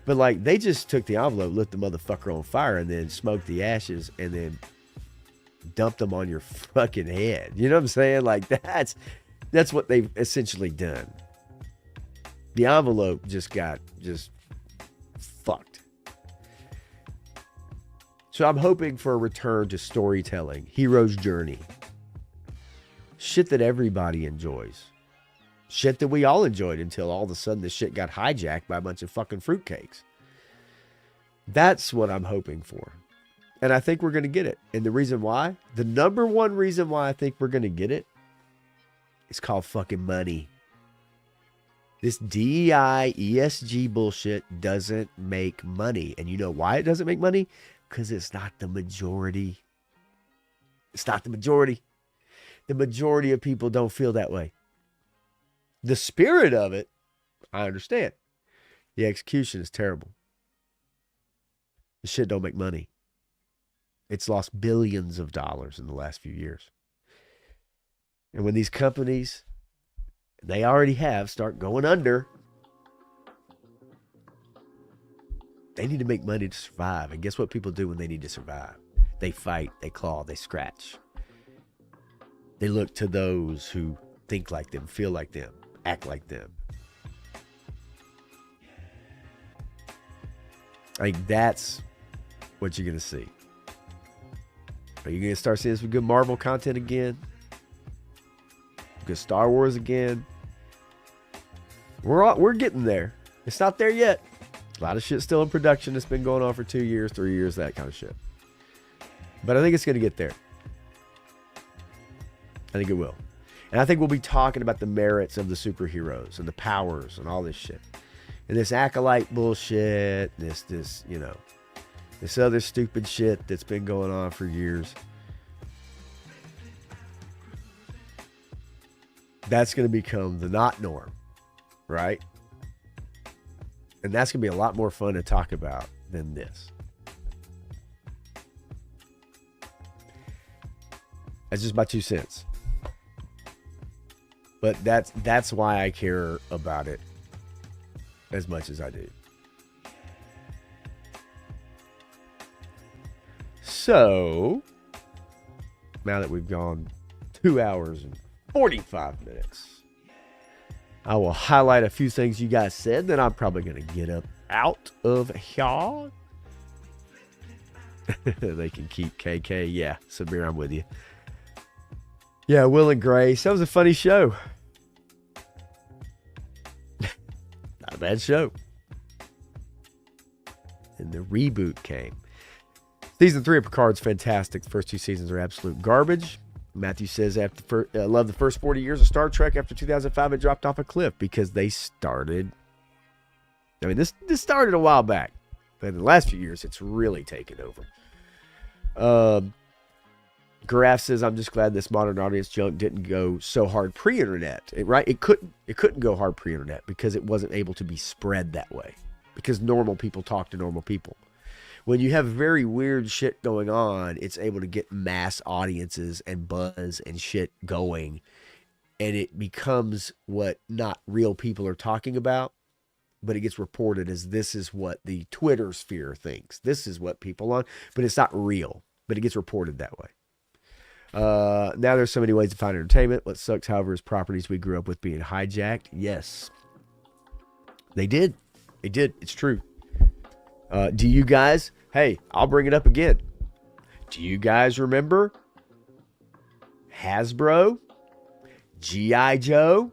But like they just took the envelope, lit the motherfucker on fire, and then smoked the ashes and then dumped them on your fucking head. You know what I'm saying? Like that's what they've essentially done. The envelope just got fucked. So I'm hoping for a return to storytelling, hero's journey. Shit that everybody enjoys. Shit that we all enjoyed until all of a sudden this shit got hijacked by a bunch of fucking fruitcakes. That's what I'm hoping for. And I think we're going to get it. And the reason why, the number one reason why I think we're going to get it is called fucking money. This DEI, ESG bullshit doesn't make money. And you know why it doesn't make money? Because it's not the majority. It's not the majority. The majority of people don't feel that way. The spirit of it, I understand. The execution is terrible. The shit don't make money. It's lost billions of dollars in the last few years. And when these companies, they already have, start going under, they need to make money to survive. And guess what people do when they need to survive? They fight, they claw, they scratch. They look to those who think like them, feel like them, act like them. I think that's what you're going to see. Are you going to start seeing some good Marvel content again? Good Star Wars again? We're getting there. It's not there yet. A lot of shit still in production. It's been going on for 2 years, 3 years, that kind of shit. But I think it's going to get there. I think it will. And I think we'll be talking about the merits of the superheroes and the powers and all this shit. And this acolyte bullshit, this other stupid shit that's been going on for years. That's going to become the not norm, right? And that's going to be a lot more fun to talk about than this. That's just my 2 cents. But that's why I care about it as much as I do. So, now that we've gone 2 hours and 45 minutes, I will highlight a few things you guys said, then I'm probably going to get up out of here. They can keep KK. Yeah, Sabir, I'm with you. Yeah, Will and Grace. That was a funny show. Not a bad show. And the reboot came. Season 3 of Picard's fantastic. The first 2 seasons are absolute garbage. Matthew says, love the first 40 years of Star Trek. After 2005, it dropped off a cliff because they started. I mean, this started a while back. But in the last few years, it's really taken over. Giraffe says, I'm just glad this modern audience junk didn't go so hard pre-internet. Right? It couldn't go hard pre-internet because it wasn't able to be spread that way. Because normal people talk to normal people. When you have very weird shit going on, it's able to get mass audiences and buzz and shit going. And it becomes what not real people are talking about, but it gets reported as this is what the Twitter sphere thinks. This is what people on, but it's not real, but it gets reported that way. Now there's so many ways to find entertainment. What sucks, however, is properties we grew up with being hijacked. Yes, they did. They did. It's true. Do you guys, hey, I'll bring it up again. Do you guys remember Hasbro? G.I. Joe?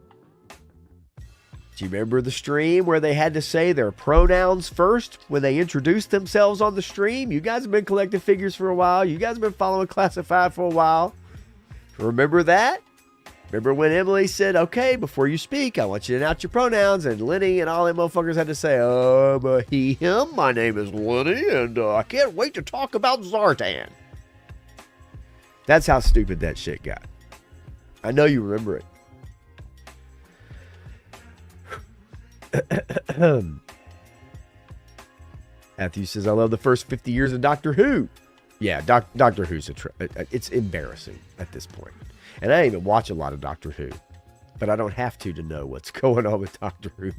Do you remember the stream where they had to say their pronouns first when they introduced themselves on the stream? You guys have been collecting figures for a while. You guys have been following Classified for a while. Remember that? Remember when Emily said, okay, before you speak, I want you to announce your pronouns, and Lenny and all them motherfuckers had to say, he, him, my name is Lenny, and I can't wait to talk about Zartan. That's how stupid that shit got. I know you remember it. Matthew says, I love the first 50 years of Doctor Who. Yeah, Doctor Who's it's embarrassing at this point. And I don't even watch a lot of Doctor Who. But I don't have to know what's going on with Doctor Who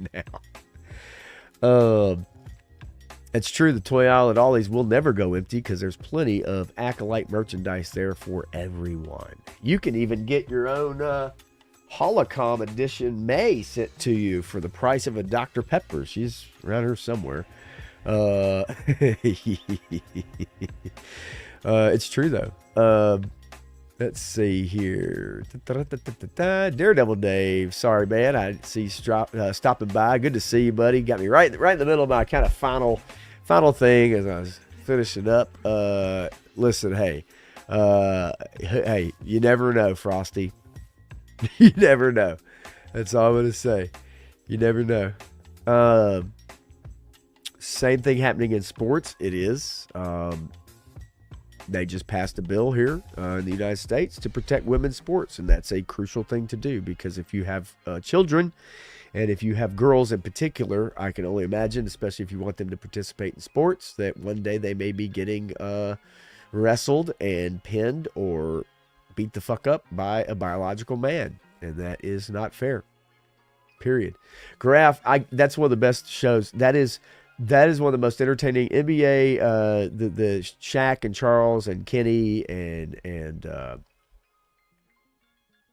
now. It's true, the toy aisle at Ollie's will never go empty because there's plenty of Acolyte merchandise there for everyone. You can even get your own Holocom edition May sent to you for the price of a Dr. Pepper. She's around here somewhere. It's true, though. Let's see here. Daredevil Dave. Sorry, man. I see you stopping by. Good to see you, buddy. Got me right in the middle of my kind of final thing as I was finishing up. Listen, hey, you never know, Frosty. You never know. That's all I'm going to say. You never know. Same thing happening in sports. It is. They just passed a bill here in the United States to protect women's sports, and that's a crucial thing to do because if you have children, and if you have girls in particular, I can only imagine, especially if you want them to participate in sports, that one day they may be getting wrestled and pinned or beat the fuck up by a biological man, and that is not fair. Period. Graph, that's one of the best shows. That is one of the most entertaining NBA. The Shaq and Charles and Kenny and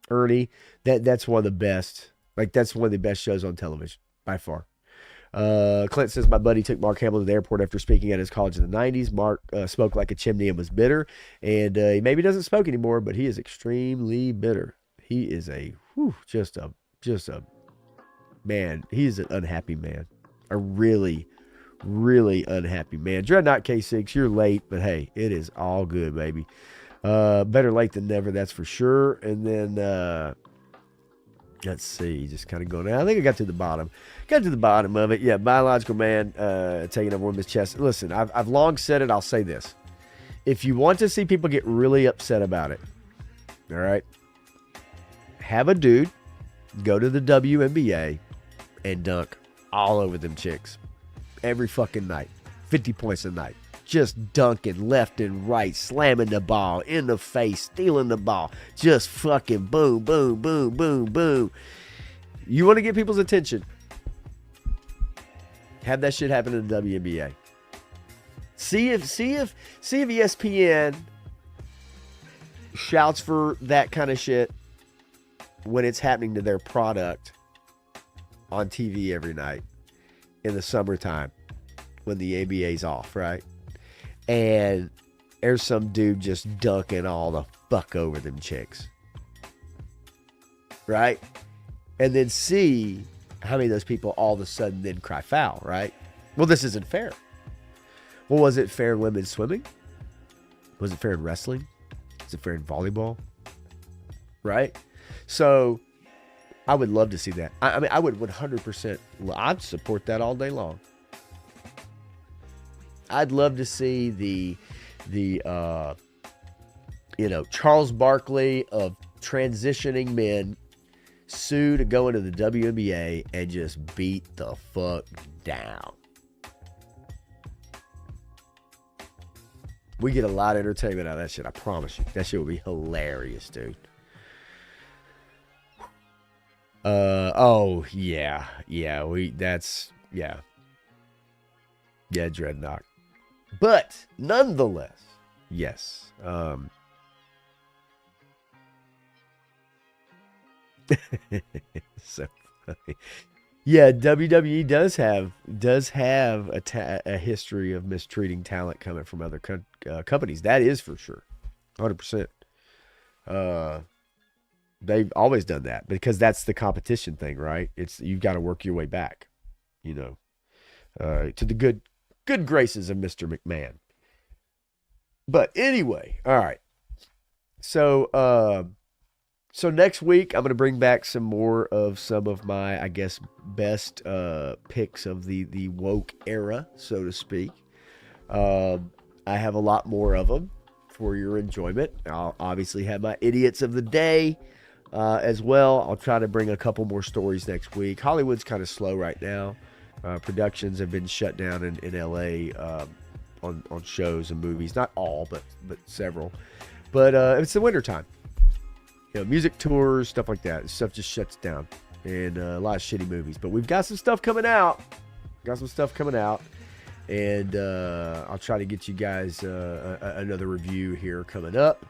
Ernie. That's one of the best. Like, that's one of the best shows on television by far. Clint says, my buddy took Mark Hamill to the airport after speaking at his college in the 90s. Mark spoke like a chimney and was bitter. And he maybe doesn't smoke anymore, but he is extremely bitter. He is just a man. He's an unhappy man. A really, really unhappy man. Dreadnought K6, you're late, but hey, it is all good, baby. Better late than never, that's for sure. And then, let's see, just kind of going down. I think I got to the bottom. Got to the bottom of it. Yeah, biological man taking over women's chest. Listen, I've long said it. I'll say this. If you want to see people get really upset about it, all right, have a dude go to the WNBA and dunk all over them chicks every fucking night. 50 points a night. Just dunking left and right, slamming the ball in the face, stealing the ball. Just fucking boom, boom, boom, boom, boom. You want to get people's attention? Have that shit happen in the WNBA. See if ESPN shouts for that kind of shit when it's happening to their product on TV every night in the summertime when the NBA's off, right? And there's some dude just dunking all the fuck over them chicks. Right? And then see how many of those people all of a sudden then cry foul, right? Well, this isn't fair. Well, was it fair in women's swimming? Was it fair in wrestling? Was it fair in volleyball? Right? So I would love to see that. I mean, I would 100%. I'd support that all day long. I'd love to see the Charles Barkley of transitioning men sue to go into the WNBA and just beat the fuck down. We get a lot of entertainment out of that shit, I promise you. That shit will be hilarious, dude. Oh, yeah. Yeah, Yeah, Dreadnought. But, nonetheless, yes. So funny. Yeah, WWE does have a history of mistreating talent coming from other companies. That is for sure, 100%. They've always done that because that's the competition thing, right? You've got to work your way back, to the good graces of Mr. McMahon. But anyway, all right. So next week, I'm going to bring back some of my, I guess, best picks of the woke era, so to speak. I have a lot more of them for your enjoyment. I'll obviously have my idiots of the day as well. I'll try to bring a couple more stories next week. Hollywood's kind of slow right now. Productions have been shut down in LA on shows and movies. Not all, but several. But it's the wintertime. Music tours, stuff like that. Stuff just shuts down. And a lot of shitty movies. But we've got some stuff coming out. And I'll try to get you guys another review here coming up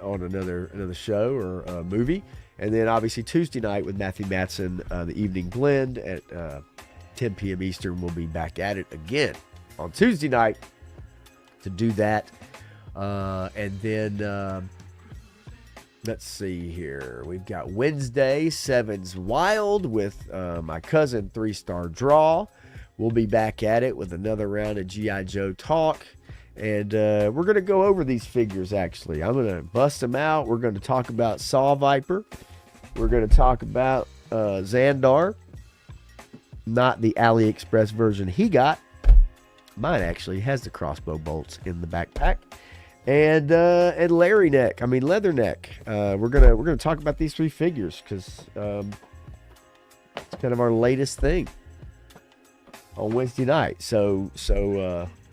on another show or movie. And then obviously Tuesday night with Matthew Matson, the Evening Blend at 10 p.m. Eastern. We'll be back at it again on Tuesday night to do that. And then... let's see here. We've got Wednesday, Sevens Wild with my cousin 3-Star Draw. We'll be back at it with another round of G.I. Joe talk. And we're going to go over these figures, actually. I'm going to bust them out. We're going to talk about Saw Viper. We're going to talk about Xandar. Not the AliExpress version he got. Mine actually has the crossbow bolts in the backpack. And Larry Neck, Leather Neck. We're gonna talk about these 3 figures because it's kind of our latest thing on Wednesday night. So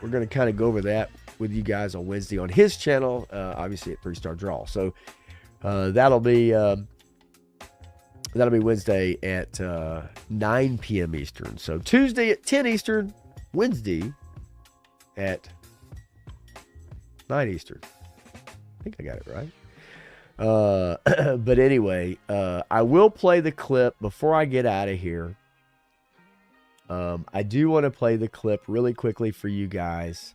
we're gonna kind of go over that with you guys on Wednesday on his channel, obviously at 3-Star Draw. So that'll be Wednesday at 9 p.m. Eastern. So Tuesday at 10 Eastern, Wednesday at 9 Eastern. I think I got it right. But anyway, I will play the clip before I get out of here. I do want to play the clip really quickly for you guys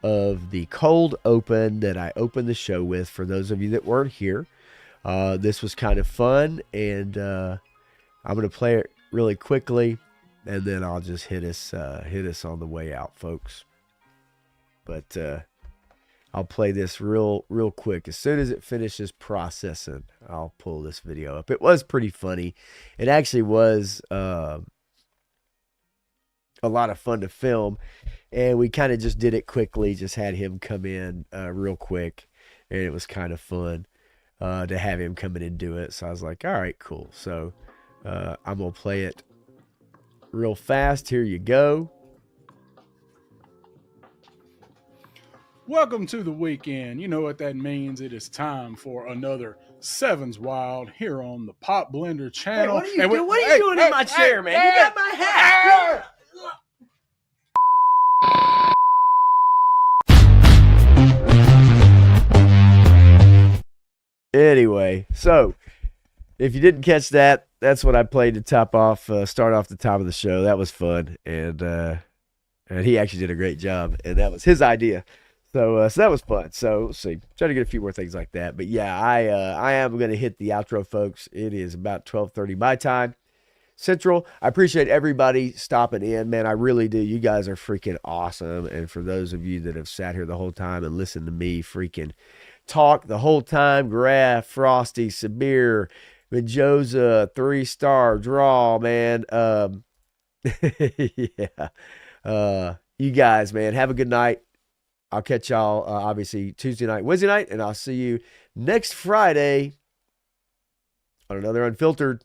of the cold open that I opened the show with for those of you that weren't here. This was kind of fun, and I'm going to play it really quickly, and then I'll just hit us on the way out, folks. But I'll play this real quick. As soon as it finishes processing, I'll pull this video up. It was pretty funny. It actually was a lot of fun to film. And we kind of just did it quickly. Just had him come in real quick. And it was kind of fun to have him come in and do it. So I was like, all right, cool. So I'm going to play it real fast. Here you go. Welcome to the weekend. You know what that means. It is time for another Sevens Wild here on the Pop Blender channel. Hey, what are you doing in my chair, man? You got my hat. Anyway, so if you didn't catch that, that's what I played to start off the top of the show. That was fun, and he actually did a great job, and that was his idea. So that was fun. So we'll see. Try to get a few more things like that. But yeah, I am going to hit the outro, folks. It is about 12:30 my time Central. I appreciate everybody stopping in, man. I really do. You guys are freaking awesome. And for those of you that have sat here the whole time and listened to me freaking talk the whole time, Graf, Frosty, Sabir, Menjoza, 3-Star Draw, man. Yeah. You guys, man, have a good night. I'll catch y'all obviously Tuesday night, Wednesday night, and I'll see you next Friday on another Unfiltered.